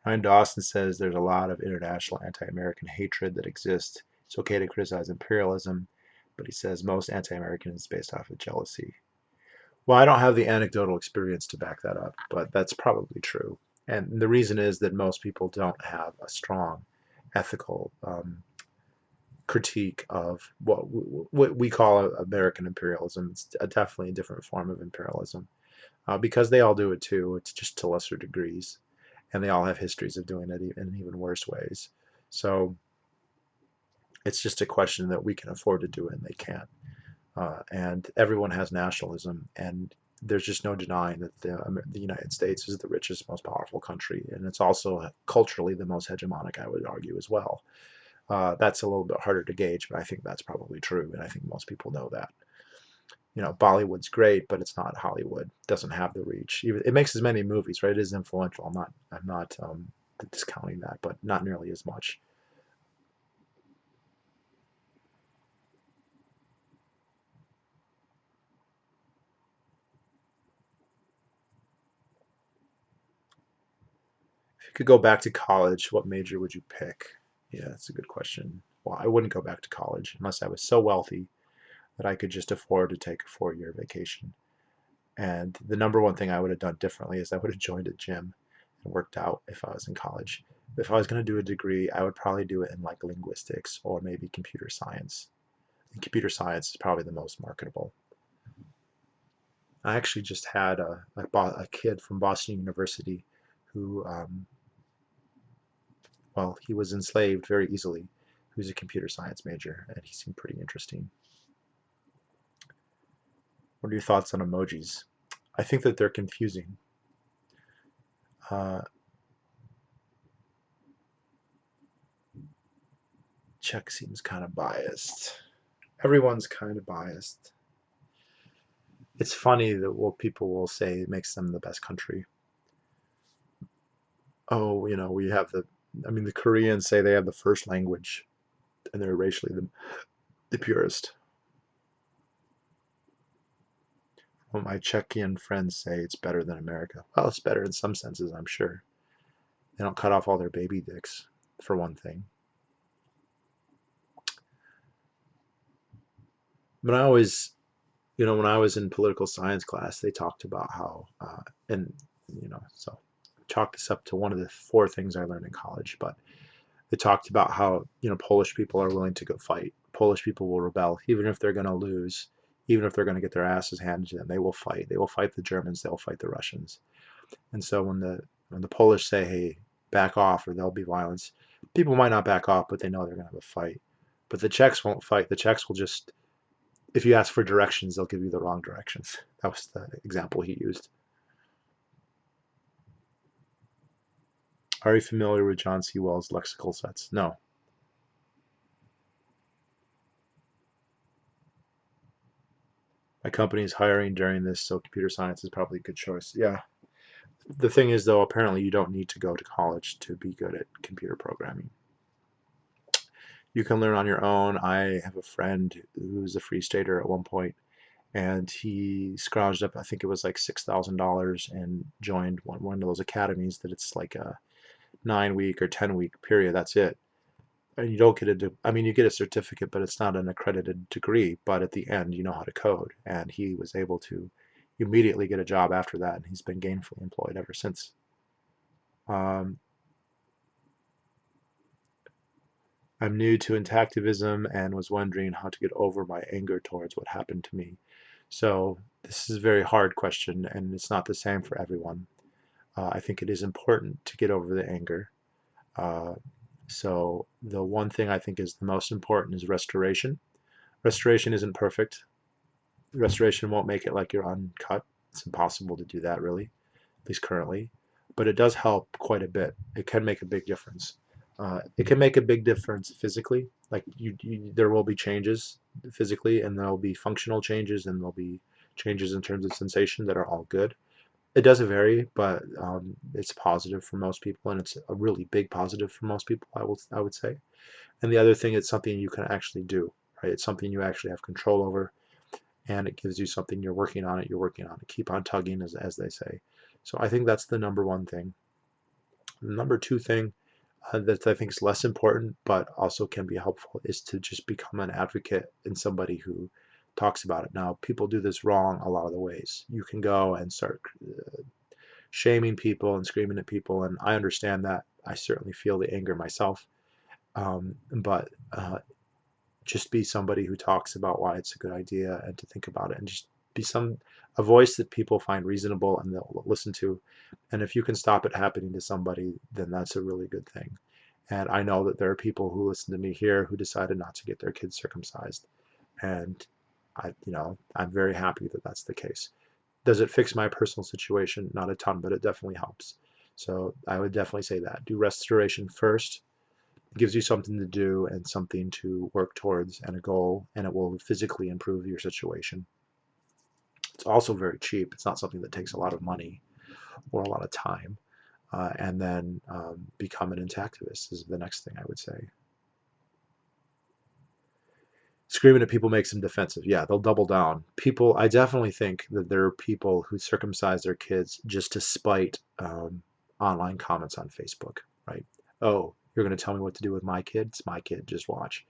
Ryan Dawson says there's a lot of international anti-American hatred that exists. It's okay to criticize imperialism, but he says most anti-American is based off of jealousy. Well, I don't have the anecdotal experience to back that up, but that's probably true. And the reason is that most people don't have a strong ethical critique of what we call American imperialism. It's definitely a different form of imperialism because they all do it too. It's just to lesser degrees, and they all have histories of doing it in even worse ways. So it's just a question that we can afford to do it and they can't. And everyone has nationalism, and there's just no denying that the United States is the richest, most powerful country, and it's also culturally the most hegemonic, I would argue, as well. That's a little bit harder to gauge, but I think that's probably true, and I think most people know that. Bollywood's great, but it's not Hollywood. It doesn't have the reach. It makes as many movies, right? It is influential. I'm not discounting that, but not nearly as much. If you could go back to college, what major would you pick? Yeah, that's a good question. Well, I wouldn't go back to college unless I was so wealthy that I could just afford to take a 4-year vacation. And the number one thing I would have done differently is I would have joined a gym and worked out if I was in college. If I was going to do a degree, I would probably do it in like linguistics or maybe computer science. And computer science is probably the most marketable. I actually just had a kid from Boston University who, well, he was enslaved very easily, who's a computer science major, and he seemed pretty interesting. What are your thoughts on emojis? I think that they're confusing. Uh, Czech seems kind of biased. Everyone's kind of biased. It's funny that what people will say makes them the best country. Oh, we have the Koreans say they have the first language and they're racially the purest. Well, my Czechian friends say it's better than America. Well, it's better in some senses, I'm sure. They don't cut off all their baby dicks, for one thing. But I always, when I was in political science class, they talked about how, and, so chalk this up to one of the 4 things I learned in college, but they talked about how, Polish people are willing to go fight. Polish people will rebel, even if they're going to lose, even if they're going to get their asses handed to them, they will fight. They will fight the Germans, they'll fight the Russians. And so when the Polish say, hey, back off or there'll be violence, people might not back off, but they know they're going to have a fight. But the Czechs won't fight. The Czechs will just, if you ask for directions, they'll give you the wrong directions. That was the example he used. Are you familiar with John C. Wells' lexical sets? No. My company is hiring during this, so computer science is probably a good choice. Yeah. The thing is, though, apparently you don't need to go to college to be good at computer programming. You can learn on your own. I have a friend who's a free stater at one point, and he scrounged up, I think it was like $6,000 and joined one of those academies that it's like a 9-week or 10-week period. That's it. And you don't get you get a certificate, but it's not an accredited degree. But at the end, you know how to code. And he was able to immediately get a job after that, and he's been gainfully employed ever since. Um, I'm new to intactivism and was wondering how to get over my anger towards what happened to me. So this is a very hard question, and it's not the same for everyone. I think it is important to get over the anger. Uh, so the one thing I think is the most important is restoration. Restoration isn't perfect. Restoration won't make it like you're uncut. It's impossible to do that really, at least currently. But it does help quite a bit. It can make a big difference. It can make a big difference physically. Like there will be changes physically, and there'll be functional changes, and there'll be changes in terms of sensation that are all good. It does vary, but it's positive for most people, and it's a really big positive for most people, I would say. And the other thing, it's something you can actually do, right? It's something you actually have control over, and it gives you something you're working on it. You're working on it. Keep on tugging, as they say. So I think that's the number one thing. The number two thing that I think is less important, but also can be helpful, is to just become an advocate and somebody who talks about it. Now, people do this wrong a lot of the ways. You can go and start shaming people and screaming at people, and I understand that. I certainly feel the anger myself. But just be somebody who talks about why it's a good idea and to think about it, and just be a voice that people find reasonable and they'll listen to. And if you can stop it happening to somebody, then that's a really good thing. And I know that there are people who listen to me here who decided not to get their kids circumcised, and I'm very happy that that's the case. Does it fix my personal situation? Not a ton, but it definitely helps. So I would definitely say that. Do restoration first. It gives you something to do and something to work towards and a goal, and it will physically improve your situation. It's also very cheap. It's not something that takes a lot of money or a lot of time. And then become an intactivist is the next thing I would say. Screaming at people makes them defensive. Yeah, they'll double down. I definitely think that there are people who circumcise their kids just to spite online comments on Facebook, right? Oh, you're going to tell me what to do with my kid? It's my kid, just watch.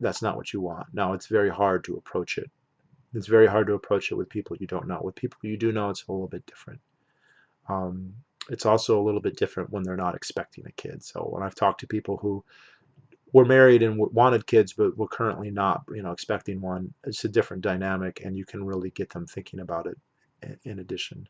That's not what you want. Now, it's very hard to approach it. It's very hard to approach it with people you don't know. With people you do know, it's a little bit different. It's also a little bit different when they're not expecting a kid. So when I've talked to people who were married and wanted kids but were currently not, expecting one, it's a different dynamic, and you can really get them thinking about it in addition.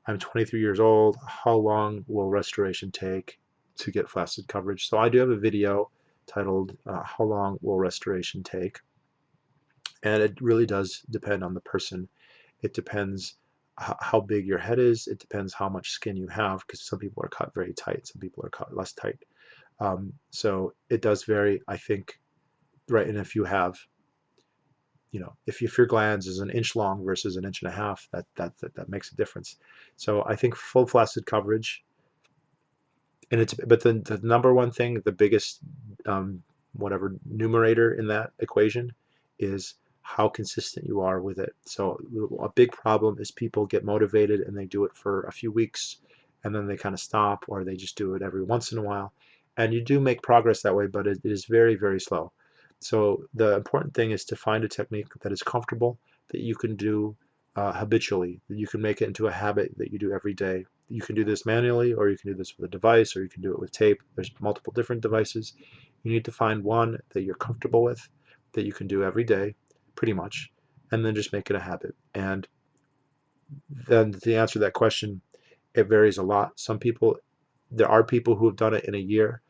I'm 23 years old. How long will restoration take to get flaccid coverage? So I do have a video titled How Long Will Restoration Take? And it really does depend on the person. It depends how big your head is. It depends how much skin you have, because some people are cut very tight, some people are cut less tight. So it does vary, I think, right? And if you have, if your glands is an inch long versus an inch and a half, that makes a difference. So I think full flaccid coverage, but then the number one thing, the biggest whatever numerator in that equation is how consistent you are with it. So a big problem is people get motivated and they do it for a few weeks and then they kind of stop, or they just do it every once in a while. And you do make progress that way, but it is very, very slow. So the important thing is to find a technique that is comfortable, that you can do habitually, that you can make it into a habit that you do every day. You can do this manually, or you can do this with a device, or you can do it with tape. There's multiple different devices. You need to find one that you're comfortable with, that you can do every day, pretty much, and then just make it a habit. And then to answer that question, it varies a lot. There are people who have done it in a year.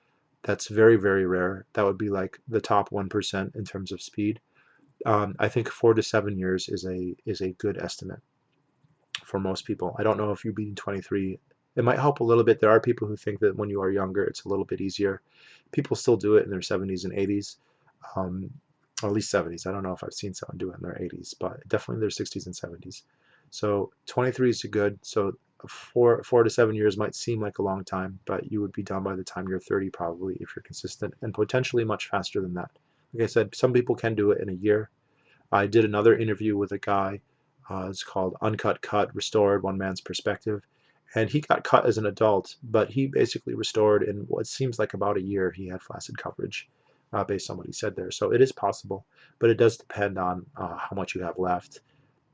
That's very, very rare. That would be like the top 1% in terms of speed. I think 4 to 7 years is a good estimate for most people. I don't know if you being 23, it might help a little bit. There are people who think that when you are younger, it's a little bit easier. People still do it in their 70s and 80s, or at least 70s. I don't know if I've seen someone do it in their 80s, but definitely their 60s and 70s. So 23 is good. So 4 to 7 years might seem like a long time, but you would be done by the time you're 30 probably if you're consistent, and potentially much faster than that. Like I said, some people can do it in a year. I did another interview with a guy. It's called Uncut Cut Restored, One Man's Perspective. And he got cut as an adult, but he basically restored in what seems like about a year. He had flaccid coverage based on what he said there. So it is possible, but it does depend on how much you have left.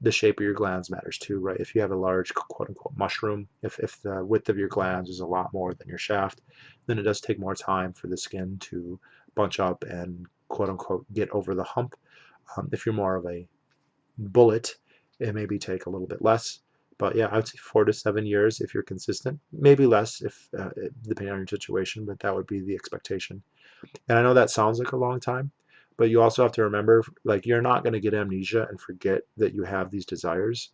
The shape of your glands matters too, right? If you have a large quote unquote mushroom, if the width of your glands is a lot more than your shaft, then it does take more time for the skin to bunch up and quote unquote get over the hump. If you're more of a bullet, it maybe take a little bit less. But yeah, I would say 4 to 7 years if you're consistent. Maybe less if depending on your situation, but that would be the expectation. And I know that sounds like a long time, but you also have to remember, like, you're not going to get amnesia and forget that you have these desires.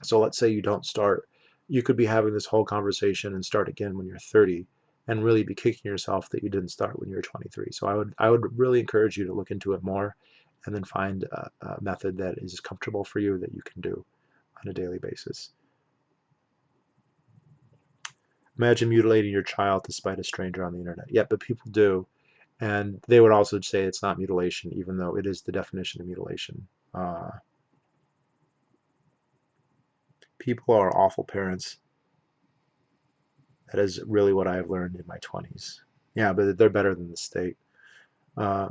So let's say you don't start, you could be having this whole conversation and start again when you're 30. and really be kicking yourself that you didn't start when you were 23. So I would really encourage you to look into it more and then find a method that is comfortable for you that you can do on a daily basis. Imagine mutilating your child despite a stranger on the internet. Yeah, but people do. And they would also say it's not mutilation, even though it is the definition of mutilation. People are awful parents. That is really what I've learned in my 20s. Yeah, but they're better than the state. Uh,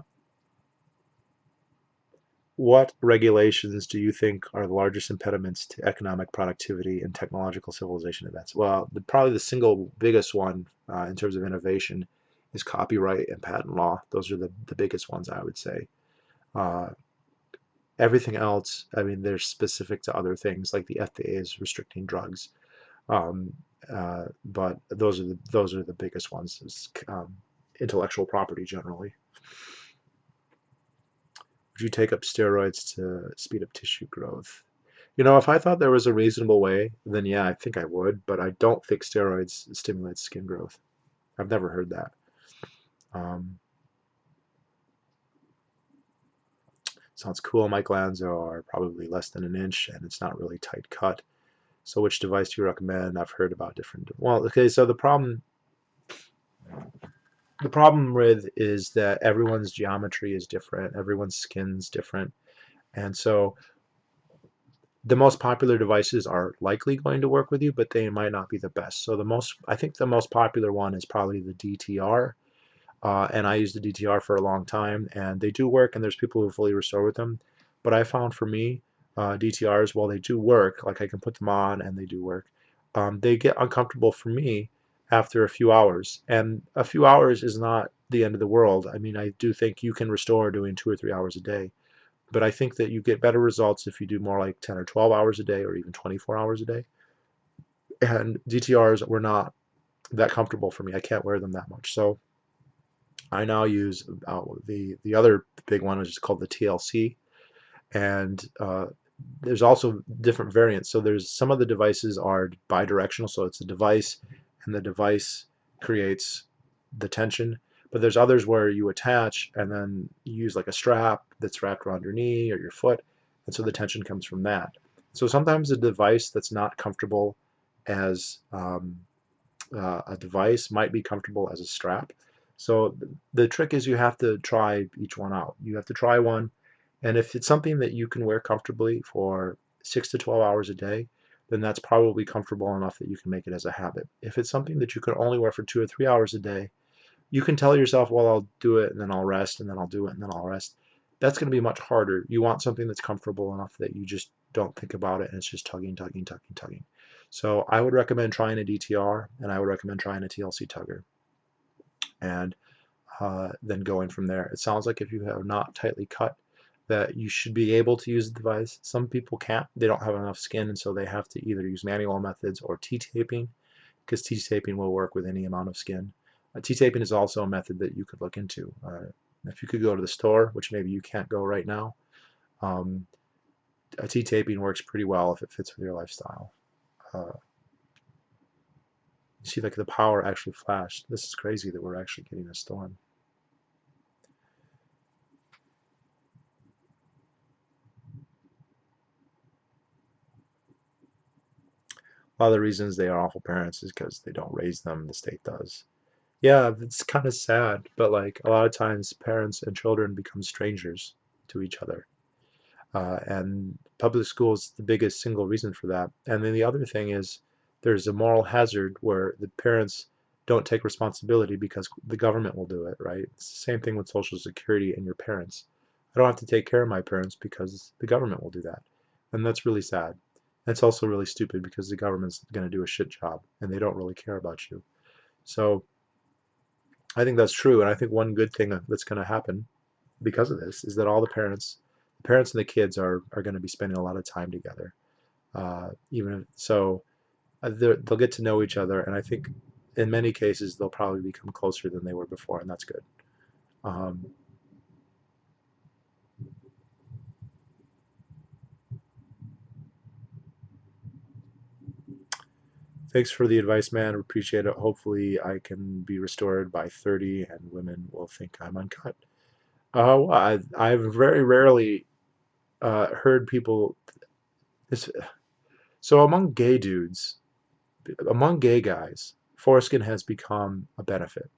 what regulations do you think are the largest impediments to economic productivity and technological civilization events? Well, probably the single biggest one in terms of innovation is copyright and patent law. Those are the biggest ones, I would say. Uh, Everything else, I mean, they're specific to other things, like the FDA is restricting drugs. Um, but those are the biggest ones. Is, intellectual property generally. Would you take up steroids to speed up tissue growth? If I thought there was a reasonable way, then yeah, I think I would. But I don't think steroids stimulate skin growth. I've never heard that. Um, Sounds cool. My glands are probably less than an inch, and it's not really tight cut. So which device do you recommend? I've heard about different. Well, okay. So the problem with is that everyone's geometry is different, everyone's skin's different, and so the most popular devices are likely going to work with you, but they might not be the best. So I think the most popular one is probably the DTR, and I used the DTR for a long time, and they do work, and there's people who fully restore with them. But I found for me, DTRs, while they do work, like I can put them on and they do work, they get uncomfortable for me after a few hours. And a few hours is not the end of the world. I mean, I do think you can restore doing 2 or 3 hours a day. But I think that you get better results if you do more like 10 or 12 hours a day or even 24 hours a day. And DTRs were not that comfortable for me. I can't wear them that much. So I now use the other big one, which is called the TLC, and there's also different variants. So there's some of the devices are bidirectional, so it's a device, and the device creates the tension. But there's others where you attach and then you use like a strap that's wrapped around your knee or your foot, and so the tension comes from that. So sometimes a device that's not comfortable as a device might be comfortable as a strap. So the trick is you have to try each one out. You have to try one, and if it's something that you can wear comfortably for 6 to 12 hours a day, then that's probably comfortable enough that you can make it as a habit. If it's something that you can only wear for 2 or 3 hours a day, you can tell yourself, well, I'll do it and then I'll rest and then I'll do it and then I'll rest. That's going to be much harder. You want something that's comfortable enough that you just don't think about it and it's just tugging, tugging, tugging, tugging. So I would recommend trying a DTR and I would recommend trying a TLC tugger and then going from there. It sounds like if you have not tightly cut, that you should be able to use the device. Some people can't. They don't have enough skin, and so they have to either use manual methods or T-taping, because T-taping will work with any amount of skin. T-taping is also a method that you could look into. If you could go to the store, which maybe you can't go right now, um, T-taping works pretty well if it fits with your lifestyle. Uh, you see, like the power actually flashed. This is crazy that we're actually getting a storm. A lot of the reasons they are awful parents is because they don't raise them, the state does. Yeah, it's kind of sad, but like a lot of times parents and children become strangers to each other. And public school is the biggest single reason for that. And then the other thing is there's a moral hazard where the parents don't take responsibility because the government will do it, right? It's the same thing with Social Security and your parents. I don't have to take care of my parents because the government will do that. And that's really sad. It's also really stupid because the government's going to do a shit job and they don't really care about you. So I think that's true. And I think one good thing that's going to happen because of this is that all the parents and the kids are going to be spending a lot of time together. Even if, so, they'll get to know each other, and I think in many cases they'll probably become closer than they were before, and that's good. Um, Thanks for the advice, man. Appreciate it. Hopefully, I can be restored by 30, and women will think I'm uncut. I've very rarely heard people. This, so among gay guys, foreskin has become a benefit.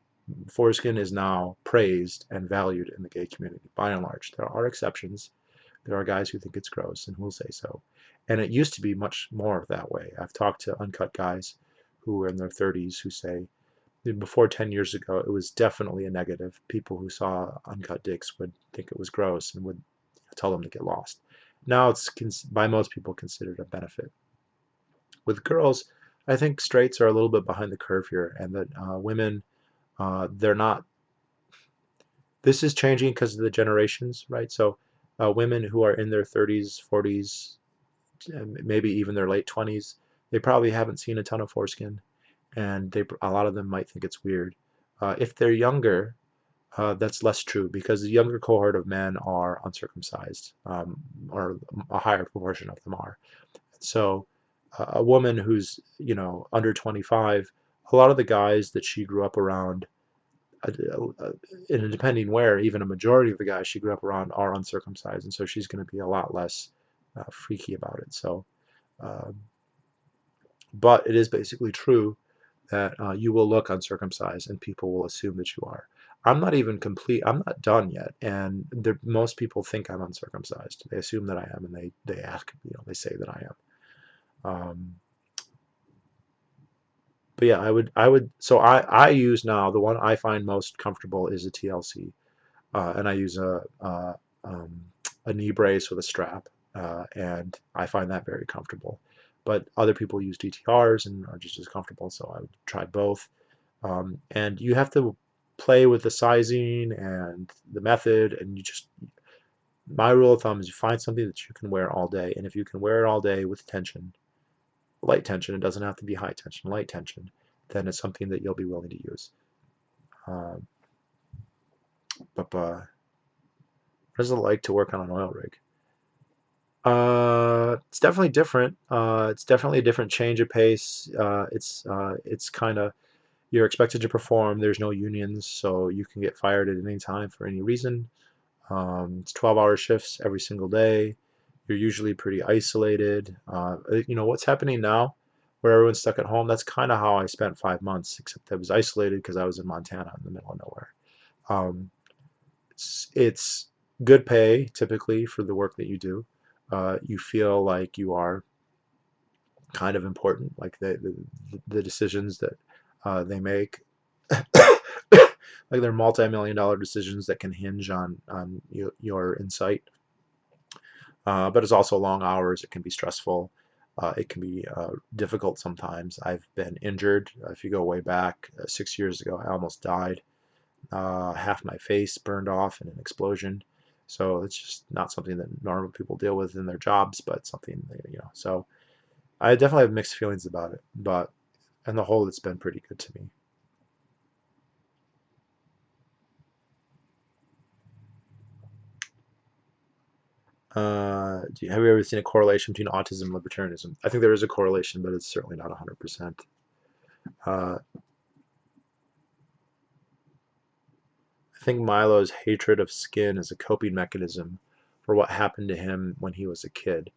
Foreskin is now praised and valued in the gay community, by and large. There are exceptions. There are guys who think it's gross and who will say so. And it used to be much more that way. I've talked to uncut guys who are in their 30s who say before 10 years ago, it was definitely a negative. People who saw uncut dicks would think it was gross and would tell them to get lost. Now it's by most people considered a benefit. With girls, I think straights are a little bit behind the curve here, and that women, they're not. This is changing because of the generations, right? So, women who are in their 30s, 40s, maybe even their late 20s, they probably haven't seen a ton of foreskin, and a lot of them might think it's weird. If they're younger, that's less true because the younger cohort of men are uncircumcised, or a higher proportion of them are. So a woman who's, under 25, a lot of the guys that she grew up around, uh, uh, and depending where, even a majority of the guys she grew up around are uncircumcised, and so she's going to be a lot less freaky about it. So, um, but it is basically true that you will look uncircumcised and people will assume that you are. I'm not done yet, and most people think I'm uncircumcised. They assume that I am, and they ask, they say that I am. But yeah, so I use now, the one I find most comfortable is a TLC, and I use um, a knee brace with a strap, and I find that very comfortable. But other people use DTRs and are just as comfortable, so I would try both. And you have to play with the sizing and the method, and my rule of thumb is you find something that you can wear all day, and if you can wear it all day with tension, light tension, it doesn't have to be high tension, light tension, then it's something that you'll be willing to use. Um, but what is it like to work on an oil rig? It's definitely different. It's definitely a different change of pace. It's kind of, you're expected to perform. There's no unions, so you can get fired at any time for any reason. It's 12-hour shifts every single day. You're usually pretty isolated. What's happening now, where everyone's stuck at home, that's kind of how I spent 5 months, except I was isolated because I was in Montana in the middle of nowhere. Um, it's good pay typically for the work that you do. You feel like you are kind of important, like the decisions that they make, like they're multi-million-dollar decisions that can hinge on your insight. But it's also long hours. It can be stressful. It can be difficult sometimes. I've been injured. If you go way back, 6 years ago, I almost died. Half my face burned off in an explosion. So it's just not something that normal people deal with in their jobs, but something, So I definitely have mixed feelings about it, but on the whole, it's been pretty good to me. Have you ever seen a correlation between autism and libertarianism? I think there is a correlation, but it's certainly not 100%. Uh, I think Milo's hatred of skin is a coping mechanism for what happened to him when he was a kid.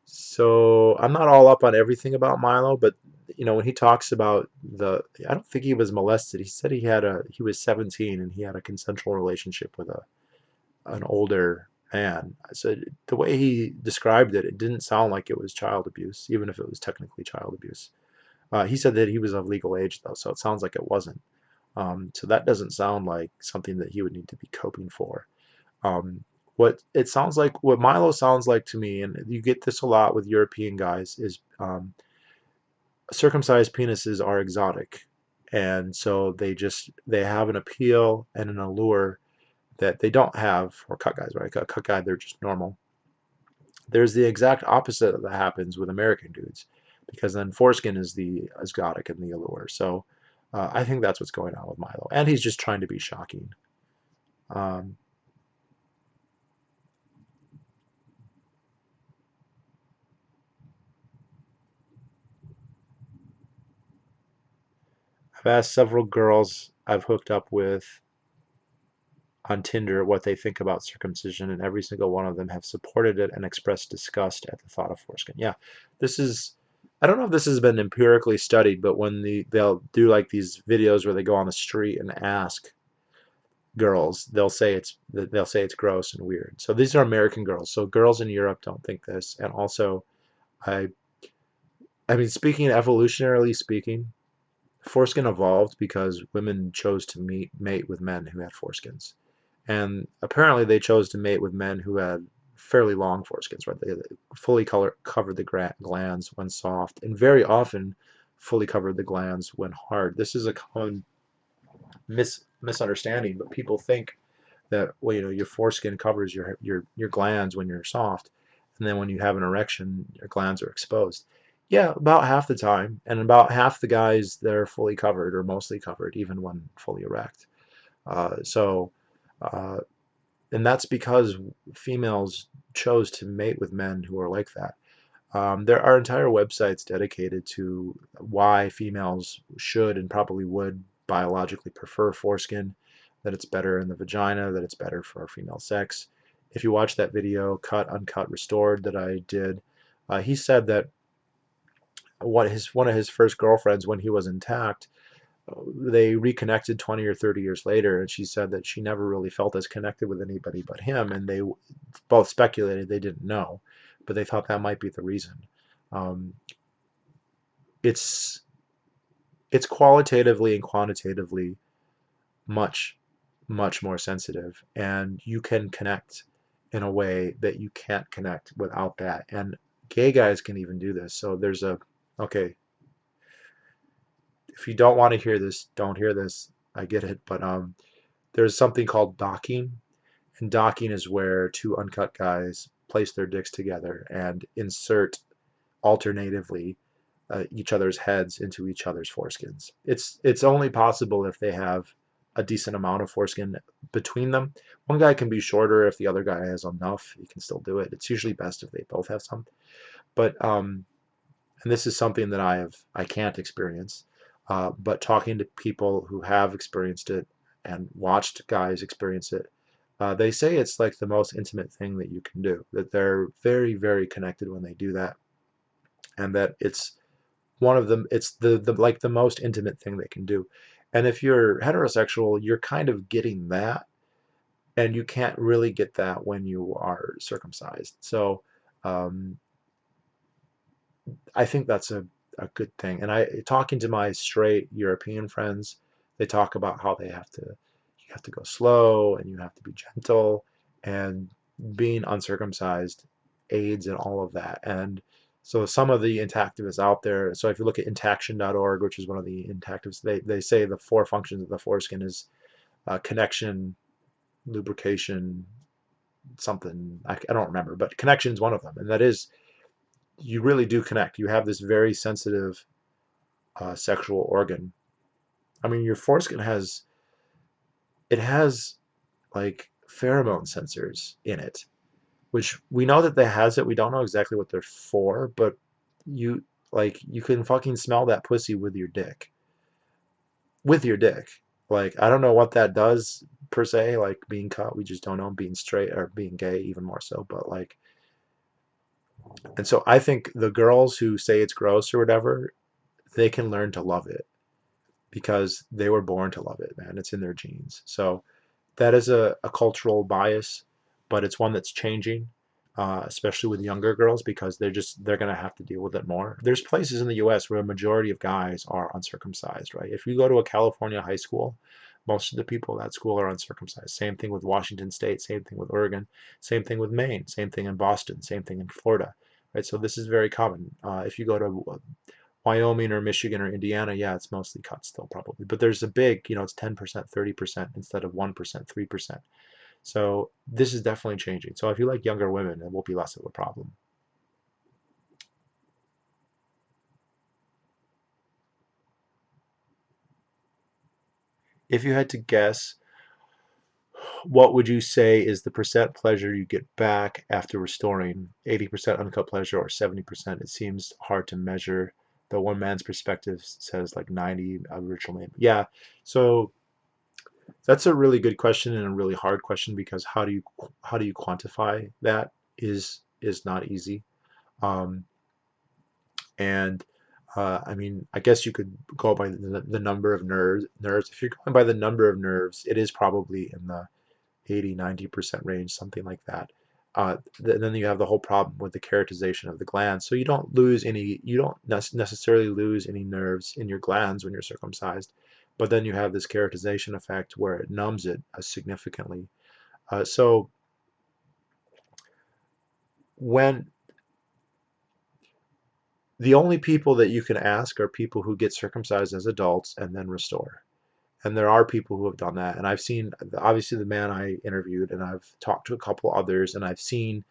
So I'm not all up on everything about Milo, but when he talks about I don't think he was molested. He said he was 17 and he had a consensual relationship with an older man. So the way he described it, it didn't sound like it was child abuse, even if it was technically child abuse. He said that he was of legal age though, so it sounds like it wasn't. So that doesn't sound like something that he would need to be coping for. What Milo sounds like to me, and you get this a lot with European guys, is circumcised penises are exotic, and so they have an appeal and an allure that they don't have for cut guys, right? A cut guy, they're just normal. There's the exact opposite that happens with American dudes, because then foreskin is the exotic and the allure. So I think that's what's going on with Milo, and he's just trying to be shocking. Um, I've asked several girls I've hooked up with on Tinder what they think about circumcision, and every single one of them have supported it and expressed disgust at the thought of foreskin. Yeah, this is. I don't know if this has been empirically studied, but when they'll do like these videos where they go on the street and ask girls, they'll say it's gross and weird. So these are American girls. So girls in Europe don't think this. And also, I I mean, speaking evolutionarily speaking, foreskin evolved because women chose to mate with men who had foreskins. And apparently they chose to mate with men who had fairly long foreskins, right? They fully covered the glands when soft, and very often fully covered the glands when hard. This is a common misunderstanding, but people think that, well, your foreskin covers your glands when you're soft, and then when you have an erection, your glands are exposed. Yeah, about half the time, and about half the guys they're fully covered or mostly covered, even when fully erect. So, uh, and that's because females chose to mate with men who are like that. There are entire websites dedicated to why females should and probably would biologically prefer foreskin, that it's better in the vagina, that it's better for female sex. If you watch that video, Cut, Uncut, Restored, that I did, he said that one of his first girlfriends, when he was intact, they reconnected 20 or 30 years later, and she said that she never really felt as connected with anybody but him, and they both speculated they didn't know, but they thought that might be the reason. Um, it's it's qualitatively and quantitatively much, much more sensitive, and you can connect in a way that you can't connect without that. And gay guys can even do this. So there's a okay, if you don't want to hear this, don't hear this. I get it, but there's something called docking, and docking is where two uncut guys place their dicks together and insert alternatively each other's heads into each other's foreskins. It's only possible if they have a decent amount of foreskin between them. One guy can be shorter if the other guy has enough. He can still do it. It's usually best if they both have some. But and this is something that I can't experience. But talking to people who have experienced it and watched guys experience it, they say it's like the most intimate thing that you can do. That they're very, very connected when they do that, and that it's one of them. It's the like the most intimate thing they can do. And if you're heterosexual, you're kind of getting that, and you can't really get that when you are circumcised. So um, I think that's a good thing. And I talking to my straight European friends, they talk about how you have to go slow and you have to be gentle, and being uncircumcised aids in all of that. And so some of the intactivists out there, so if you look at intaction.org, which is one of the intactivists, they say the four functions of the foreskin is connection, lubrication, something, I don't remember, but connection is one of them. And that is, you really do connect. You have this very sensitive sexual organ. I mean, your foreskin has like pheromone sensors in it, which we know that they has it. We don't know exactly what they're for, but you you can fucking smell that pussy with your dick. With your dick. Like I don't know what that does per se, like being cut, we just don't know, being straight or being gay even more so, but like, and so I think the girls who say it's gross or whatever, they can learn to love it because they were born to love it, man. It's in their genes. So that is a cultural bias, but it's one that's changing, especially with younger girls because they're gonna have to deal with it more. There's places in the U.S. where a majority of guys are uncircumcised, right? If you go to a California high school, most of the people at that school are uncircumcised. Same thing with Washington State, same thing with Oregon, same thing with Maine, same thing in Boston, same thing in Florida, right? So this is very common. If you go to Wyoming or Michigan or Indiana, yeah, it's mostly cut still probably. But there's a big, it's 10%, 30% instead of 1%, 3%. So this is definitely changing. So if you like younger women, it will be less of a problem. If you had to guess, what would you say is the percent pleasure you get back after restoring? 80% uncut pleasure or 70%? It seems hard to measure the one man's perspective says like 90 original name. Yeah, so that's a really good question and a really hard question because how do you quantify that is not easy. Um, and I mean, I guess you could go by the number of nerves. If you're going by the number of nerves, it is probably in the 80-90% range, something like that. Then you have the whole problem with the keratization of the glands. So you don't necessarily lose any nerves in your glands when you're circumcised, but then you have this keratization effect where it numbs it significantly. So when the only people that you can ask are people who get circumcised as adults and then restore. And there are people who have done that. And I've seen, obviously, the man I interviewed, and I've talked to a couple others, and I've seen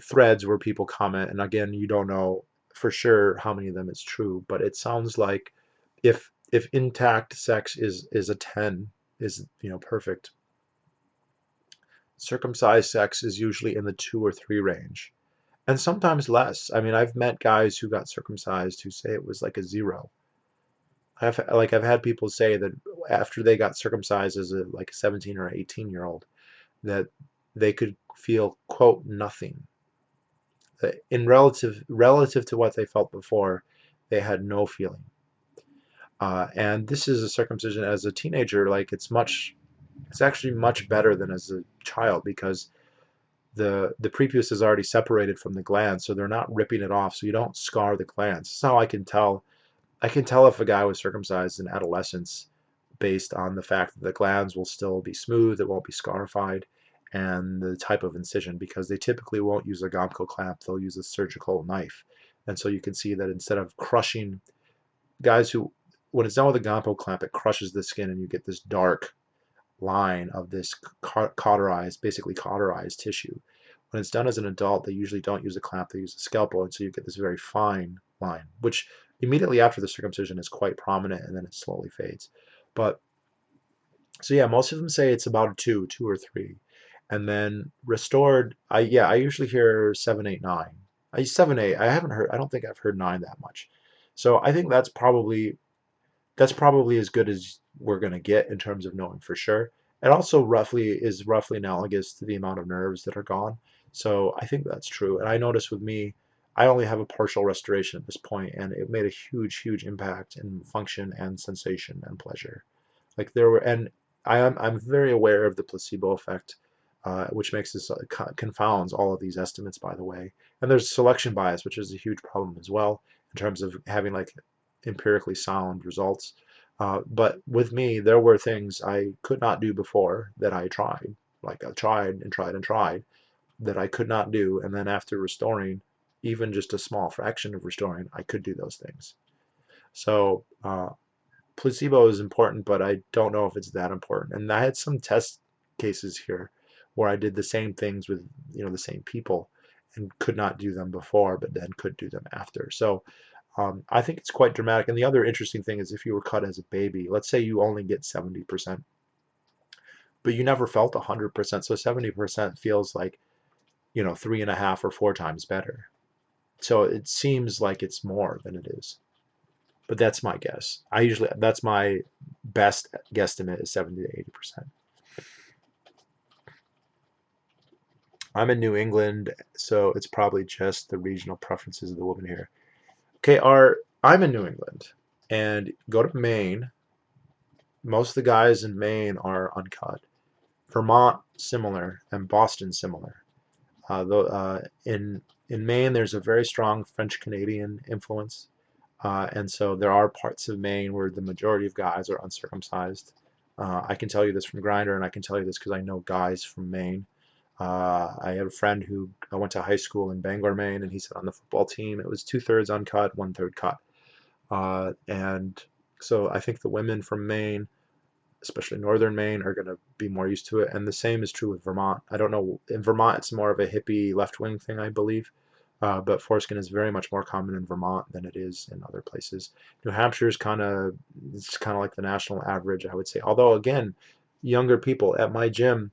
threads where people comment. And again, you don't know for sure how many of them it's true, but it sounds like if intact sex is a 10, is perfect, circumcised sex is usually in the 2 or 3 range, and sometimes less. I mean, I've met guys who got circumcised who say it was like a 0. I've had people say that after they got circumcised as a 17 or 18-year-old, that they could feel, quote, nothing. In relative to what they felt before, they had no feeling. And this is a circumcision as a teenager, like it's actually much better than as a child because the prepuce is already separated from the gland, so they're not ripping it off, so you don't scar the glands. That's how I can tell. I can tell if a guy was circumcised in adolescence based on the fact that the glands will still be smooth, it won't be scarified, and the type of incision, because they typically won't use a Gomco clamp, they'll use a surgical knife. And so you can see that instead of crushing, guys who, when it's done with a Gomco clamp, it crushes the skin and you get this dark line of this cauterized, basically cauterized tissue. When it's done as an adult, they usually don't use a clamp, they use a scalpel, and so you get this very fine line, which immediately after the circumcision is quite prominent, and then it slowly fades. But so yeah, most of them say it's about a 2 or 3, and then restored. I usually hear 7, 8, 9. 7, 8. I haven't heard. I don't think I've heard 9 that much. So I think that's probably as good as we're going to get in terms of knowing for sure. It also roughly analogous to the amount of nerves that are gone. So I think that's true. And I noticed with me, I only have a partial restoration at this point, and it made a huge, huge impact in function and sensation and pleasure. Like there were, and I'm very aware of the placebo effect, which makes this confounds all of these estimates, by the way. And there's selection bias, which is a huge problem as well in terms of having like empirically sound results. But with me, there were things I could not do before that I tried. Like I tried and tried and tried that I could not do. And then after restoring, even just a small fraction of restoring, I could do those things. So placebo is important, but I don't know if it's that important. And I had some test cases here where I did the same things with the same people and could not do them before, but then could do them after. So I think it's quite dramatic. And the other interesting thing is if you were cut as a baby, let's say you only get 70%, but you never felt 100%. So 70% feels like, 3.5 or 4 times better. So it seems like it's more than it is. But that's my guess. That's my best guesstimate is 70 to 80%. I'm in New England, so it's probably just the regional preferences of the woman here. Okay, I'm in New England, and go to Maine. Most of the guys in Maine are uncut. Vermont similar, and Boston similar. In Maine, there's a very strong French Canadian influence, and so there are parts of Maine where the majority of guys are uncircumcised. I can tell you this from Grindr, and I can tell you this because I know guys from Maine. I have a friend who I went to high school in Bangor, Maine, and he said on the football team it was 2/3 uncut, 1/3 cut. And so I think the women from Maine, especially northern Maine, are going to be more used to it. And the same is true with Vermont. I don't know. In Vermont, it's more of a hippie left-wing thing, I believe. But foreskin is very much more common in Vermont than it is in other places. New Hampshire is it's kind of like the national average, I would say. Although again, younger people at my gym,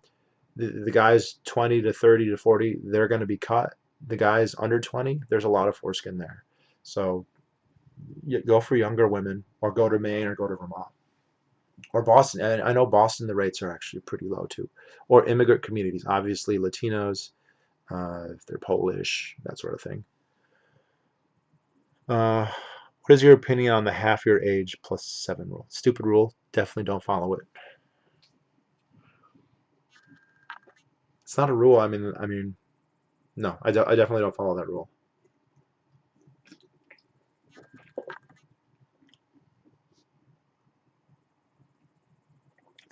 the guys 20 to 30 to 40, they're going to be cut. The guys under 20, there's a lot of foreskin there. So go for younger women, or go to Maine, or go to Vermont, or Boston. And I know Boston, the rates are actually pretty low too. Or immigrant communities, obviously Latinos, if they're Polish, that sort of thing. Uh, what is your opinion on the half your age plus 7 rule? Stupid rule. Definitely don't follow it. It's not a rule. I mean, no, I definitely don't follow that rule.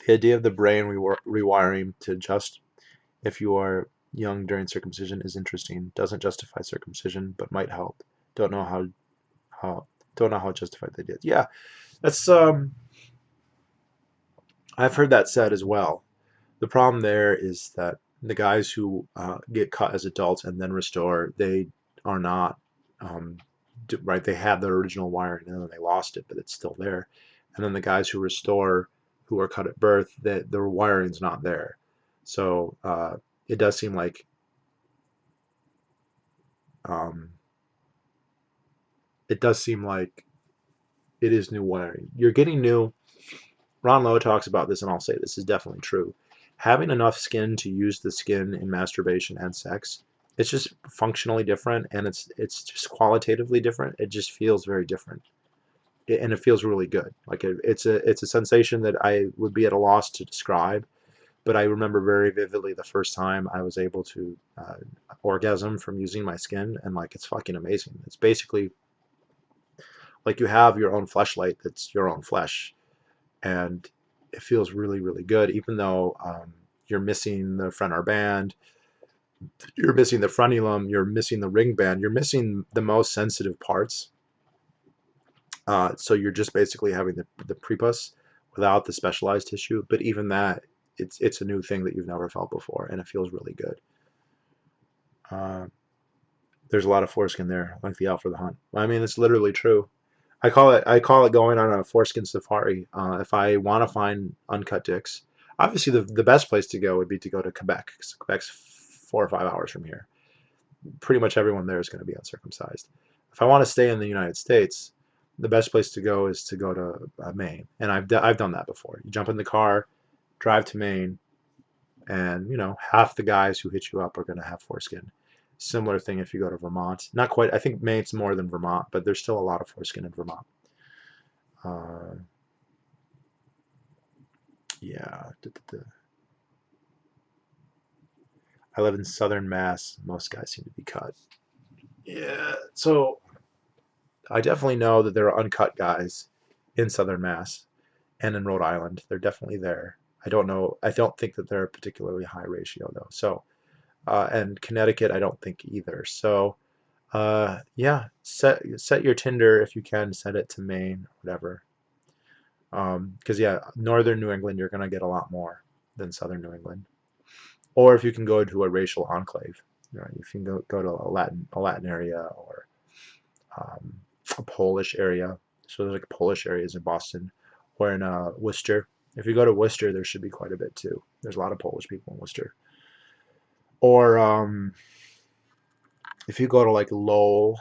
The idea of the brain rewiring to adjust if you are young during circumcision is interesting. Doesn't justify circumcision, but might help. Don't know how don't know how justified they did. Yeah, that's I've heard that said as well. The problem there is that the guys who get cut as adults and then restore, they are not um, right. They have their original wiring and then they lost it, but it's still there. And then the guys who restore, who are cut at birth, that the wiring's not there. So it does seem like um, it does seem like it is new wiring. You're getting new. Ron Lowe talks about this, and I'll say this is definitely true. Having enough skin to use the skin in masturbation and sex, it's just functionally different, and it's just qualitatively different. It just feels very different, and it feels really good. Like it's a sensation that I would be at a loss to describe. But I remember very vividly the first time I was able to orgasm from using my skin, and like it's fucking amazing. It's basically like you have your own fleshlight that's your own flesh, and it feels really, really good, even though you're missing the frontal band, you're missing the frenulum, you're missing the ring band, you're missing the most sensitive parts. So you're just basically having the prepuce without the specialized tissue. But even that, it's a new thing that you've never felt before, and it feels really good. Uh, there's a lot of foreskin there, like the out for the hunt. I mean, it's literally true. I call it going on a foreskin safari. If I want to find uncut dicks, obviously the best place to go would be to go to Quebec, because Quebec's 4 or 5 hours from here. Pretty much everyone there is going to be uncircumcised. If I want to stay in the United States, the best place to go is to go to Maine, and I've done that before. You jump in the car, drive to Maine, and half the guys who hit you up are going to have foreskin. Similar thing if you go to Vermont. Not quite. I think Maine's more than Vermont, but there's still a lot of foreskin in Vermont. Uh, yeah. I live in southern Mass. Most guys seem to be cut. Yeah. So I definitely know that there are uncut guys in southern Mass and in Rhode Island. They're definitely there. I don't know. I don't think that they're a particularly high ratio though. So and Connecticut, I don't think either. So yeah, set your Tinder if you can. Set it to Maine, whatever. Because yeah, northern New England, you're gonna get a lot more than southern New England. Or if you can go to a racial enclave, if you can go to a Latin area, or um, a Polish area. So there's like Polish areas in Boston, or in Worcester. If you go to Worcester, there should be quite a bit too. There's a lot of Polish people in Worcester. Or if you go to like Lowell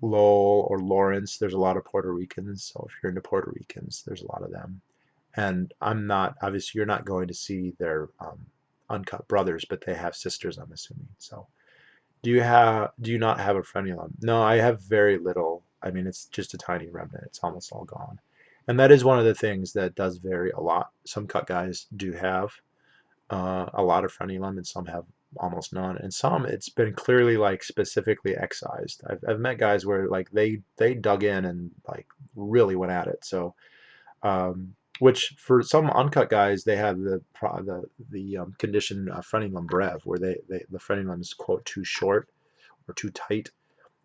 or Lawrence, there's a lot of Puerto Ricans. So if you're into Puerto Ricans, there's a lot of them. And I'm not, obviously, you're not going to see their uncut brothers, but they have sisters, I'm assuming. So do you not have a frenulum? No, I have very little. I mean, it's just a tiny remnant. It's almost all gone. And that is one of the things that does vary a lot. Some cut guys do have a lot of frenulum, and some have almost none. And some, it's been clearly like specifically excised. I've met guys where like they dug in and like really went at it. So which for some uncut guys, they have the condition frenulum breve, where the frenulum is quote too short or too tight,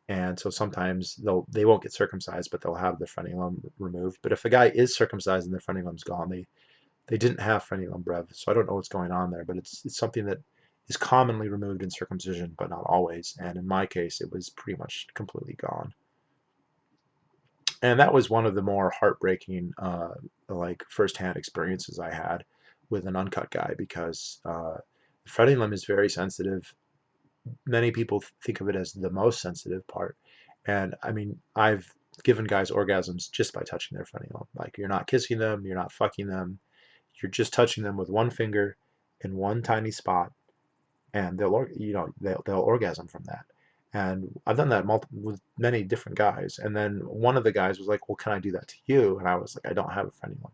and so sometimes they won't get circumcised, but they'll have the frenulum removed. But if a guy is circumcised and the frenulum's gone, they didn't have frenulum breve, so I don't know what's going on there, but it's something that is commonly removed in circumcision, but not always. And in my case, it was pretty much completely gone. And that was one of the more heartbreaking, like firsthand experiences I had with an uncut guy, because frenulum is very sensitive. Many people think of it as the most sensitive part, and I mean, I've given guys orgasms just by touching their frenulum. Like you're not kissing them, you're not fucking them, you're just touching them with one finger in one tiny spot, and they'll orgasm from that. And I've done that with many different guys. And then one of the guys was like, "Well, can I do that to you?" And I was like, "I don't have a frenulum."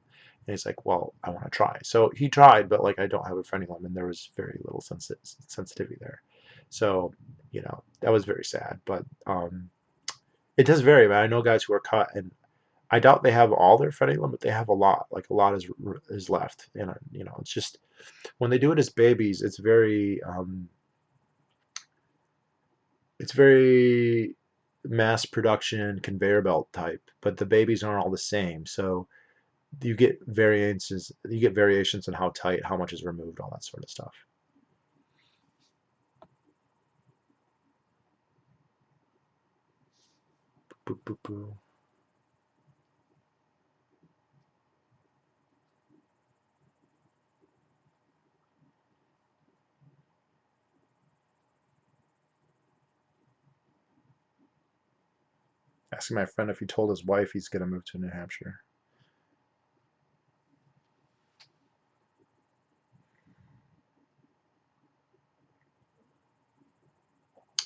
And he's like, "Well, I want to try." So he tried, but like I don't have a frenulum, and there was very little sensitivity there. So that was very sad. But it does vary. But I know guys who are cut, and I doubt they have all their frenulum, but they have a lot. Like a lot is left. And it's just when they do it as babies, it's very mass production conveyor belt type, but the babies aren't all the same. So you get variations in how tight, how much is removed, all that sort of stuff. Boo, boo, boo. Asking my friend if he told his wife he's going to move to New Hampshire.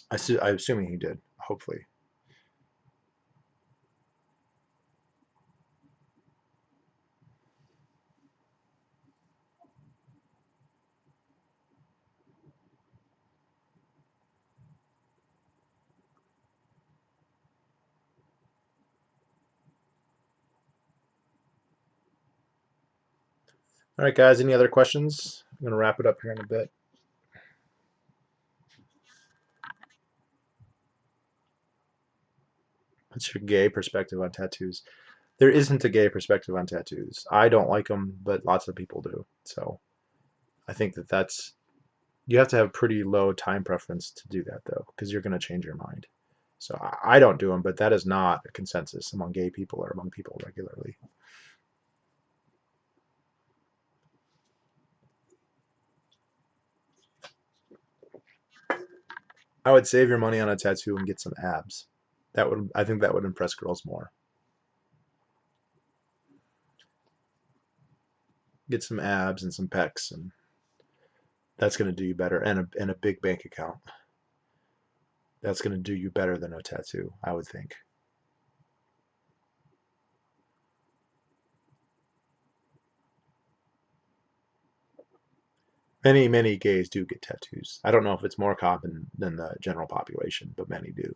I'm assuming he did, hopefully. All right, guys, any other questions? I'm going to wrap it up here in a bit. What's your gay perspective on tattoos? There isn't a gay perspective on tattoos. I don't like them, but lots of people do. So I think that's you have to have pretty low time preference to do that though, because you're going to change your mind. So I don't do them, but that is not a consensus among gay people or among people regularly. I would save your money on a tattoo and get some abs. I think that would impress girls more. Get some abs and some pecs, and that's going to do you better. And a big bank account. That's going to do you better than a tattoo, I would think. Many, many gays do get tattoos. I don't know if it's more common than the general population, but many do.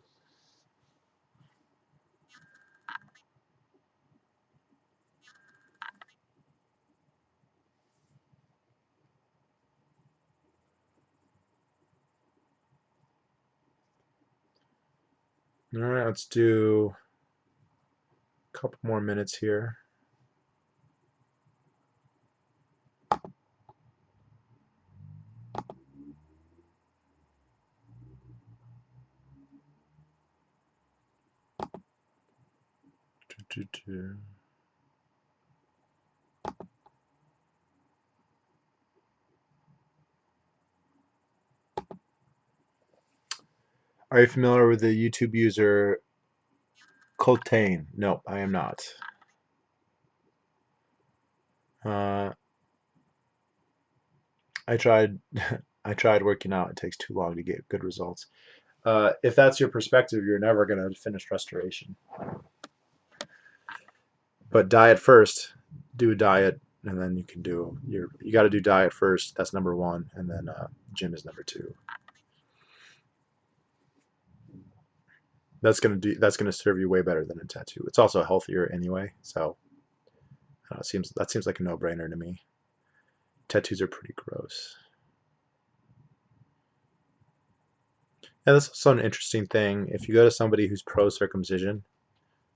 All right, let's do a couple more minutes here. Are you familiar with the YouTube user Coltane? No, I am not. Uh, I tried. I tried working out. It takes too long to get good results. If that's your perspective, you're never going to finish restoration. But diet first. Do a diet, and then you got to do diet first. That's number one, and then gym is number two. That's gonna serve you way better than a tattoo. It's also healthier anyway, so that seems like a no-brainer to me. Tattoos are pretty gross. And that's also an interesting thing. If you go to somebody who's pro circumcision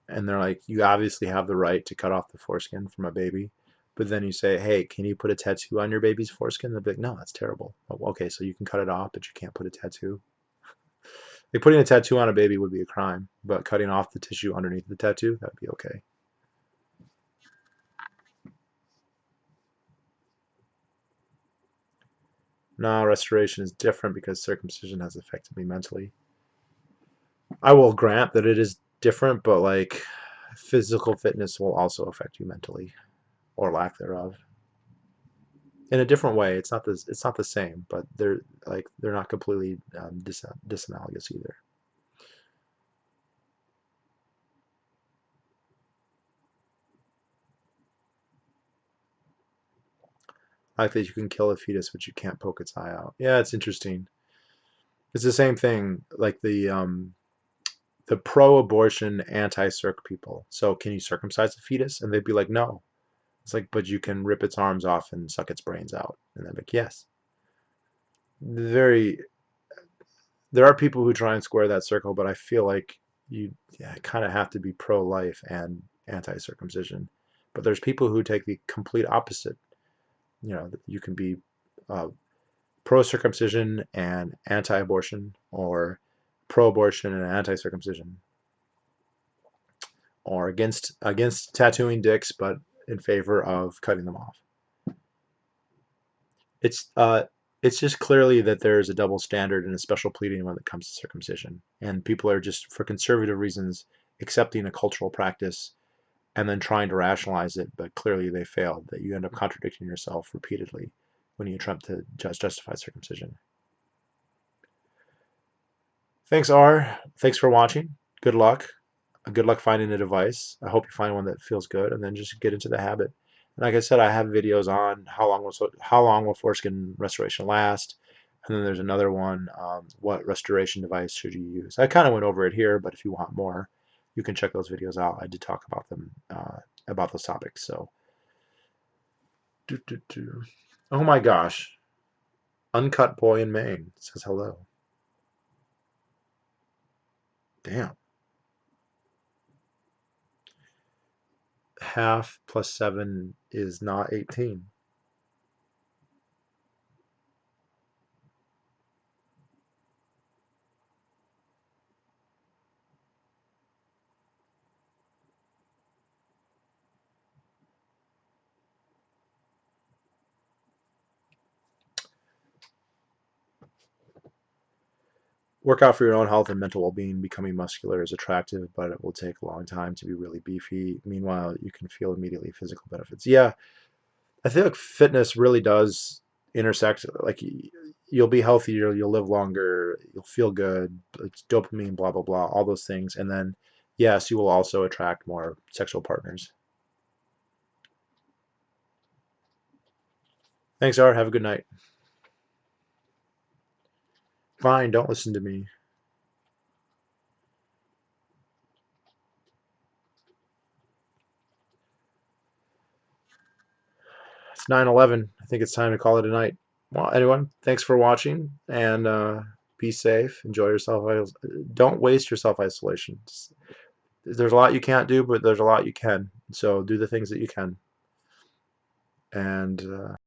and they're like, you obviously have the right to cut off the foreskin from a baby, but then you say, hey, can you put a tattoo on your baby's foreskin? They'll be like, no, that's terrible. Oh, okay, so you can cut it off, but you can't put a tattoo. Like putting a tattoo on a baby would be a crime, but cutting off the tissue underneath the tattoo, that'd be okay. No, restoration is different because circumcision has affected me mentally. I will grant that it is different, but like physical fitness will also affect you mentally, or lack thereof, in a different way. It's not the same, but they're not completely disanalogous either. Like that you can kill a fetus, but you can't poke its eye out. Yeah, it's interesting. It's the same thing, like the pro-abortion, anti-circ people. So can you circumcise a fetus? And they'd be like, no. It's like, but you can rip its arms off and suck its brains out. And they're like, yes. Very. There are people who try and square that circle, but I feel like you kind of have to be pro-life and anti-circumcision. But there's people who take the complete opposite. You know, you can be uh, pro-circumcision and anti-abortion, or pro-abortion and anti-circumcision, or against tattooing dicks, but in favor of cutting them off. It's uh, it's just clearly that there is a double standard and a special pleading when it comes to circumcision, and people are just, for conservative reasons, accepting a cultural practice and then trying to rationalize it, but clearly they failed. That you end up contradicting yourself repeatedly when you attempt to justify circumcision. Thanks, R. Thanks for watching. Good luck. Good luck finding a device. I hope you find one that feels good, and then just get into the habit. And like I said, I have videos on how long will foreskin restoration last, and then there's another one, what restoration device should you use. I kind of went over it here, but if you want more, you can check those videos out. I did talk about them, about those topics. So, oh my gosh, Uncut Boy in Maine says hello. Damn. Half plus 7 is not 18. Work out for your own health and mental well-being. Becoming muscular is attractive, but it will take a long time to be really beefy. Meanwhile, you can feel immediately physical benefits. Yeah, I feel like fitness really does intersect. Like you'll be healthier, you'll live longer, you'll feel good. It's dopamine, blah blah blah, all those things, and then yes, you will also attract more sexual partners. Thanks, R. Have a good night. Fine, don't listen to me. It's 9/11. I think it's time to call it a night. Well, anyone, thanks for watching, and be safe. Enjoy yourself. Don't waste your self-isolation. There's a lot you can't do, but there's a lot you can. So do the things that you can. And